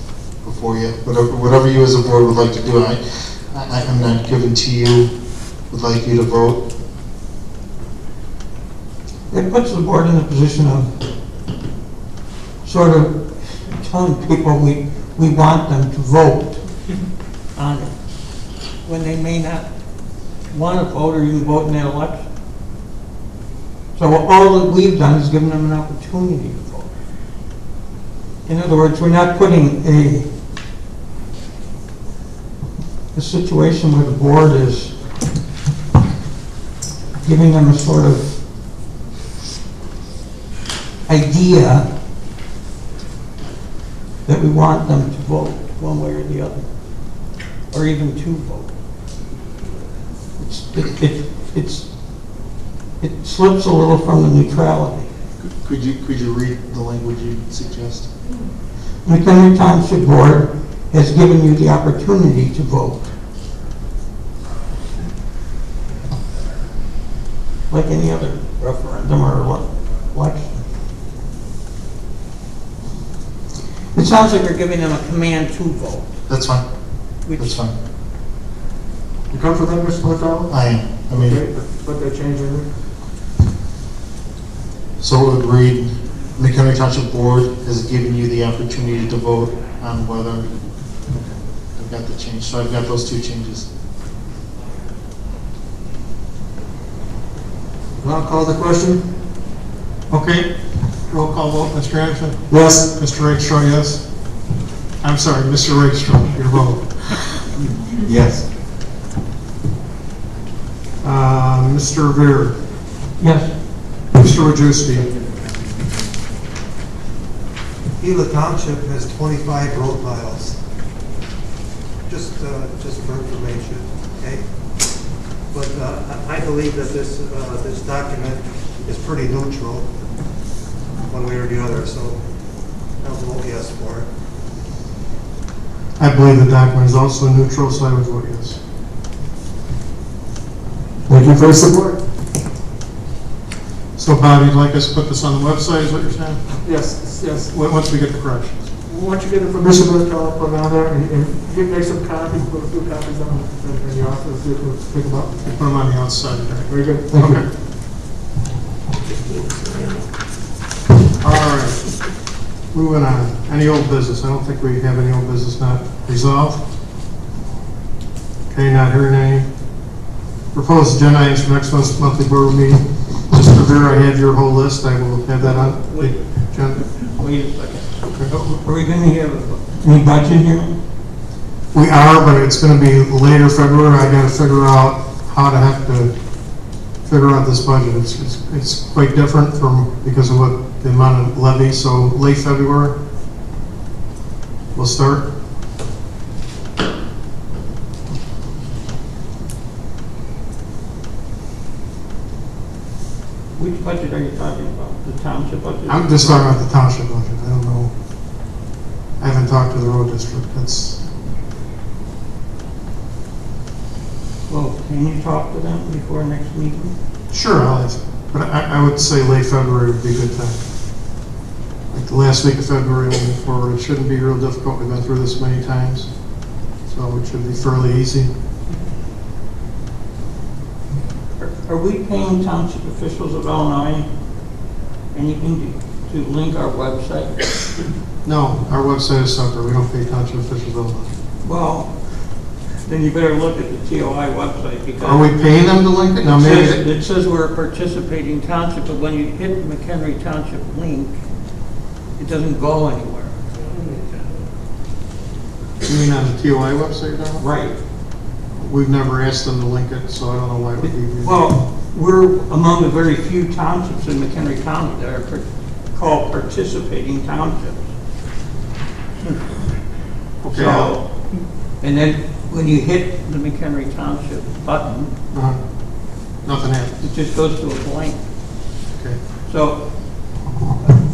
before you. Whatever you as a board would like to do, I'm not giving to you, would like you to vote. It puts the board in a position of sort of telling people we want them to vote on it when they may not want to vote or even vote in that election. So all that we've done is given them an opportunity to vote. In other words, we're not putting a situation where the board is giving them a sort of idea that we want them to vote one way or the other, or even to vote. It slips a little from the neutrality. Could you read the language you suggest? McHenry Township Board has given you the opportunity to vote. Like any other referendum or election. It sounds like we're giving them a command to vote. That's fine. That's fine. You come for that, Mr. Miltello? I am. I mean, okay, put that change in there. So it would read, McHenry Township Board has given you the opportunity to vote on whether, okay, I've got the change. So I've got those two changes. I'll call the question. Okay, roll call vote, Mr. Anderson? Yes. Mr. Rakestraw, yes? I'm sorry, Mr. Rakestraw, your vote. Yes. Mr. Revere? Yes. Mr. Wojciechowski? Gila Township has 25 road miles. Just for information, okay? But I believe that this document is pretty neutral, one way or the other. So I'll vote yes for it. I believe the document is also neutral, so I would vote yes. Thank you for your support. So Bob, you'd like us to put this on the website, is what you're saying? Yes, yes. Once we get the corrections. Once you get it from Mr. Martell, put it on there, and you make some copies, put a few copies on in the office, you can pick them up. Put them on the outside. Very good, thank you. All right. Moving on. Any old business? I don't think we have any old business not resolved. Okay, not hearing any. Proposed agenda items for next month's monthly board meeting. Mr. Rivera, I have your whole list. I will have that on the agenda. Wait a second. Are we going to have any budget here? We are, but it's going to be later February. I got to figure out how to figure out this budget. It's quite different because of what the amount of levy. So late February, we'll start. Which budget are you talking about? The township budget? I'm just talking about the township budget. I don't know. I haven't talked to the road district. Well, can you talk to them before next meeting? Sure, I'll ask. But I would say late February would be a good time. Like the last week of February moving forward. It shouldn't be real difficult. We've been through this many times. So it should be fairly easy. Are we paying township officials of Illinois anything to link our website? No, our website is separate. We don't pay township officials at all. Well, then you better look at the TOI website because... Are we paying them to link it? No, maybe... It says we're a participating township, but when you hit the Mchenry Township link, it doesn't go anywhere. You mean on the TOI website now? Right. We've never asked them to link it, so I don't know why it would be... Well, we're among the very few townships in McHenry County that are called participating townships. Okay. So, and then when you hit the McHenry Township button, nothing happens. It just goes to a blank. Okay. So,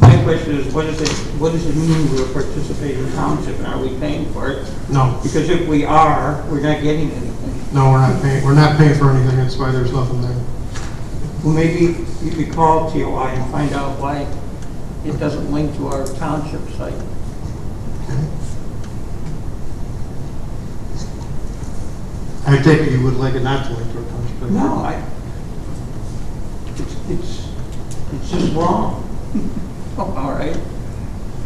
my question is, what does it mean we're a participating township, and are we paying for it? No. Because if we are, we're not getting anything. No, we're not paying. We're not paying for anything. That's why there's nothing there. Well, maybe you could call TOI and find out why it doesn't link to our township site. Okay. I take it you would like it not to link to our township. No, it's just wrong. Oh, all right.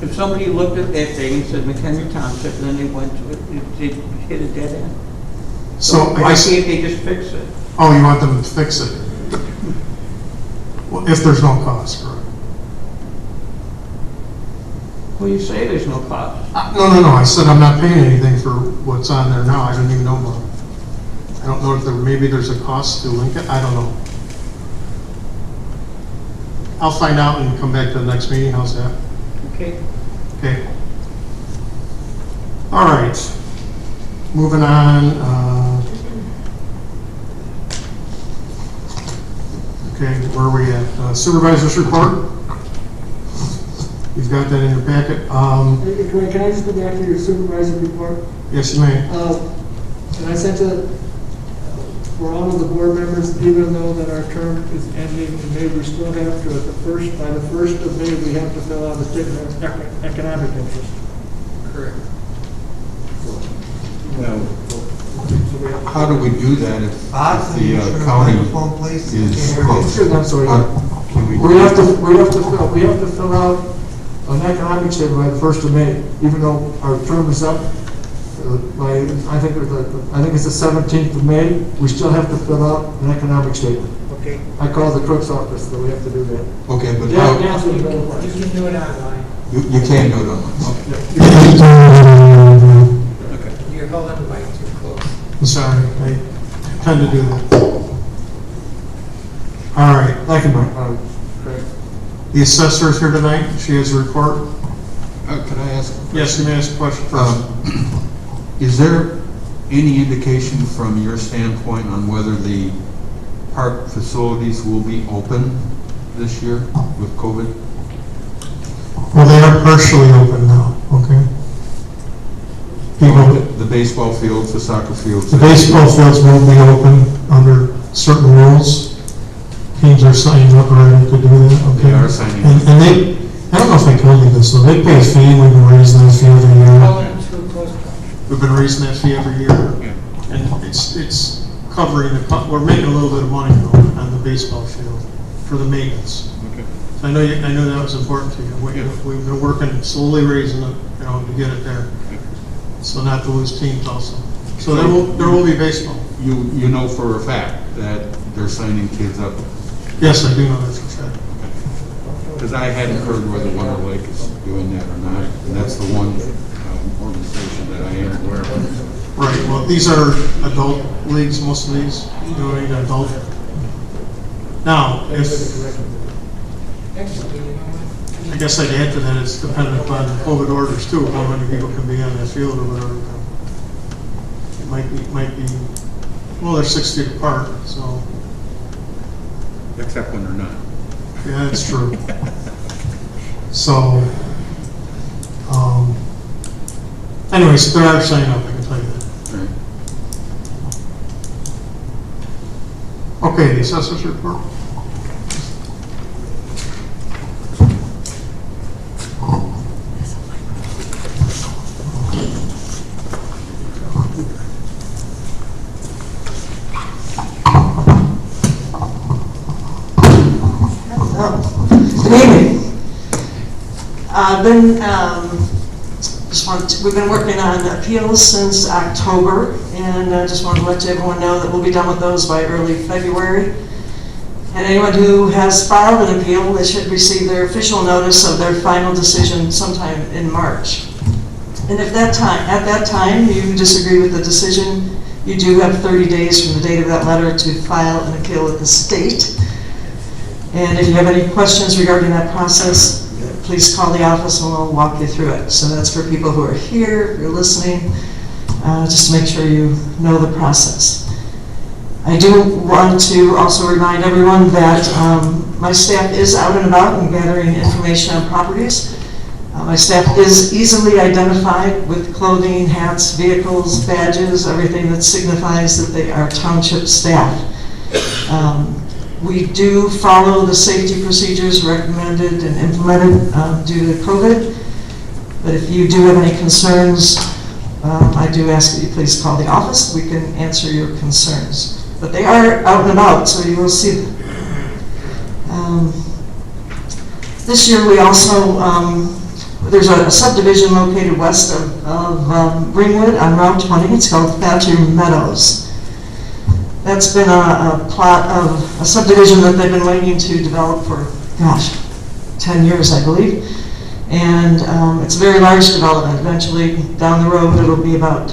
If somebody looked at that thing and said McHenry Township, and then they went to it, it hit a dead end. So why can't they just fix it? Oh, you want them to fix it? Well, if there's no cost, correct? Well, you say there's no cost. No. I said I'm not paying anything for what's on there now. I don't even know about it. I don't know if maybe there's a cost to link it. I don't know. I'll find out and come back to the next meeting. How's that? Okay. Okay. All right. Moving on. Okay, where are we at? Supervisor's report. You've got that in your packet. Can I just go back to your supervisor report? Yes, you may. And I sent it for all of the board members, even though that our term is ending in May, we still have to, by the 1st of May, we have to fill out a statement of economic interest. Correct. How do we do that if the county is closed? I'm sorry. We have to fill out an economic statement by the 1st of May, even though our term is up. I think it's the 17th of May. We still have to fill out an economic statement. Okay. I called the clerk's office, so we have to do that. Okay, but You can do it online. You can do it online. Okay. You're holding the mic too close. I'm sorry. I tend to do that. All right. Thank you, Mike. Great. The assessor is here tonight. She has a report. Can I ask? Yes, you may ask a question first. Is there any indication from your standpoint on whether the park facilities will be open this year with COVID? Well, they are partially open now, okay? The baseball fields, the soccer fields? The baseball fields will be open under certain rules. Canes are signed up already to do that, okay? They are signing And up. and they, I don't know if I told you this, so they pay a fee, we've been raising that fee every year. We've been raising that fee every year. And it's covering, we're making a little bit of money though on the baseball field for the maintenance. So I know that was important to you. We've been working, slowly raising it, to get it there. So not to lose teams also. So there will be baseball. You know for a fact that they're signing kids up? Yes, I do know that for a fact. Because I hadn't heard whether Wonder Lake is doing that or not, and that's the one organization that I am aware of. Right, well, these are adult leagues, most of these, doing adult. Now, I guess I'd add to that, it's dependent upon COVID orders too, how many people can be on that field or whatever. It might be, well, they're 6 feet apart, so. Except when they're not. Yeah, that's true. So, anyways, there are signing up, I can tell you that. Right. Okay, the assessor's report. Good evening. We've been working on appeals since October, and I just want to let everyone know that we'll be done with those by early February. And anyone who has filed an appeal, they should receive their official notice of their final decision sometime in March. And if at that time you disagree with the decision, you do have 30 days from the date of that letter to file an appeal with the state. And if you have any questions regarding that process, please call the office and we'll walk you through it. So that's for people who are here, if you're listening, just to make sure you know the process. I do want to also remind everyone that my staff is out and about and gathering information on properties. My staff is easily identified with clothing, hats, vehicles, badges, everything that signifies that they are township staff. We do follow the safety procedures recommended and implemented due to COVID. But if you do have any concerns, I do ask that you please call the office. We can answer your concerns. But they are out and about, so you will see them. This year we also, there's a subdivision located west of Greenwood on Route 20. It's called Thatcher Meadows. That's been a plot of a subdivision that they've been waiting to develop for, 10 years, I believe. And it's a very large development. Eventually, down the road, it'll be about,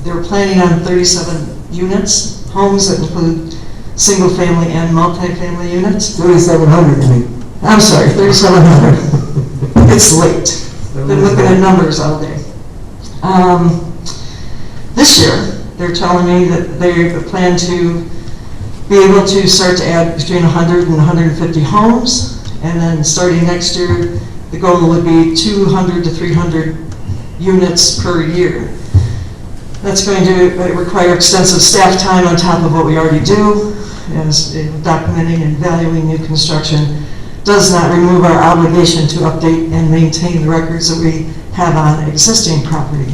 they're planning on 37 units, homes that include single-family and multi-family units. 3,700, you mean? I'm sorry, 3,700. It's late. Been looking at numbers all day. This year, they're telling me that they plan to be able to start to add between 100 and 150 homes, and then starting next year, the goal would be 200 to 300 units per year. That's going to require extensive staff time on top of what we already do, as documenting and valuing new construction does not remove our obligation to update and maintain the records that we have on existing property.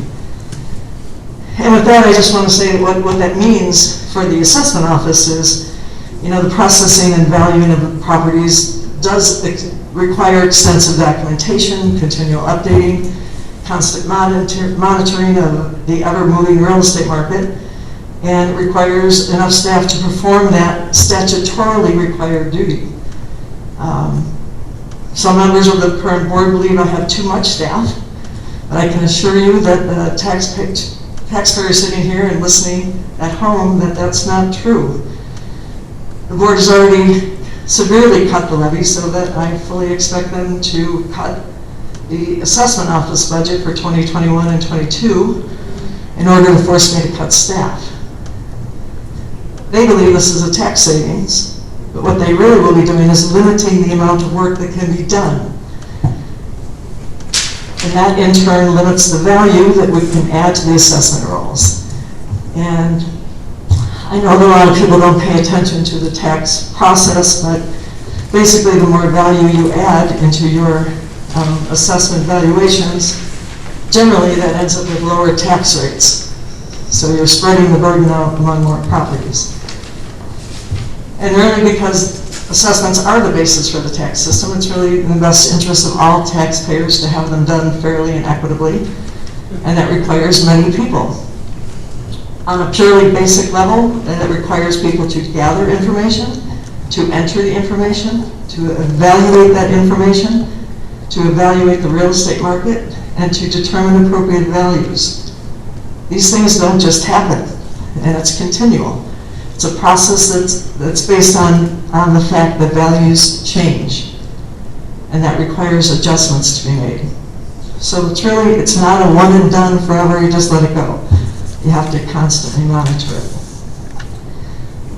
And with that, I just want to say what that means for the assessment office is, the processing and valuing of the properties does require extensive documentation, continual updating, constant monitoring of the ever-moving real estate market, and it requires enough staff to perform that statutorily required duty. Some members of the current board believe I have too much staff, but I can assure you that the taxpayers sitting here and listening at home that that's not true. The board has already severely cut the levy so that I fully expect them to cut the assessment office budget for 2021 and 22 in order to force me to cut staff. They believe this is a tax savings, but what they really will be doing is limiting the amount of work that can be done. And that in turn limits the value that we can add to the assessment rolls. And I know that a lot of people don't pay attention to the tax process, but basically the more value you add into your assessment valuations, generally that ends up with lower tax rates. So you're spreading the burden out among more properties. And really, because assessments are the basis for the tax system, it's really in the best interest of all taxpayers to have them done fairly and equitably, and that requires many people. On a purely basic level, and it requires people to gather information, to enter the information, to evaluate that information, to evaluate the real estate market, and to determine appropriate values. These things don't just happen, and it's continual. It's a process that's based on the fact that values change, and that requires adjustments to be made. So it's not a one and done forever, you just let it go. You have to constantly monitor it.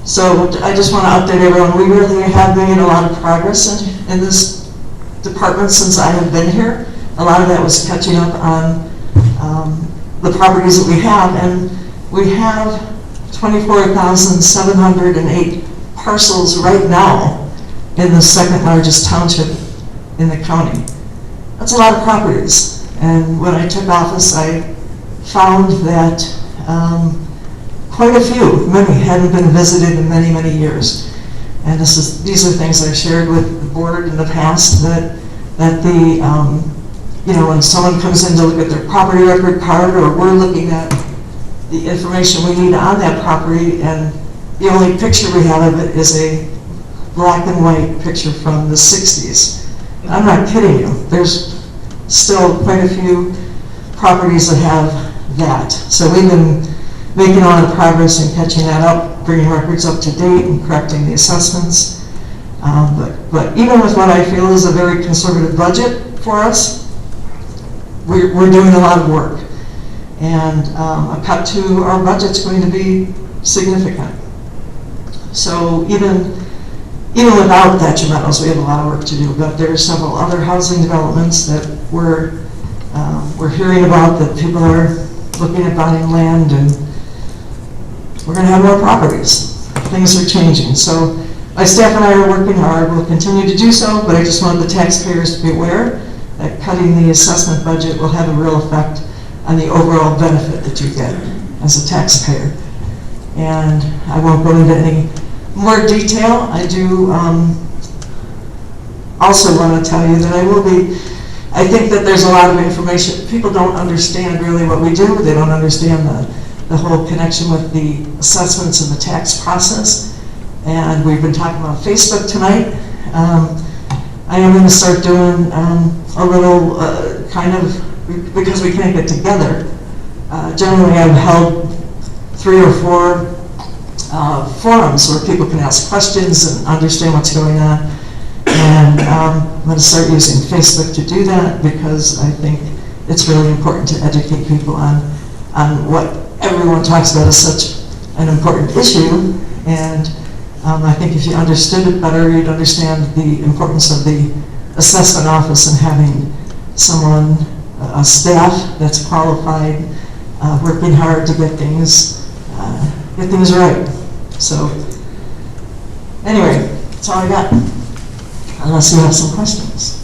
So I just want to update everyone, we really have made a lot of progress in this department since I have been here. A lot of that was catching up on the properties that we have, and we have 24,708 parcels right now in the second largest township in the county. That's a lot of properties. And when I took office, I found that quite a few, many hadn't been visited in many, many years. And these are things I've shared with the board in the past, that when someone comes in to look at their property record card, or we're looking at the information we need on that property, and the only picture we have of it is a black and white picture from the 60s. I'm not kidding you. There's still quite a few properties that have that. So we've been making a lot of progress in catching that up, bringing records up to date and correcting the assessments. But even with what I feel is a very conservative budget for us, we're doing a lot of work. And a cut to our budget's going to be significant. So even without Thatcher Meadows, we have a lot of work to do. But there are several other housing developments that we're hearing about, that people are looking at buying land, and we're going to have more properties. Things are changing. So my staff and I are working hard. We'll continue to do so, but I just want the taxpayers to be aware that cutting the assessment budget will have a real effect on the overall benefit that you get as a taxpayer. And I won't go into any more detail. I do also want to tell you that I think that there's a lot of information. People don't understand really what we do. They don't understand the whole connection with the assessments and the tax process. And we've been talking about Facebook tonight. I am going to start doing a little because we can't get together. Generally, I've held 3 or 4 forums where people can ask questions and understand what's going on. And I'm going to start using Facebook to do that, because I think it's really important to educate people on what everyone talks about as such an important issue. And I think if you understood it better, you'd understand the importance of the assessment office and having someone, a staff that's qualified, working hard to get things right. So anyway, that's all I got, unless you have some questions.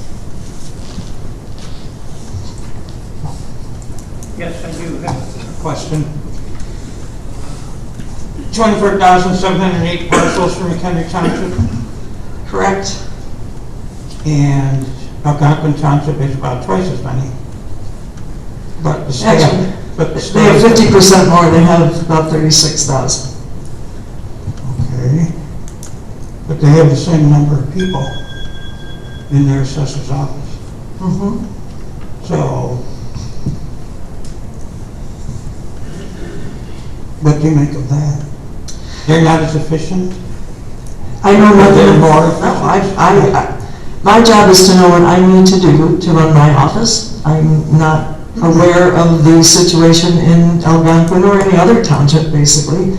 Yes, I do have a question. 24,708 parcels for Mchenry Township? Correct. And Algonquin Township is about twice as many. But the state, They have 50% more. They have about 36,000. Okay. But they have the same number of people in their assessor's office. Mm-hmm. So, what do you make of that? They're not as efficient? I know nothing more. No, my job is to know what I need to do to run my office. I'm not aware of the situation in Algonquin or any other township, basically,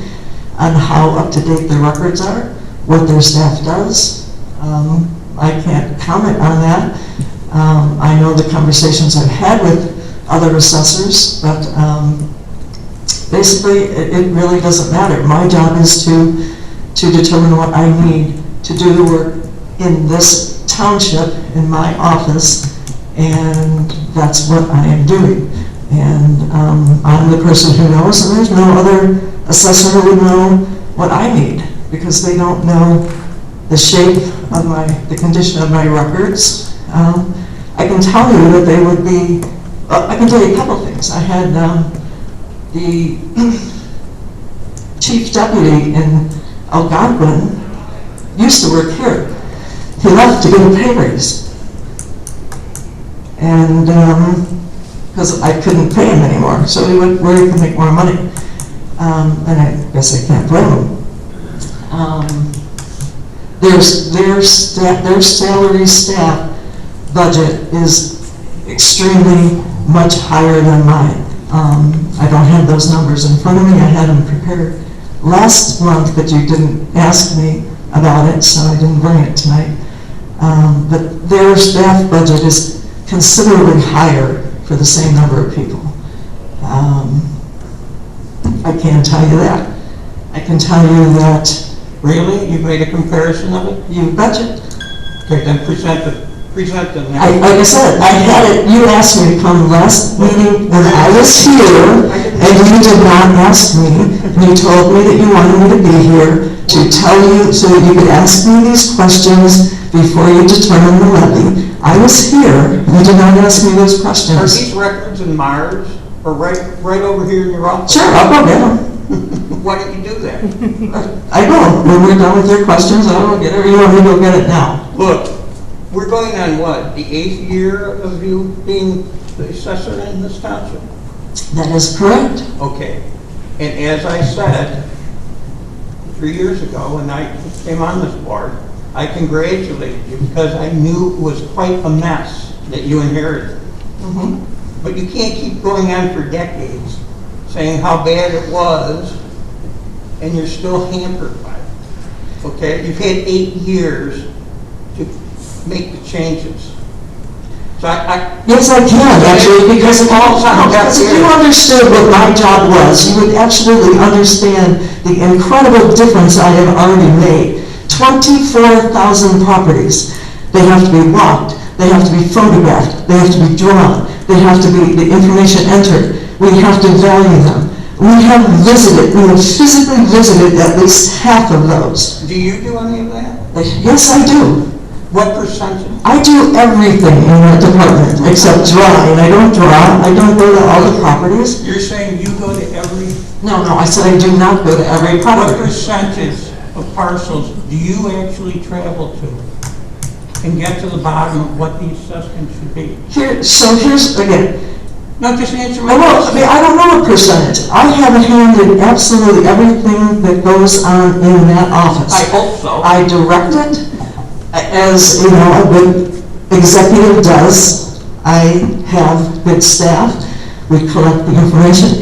on how up to date their records are, what their staff does. I can't comment on that. I know the conversations I've had with other assessors, but basically, it really doesn't matter. My job is to determine what I need to do the work in this township, in my office, and that's what I am doing. And I'm the person who knows, and there's no other assessor who would know what I need, because they don't know the shape of the condition of my records. I can tell you that they would be, I can tell you a couple things. I had the chief deputy in Algonquin used to work here. He left to get a pay raise. And because I couldn't pay him anymore, so he went where he could make more money. And I guess I can't blame him. Their salary staff budget is extremely much higher than mine. I don't have those numbers in front of me. I had them prepared last month, but you didn't ask me about it, so I didn't bring it tonight. But their staff budget is considerably higher for the same number of people. I can tell you that. I can tell you that. Really? You've made a comparison of it? You betcha. Okay, then present them. Like I said, I had it, you asked me to come last meeting when I was here, and you did not ask me, and you told me that you wanted me to be here to tell you, so that you could ask me these questions before you determine the levy. I was here, you did not ask me those questions. Are these records in Mars, or right over here in your office? Sure, I'll go get them. Why don't you do that? I will. When we're done with your questions, I'll go get it, or you want me to go get it now? Look, we're going on what, the 8th year of you being the assessor in this township? That is correct. Okay. And as I said 3 years ago when I came on this board, I congratulated you because I knew it was quite a mess that you inherited. Mm-hmm. But you can't keep going on for decades saying how bad it was and you're still hampered by it. Okay? You've had 8 years to make the changes. So yes, I can, actually, because if you understood what my job was, you would absolutely understand the incredible difference I have already made. 24,000 properties. They have to be walked. They have to be photographed. They have to be drawn. They have to be the information entered. We have to value them. We have physically visited at least half of those. Do you do any of that? Yes, I do. What percentage? I do everything in that department except draw, and I don't draw. I don't go to all the properties. You're saying you go to every... No, I said I do not go to every property. What percentage of parcels do you actually travel to and get to the bottom of what the assessment should be? Here's, again... No, just answer my question. I don't know a percentage. I have a hand in absolutely everything that goes on in that office. I hope so. I direct it, as you know, a good executive does. I have good staff. We collect the information.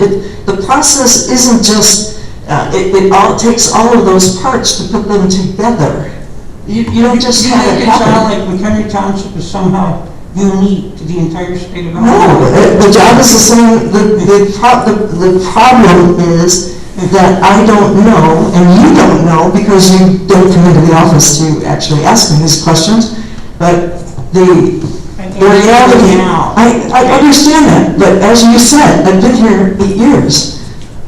The process isn't just, it takes all of those parts to put them together. You don't just have it happen. You make it sound like Mchenry Township is somehow unique to the entire state of Illinois. No, the job is the same. The problem is that I don't know, and you don't know, because you don't come into the office to actually ask me these questions, but the reality, I understand that, but as you said, I've been here 8 years.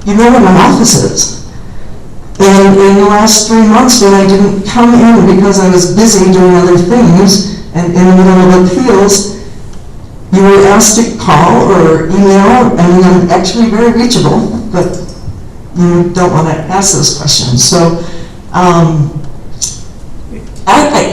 You know where my office is. And in the last 3 months when I didn't come in because I was busy doing other things, and in the middle of appeals, you were asked to call or email, and I'm actually very reachable, but you don't want to ask those questions. So,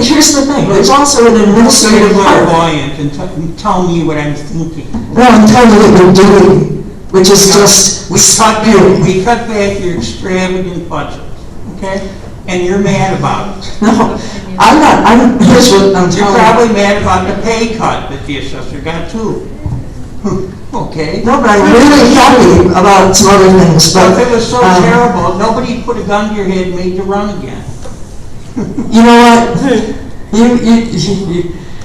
here's the thing, there's also an administrative part. And tell me what I'm thinking. No, I'm telling you what you're doing, which is just spewing. We cut back your extravagant budget, okay? And you're mad about it. No, I'm not. Here's what I'm telling you. You're probably mad about the pay cut that the assessor got too. Okay. No, but I'm really happy about some other things. But if it was so terrible, nobody put a gun to your head and made you run again. You know what?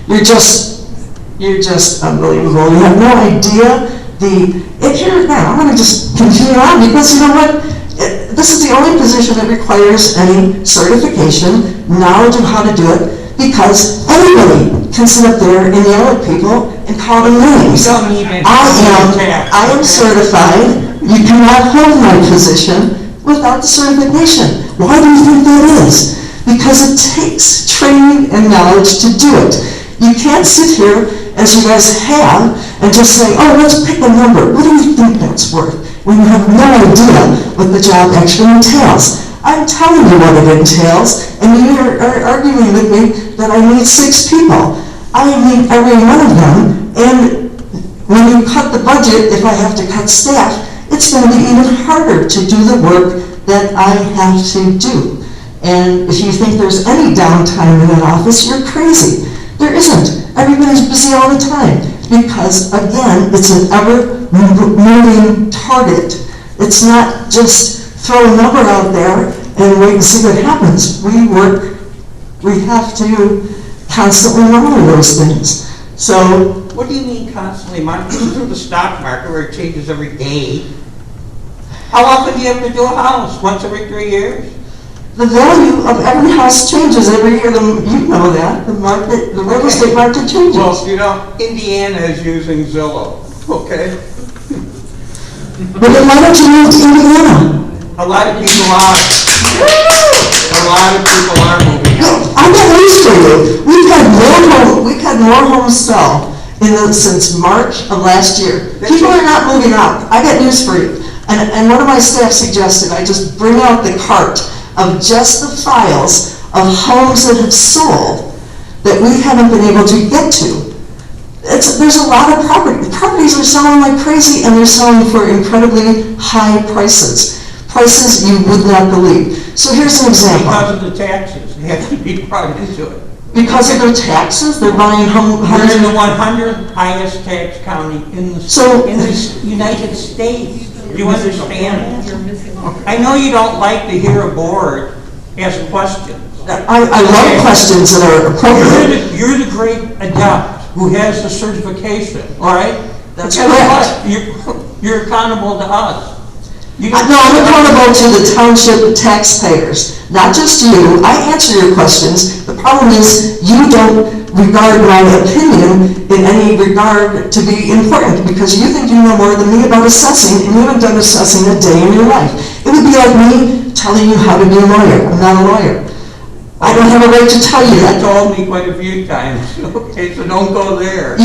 You're just unbelievable. You have no idea Here, now, I'm going to just continue on, because you know what? This is the only position that requires any certification, knowledge of how to do it, because anybody can sit up there and yell at people and call them names. I am certified. You cannot hold my position without the certification. Why do you think that is? Because it takes training and knowledge to do it. You can't sit here, as you guys have, and just say, oh, let's pick a number. What do you think that's worth? When you have no idea what the job actually entails. I'm telling you what it entails, and you are arguing with me that I need 6 people. I need every one of them, and when you cut the budget, if I have to cut staff, it's going to be even harder to do the work that I have to do. And if you think there's any downtime in that office, you're crazy. There isn't. Everybody's busy all the time, because again, it's an ever-moving target. It's not just throw a number out there and wait and see what happens. We have to constantly monitor those things. So, what do you mean constantly monitor? This isn't the stock market where it changes every day. How often do you have to do a house? Once every 3 years? The value of every house changes every year. You know that. The market, the real estate market changes. Well, you know, Indiana is using Zillow, okay? But then why don't you move to Indiana? A lot of people are. A lot of people are moving out. I got news for you. We've had more homes sell since March of last year. People are not moving out. I got news for you. And one of my staff suggested I just bring out the cart of just the files of homes that have sold that we haven't been able to get to. There's a lot of properties are selling like crazy, and they're selling for incredibly high prices. Prices you would not believe. So here's an example. Because of the taxes, they have to be brought into it. Because of their taxes, they're buying homes. We're in the 100th highest tax county in the United States. Do you understand? I know you don't like to hear a board ask questions. I love questions that are appropriate. You're the great adept who has the certification, all right? That's correct. You're accountable to us. No, I'm accountable to the township taxpayers, not just you. I answer your questions. The problem is you don't regard my opinion in any regard to be important, because you think you know more than me about assessing, and you haven't done assessing a day in your life. It would be like me telling you how to be a lawyer. I'm not a lawyer. I don't have a right to tell you that. You told me quite a few times. Okay, so don't go there. I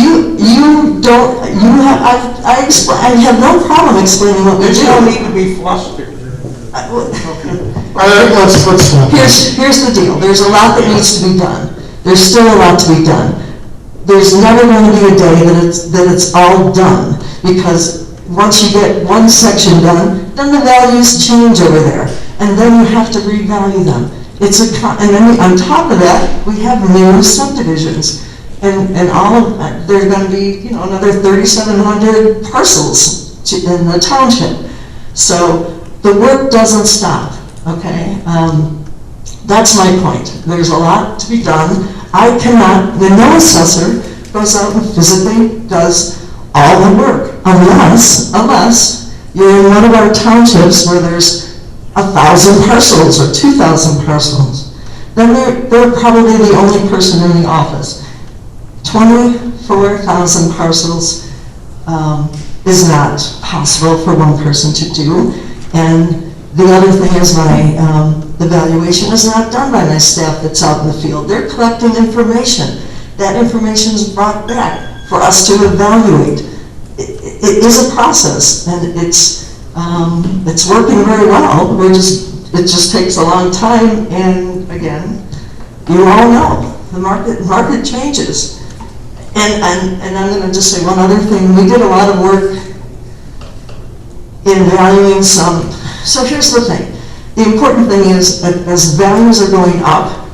have no problem explaining what we do. You don't need to be flustered. Here's the deal. There's a lot that needs to be done. There's still a lot to be done. There's never going to be a day that it's all done, because once you get one section done, then the values change over there, and then you have to revalue them. And then on top of that, we have new subdivisions, and there's going to be another 3,700 parcels in the township. So the work doesn't stop. Okay, that's my point. There's a lot to be done. I cannot. No assessor goes out and physically does all the work unless you're in one of our townships where there's 1,000 parcels or 2,000 parcels. Then they're probably the only person in the office. 24,000 parcels is not possible for one person to do. And the other thing is the valuation is not done by my staff that's out in the field. They're collecting information. That information is brought back for us to evaluate. It is a process, and it's working very well. It just takes a long time, and again, you all know the market changes. And I'm going to just say one other thing. We did a lot of work in valuing some. So here's the thing. The important thing is that as values are going up,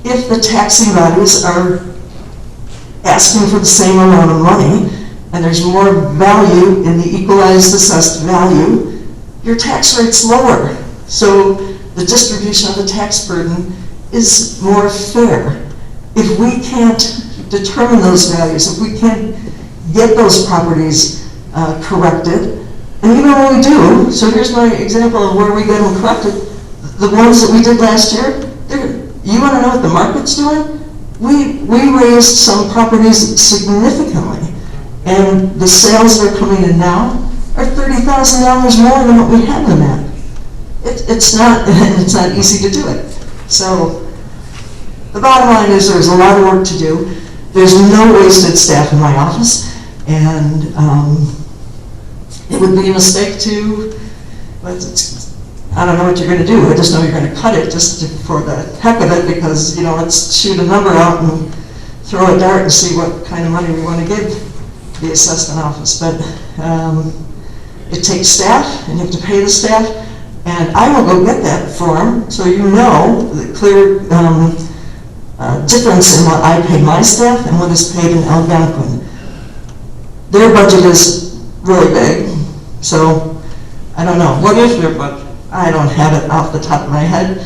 if the taxing bodies are asking for the same amount of money, and there's more value in the equalized assessed value, your tax rate's lower. So the distribution of the tax burden is more fair. If we can't determine those values, if we can't get those properties corrected. And even when we do, so here's my example of where we get them corrected. The ones that we did last year, you want to know what the market's doing? We raised some properties significantly, and the sales that are coming in now are $30,000 more than what we had them at. It's not easy to do it. So the bottom line is there's a lot of work to do. There's no wasted staff in my office, and it would be a mistake to, I don't know what you're going to do. I just know you're going to cut it just for the heck of it because, let's shoot a number out and throw a dart and see what kind of money we want to give the assessment office. But it takes staff, and you have to pay the staff, and I will go get that form so you know the clear difference in what I pay my staff and what is paid in Algonquin. Their budget is really big, so I don't know. What is their budget? I don't have it off the top of my head.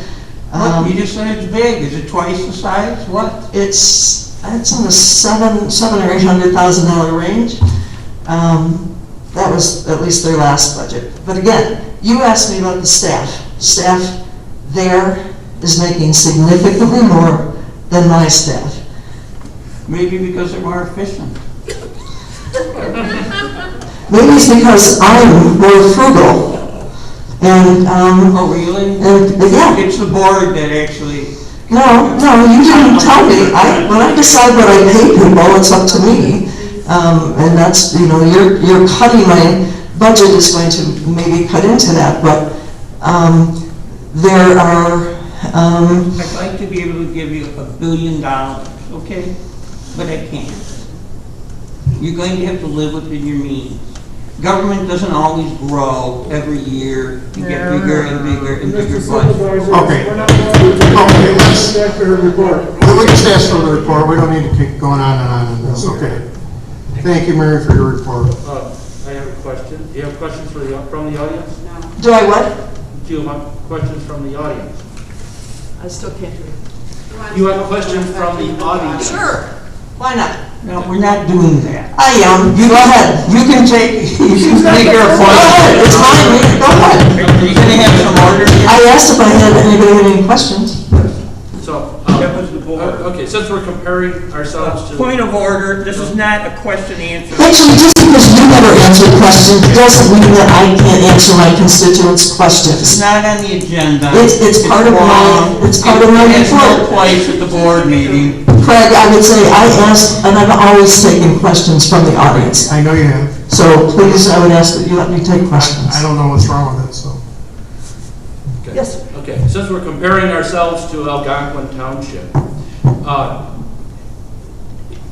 What? You just said it's big. Is it twice the size? What? It's in the $700,000 or $800,000 range. That was at least their last budget. But again, you asked me about the staff. Staff there is making significantly more than my staff. Maybe because they're more efficient. Maybe it's because I'm more frugal. And, oh, really? Yeah. It's the board that actually... No, you didn't tell me. When I decide what I pay people, it's up to me. And that's, you're cutting my budget is going to maybe cut into that, but there are... I'd like to be able to give you $1 billion, okay? But I can't. You're going to have to live within your means. Government doesn't always grow every year and get bigger and bigger and bigger budget. Okay. Let's we just ask for the report. We don't need to keep going on and on in this. Okay. Thank you, Mary, for your report. I have a question. Do you have questions from the audience? No. Do I what? Do you have questions from the audience? I still can't hear you. You have questions from the audience? Sure. Why not? No, we're not doing that. I am. You go ahead. You can make your appointment. It's mine. Go ahead. Are you going to have some order here? I asked if I had any questions. So, okay, since we're comparing ourselves to... Point of order, this is not a question answer. Actually, just because you never answered questions doesn't mean that I can't answer my constituents' questions. It's not on the agenda. It's part of my report. It's no place at the board meeting. Craig, I would say I asked, and I've always taken questions from the audience. I know you have. So please, I would ask that you let me take questions. I don't know what's wrong with it, so. Okay. Yes. Okay, since we're comparing ourselves to Algonquin Township,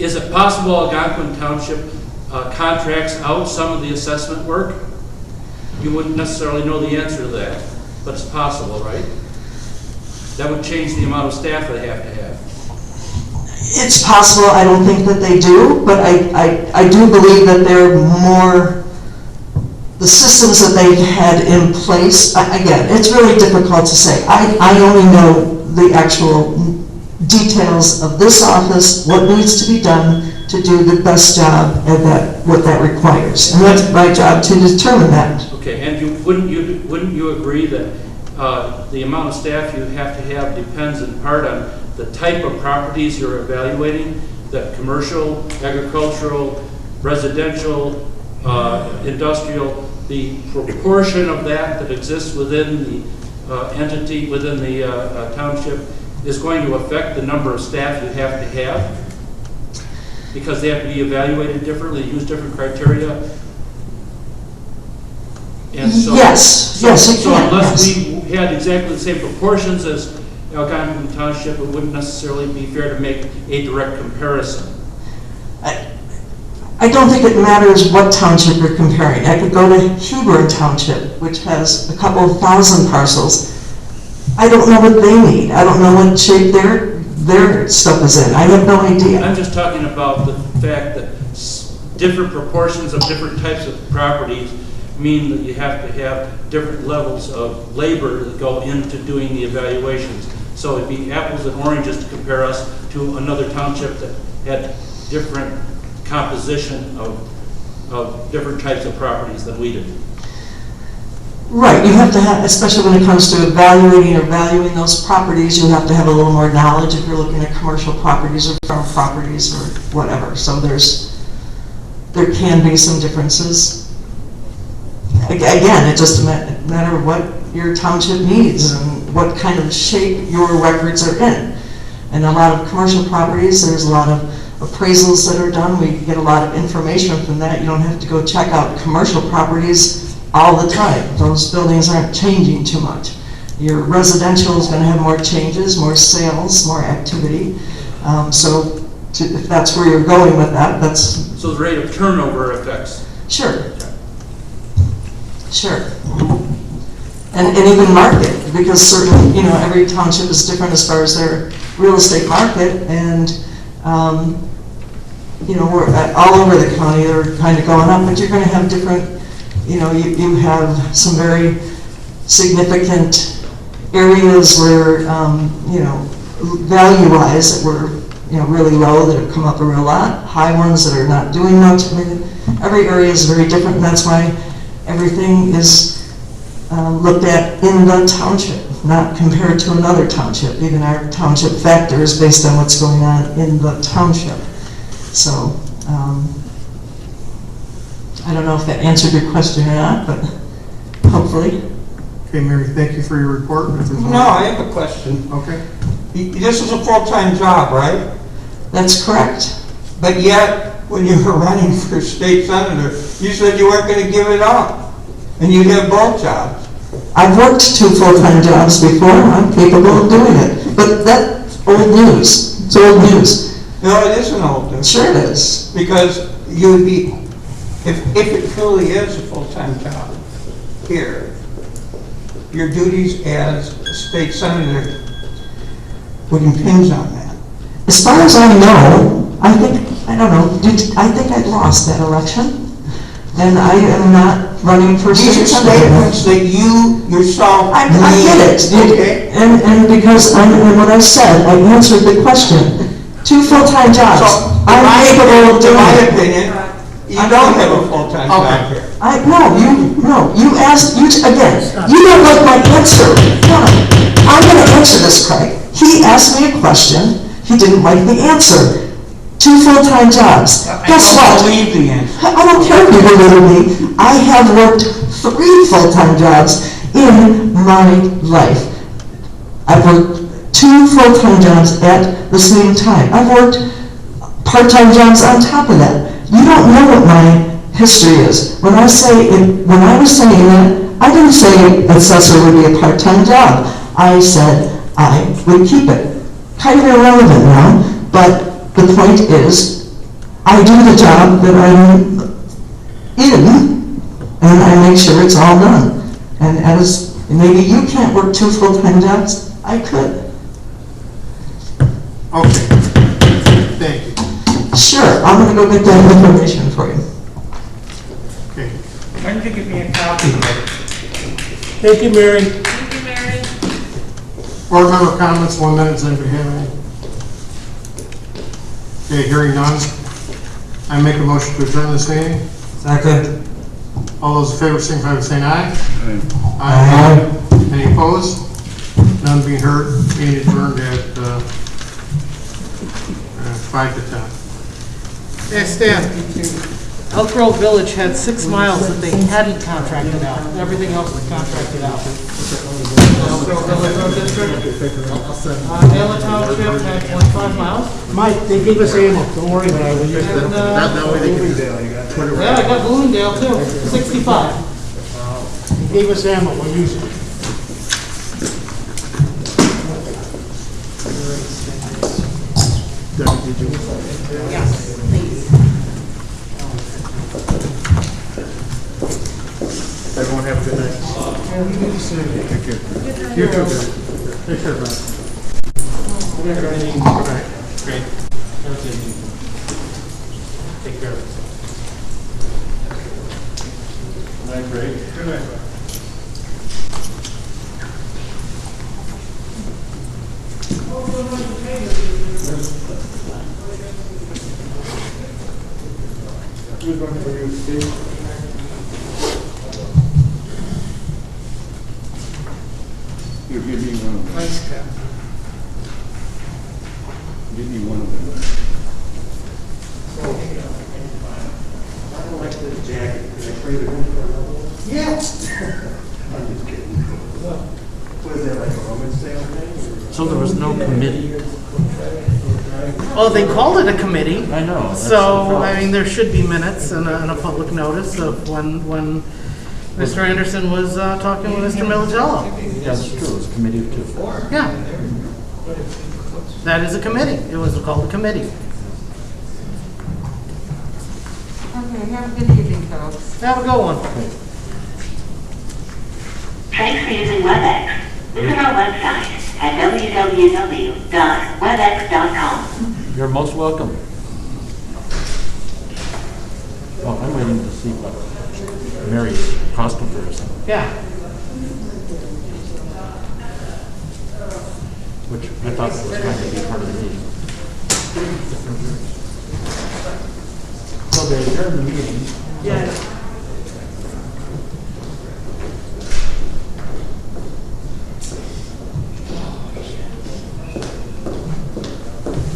is it possible Algonquin Township contracts out some of the assessment work? You wouldn't necessarily know the answer to that, but it's possible, right? That would change the amount of staff they have to have. It's possible. I don't think that they do, but I do believe that they're more, the systems that they've had in place, again, it's really difficult to say. I only know the actual details of this office, what needs to be done to do the best job at what that requires. And that's my job to determine that. Okay, and wouldn't you agree that the amount of staff you have to have depends in part on the type of properties you're evaluating, that commercial, agricultural, residential, industrial, the proportion of that exists within the entity, within the township, is going to affect the number of staff you have to have, because they have to be evaluated differently, use different criteria. And so, yes, it so can. unless we had exactly the same proportions as Algonquin Township, it wouldn't necessarily be fair to make a direct comparison. I don't think it matters what township you're comparing. I could go to Hebron Township, which has a couple of thousand parcels. I don't know what they need. I don't know what shape their stuff is in. I have no idea. I'm just talking about the fact that different proportions of different types of properties mean that you have to have different levels of labor that go into doing the evaluations. So it'd be apples and oranges to compare us to another township that had different composition of of different types of properties than we do. Right, you have to have, especially when it comes to evaluating or valuing those properties, you have to have a little more knowledge if you're looking at commercial properties or farm properties or whatever. So there can be some differences. Again, it just matter what your township needs and what kind of shape your records are in. And a lot of commercial properties, there's a lot of appraisals that are done. We get a lot of information from that. You don't have to go check out commercial properties all the time. Those buildings aren't changing too much. Your residential is going to have more changes, more sales, more activity. If that's where you're going with that, that's... So the rate of turnover affects... Sure. Sure. And even market, because certain, every township is different as far as their real estate market, and we're all over the county, they're kind of going up, but you're going to have different, you have some very significant areas where, value-wise that were, really low, that have come up a real lot, high ones that are not doing much. I mean, every area is very different, and that's why everything is looked at in the township, not compared to another township. Even our township factor is based on what's going on in the township. So, I don't know if that answered your question or not, but hopefully. Okay, Mary, thank you for your report. No, I have a question. Okay. This is a full-time job, right? That's correct. But yet, when you were running for state senator, you said you weren't going to give it up, and you'd have both jobs. I've worked 2 full-time jobs before. I'm capable of doing it. But that's old news. It's old news. No, it isn't old news. Sure it is. Because you would be, if it truly is a full-time job here, your duties as a state senator would impinge on that. As far as I know, I think I lost that election. And I am not running for state senator. These are statements that you yourself I get it. Okay. And because and what I said, I answered the question. 2 full-time jobs. So, I'm capable of doing in my it. opinion, you don't have a full-time job here. You asked, again, you don't like my answer. No, I'm going to answer this, Craig. He asked me a question, he didn't like the answer. 2 full-time jobs. Guess what? I don't believe the answer. I don't care if you believe me. I have worked 3 full-time jobs in my life. I've worked 2 full-time jobs at the same time. I've worked part-time jobs on top of that. You don't know what my history is. When I was saying that, I didn't say assessor would be a part-time job. I said I would keep it. Kind of irrelevant now, but the point is, I do the job that I'm in, and I make sure it's all done. And as maybe you can't work 2 full-time jobs, I could. Okay. Thank you. Sure, I'm going to go get that information for you. Okay. Why don't you give me a copy? Thank you, Mary. Thank you, Mary. Board member comments, 1 minute, does anybody have any? Okay, hearing none. I make a motion to adjourn this meeting. Second. All those in favor signify by saying aye. Aye. Any opposed? None being heard. Meeting adjourned at 5 to 10. Hey, Stan, Elk Grove Village had 6 miles that they hadn't contracted out. Everything else was contracted out. Elk Grove Village Road District. Allen Township had 25 miles. Mike, they gave us ammo, don't worry about it. That way they can put it Yeah, I got Bloomingdale too, 65. They gave us ammo, we'll use it. Debbie, did you? Yes, please. Everyone have a good night. Take care. You too, Bill. Take care, bud. Good night. Great. Take care. Good night, Greg. Good night, bud. Who's running for you, Steve? You give me one of them. Vice Cap. Give me one of them. I don't like this jacket. Can I trade it in for another one? Yeah. I'm just kidding. What is that, like a rummage sale thing? So there was no committee? Well, they called it a committee. I know. that's the So, problem. I mean, there should be minutes and a public notice of when Mr. Anderson was talking with Mr. Militello. That's true, it's a committee of two. Yeah. That is a committee. It was called a committee. Okay, have a good evening, folks. Have a good one. Thanks for using WebEx. Visit our website at www.webex.com. You're most welcome. Oh, I'm waiting to see what Mary's cost comparison, Yeah. which I thought was going to be part of the meeting. So they adjourned the meeting. Yeah.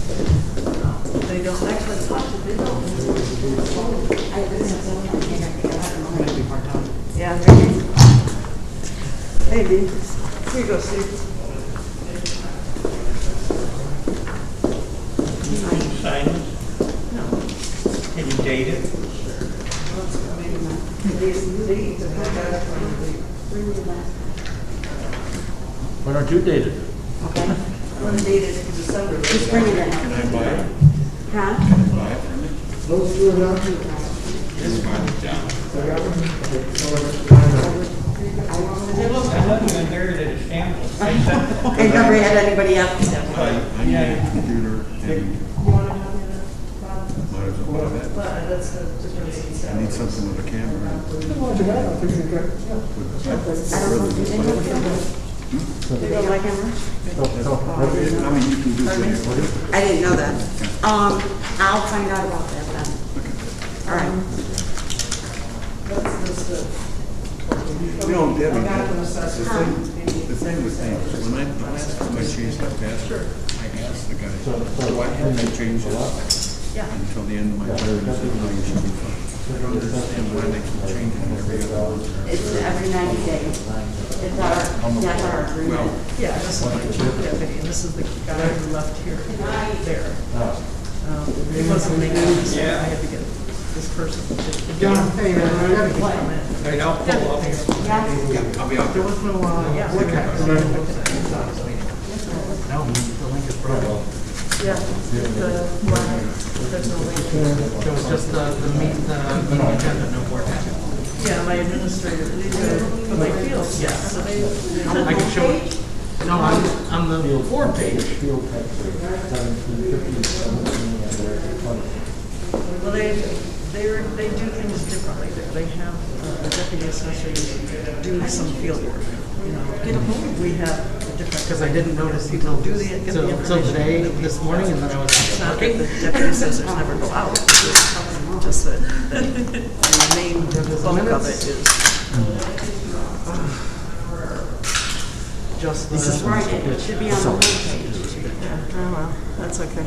They don't actually touch it, they don't. Yeah, maybe. Maybe. Here you go, Steve. Can you sign it? No. Can you date it? Maybe not. Why don't you date it? Okay. When date is December. Just bring it in. Can I buy it? Huh? Can I buy it from you? Those two are not. It's fine, John. I haven't been buried at a shambles. I never had anybody else. I need a computer and might as well buy that. I need something with a camera. I don't know, do they have cameras? Do they have my camera? I mean, you can do video. I didn't know that. I'll find out about that then. All right. You know, Debbie, the thing with things, when I changed my password, I asked the guy, why haven't you changed it until the end of my term? He said, no, you should be fine. I don't understand why they keep changing it every other month. It's every 90 days. It's our agreement. Yeah, this is the chief deputy, and this is the guy who left here, there. He wasn't making this, I had to get this person. John, hey, I got a comment. Right, I'll pull up here. Yeah. I'll be out There there. was no, yeah, look at it. No, the link is broken. Yeah, there's no link. It was just the meeting agenda, no board action. Yeah, my administrator, they do it for my fields, Yes. so they. I can show it. No, I'm the 4 page. Well, they do things differently there. They have the deputy assessors do some field work, you know. We have a different. Because I didn't notice until Do the- get the till information. today, this morning, and then I was It's not that working. the deputy assessors never go out, just that the main bulk of it is Just This is right, it should be on the homepage. oh, well, that's okay.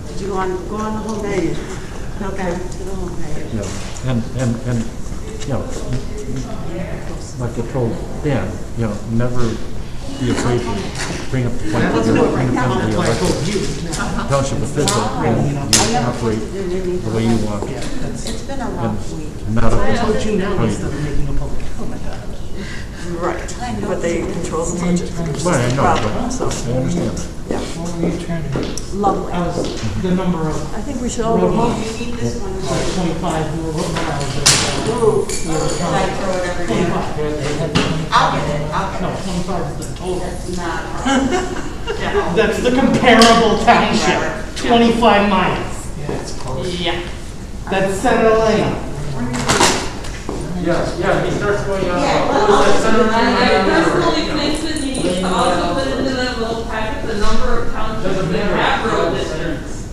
Did you want to go on the homepage? Okay, to the homepage. Yeah, and, you know, like I told Dan, you know, never be afraid to bring up the point that you're independently elected township official, and you operate the way you want. It's been a rough week. Not up I to told you now how you instead do. of making a public comment. Right, but they control the budget. Well, I know, Problem, but so, I understand that. yeah. What were you trying to do? Lovely. I was, the number of I think we should all go home. You need this one. 25, we were looking at. Ooh, should I throw it every day? I'll get it, I'll get No, it. 25 is the total. That's not. That's the comparable township, 25 miles. Yeah. That's Center Lane. Yeah, he starts going on. Yeah, I personally think that you need to also put into that little packet the number of townships that have road districts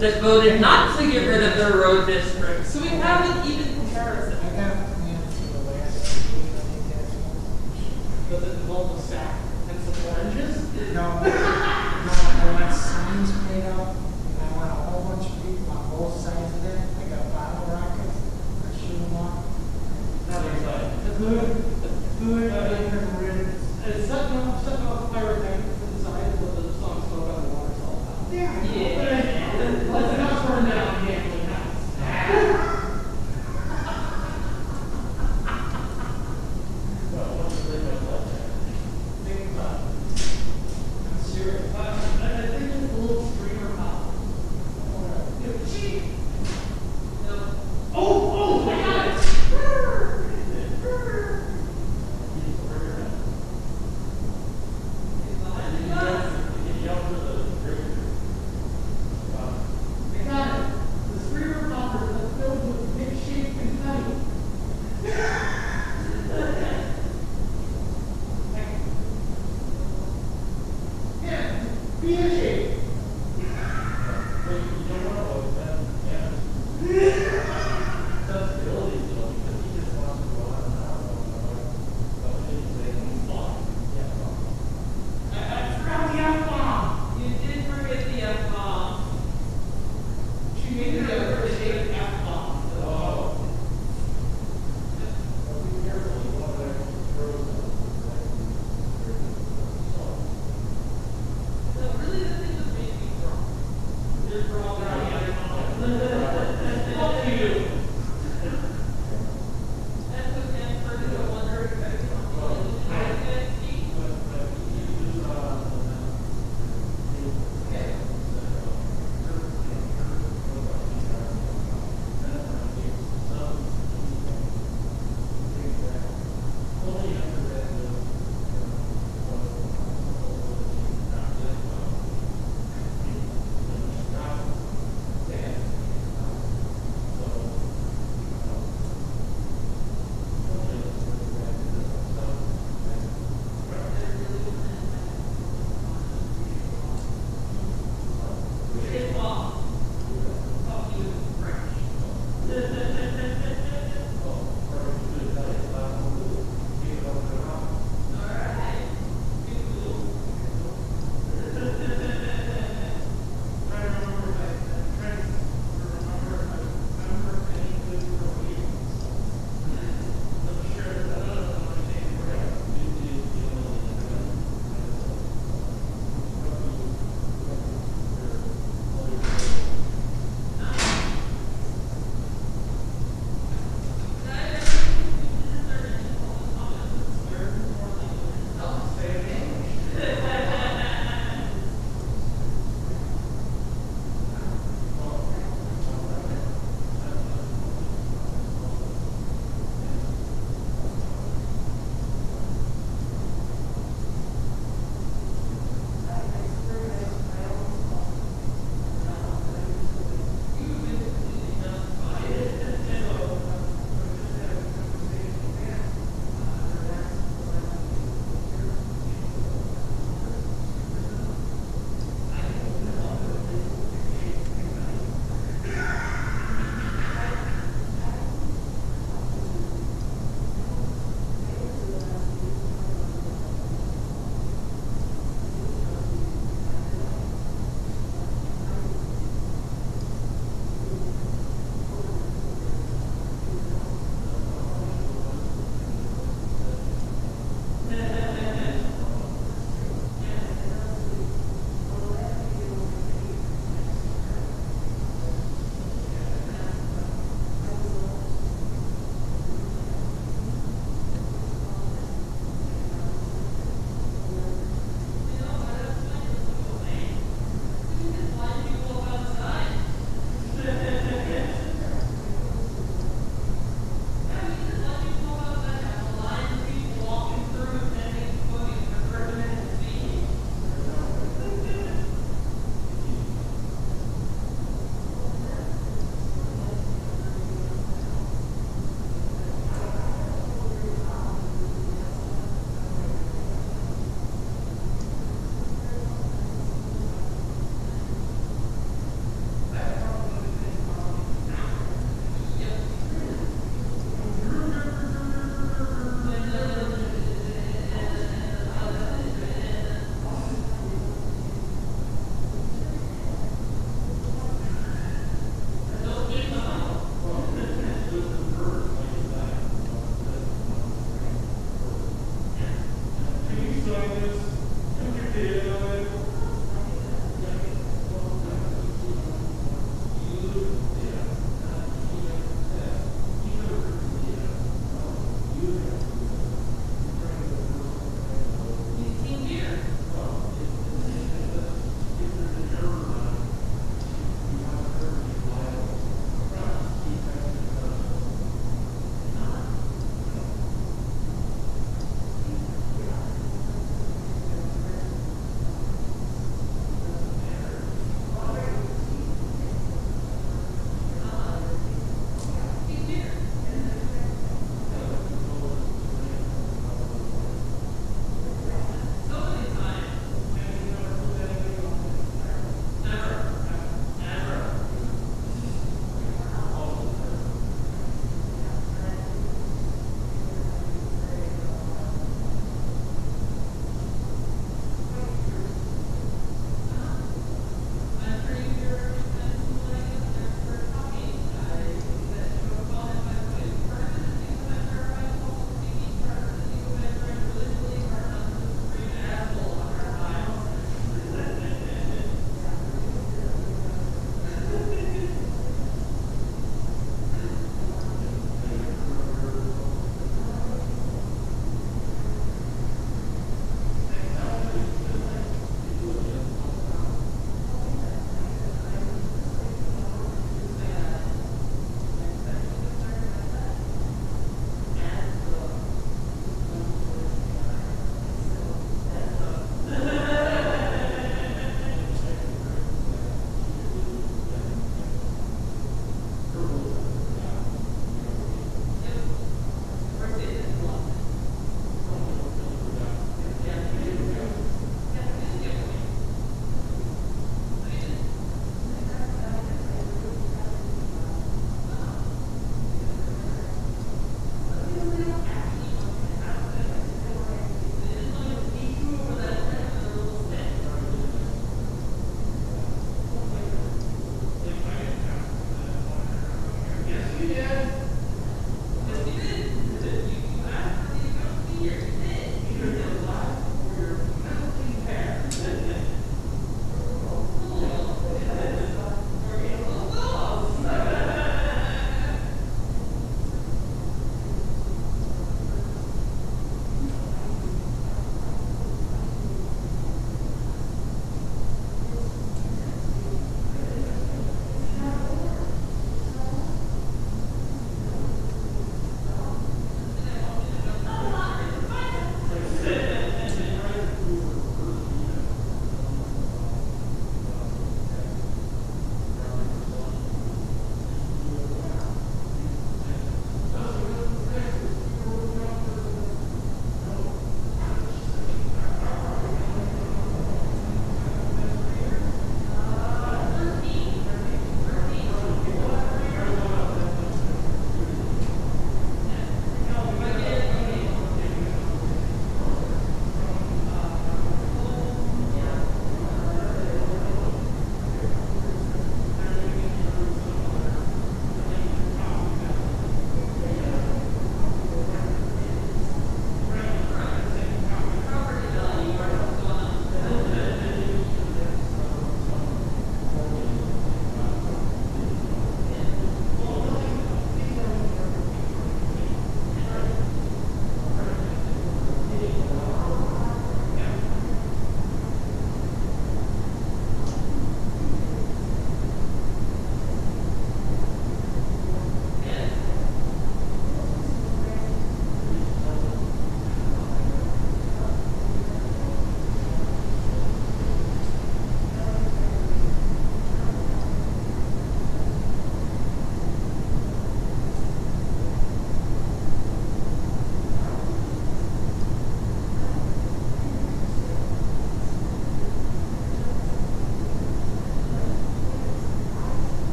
that voted not to get rid of their road districts. So we can have an even comparison. I got a plan for the last meeting I think that's one. Does it involve a sack and some oranges? No, I want signs made up, and I want a whole bunch of people on both sides of it. I got bottle rockets, I shoot them off. The food, it's setting off pyrotechnics inside, but the song's still got the water all about. Yeah. Let's not burn down the gambling house.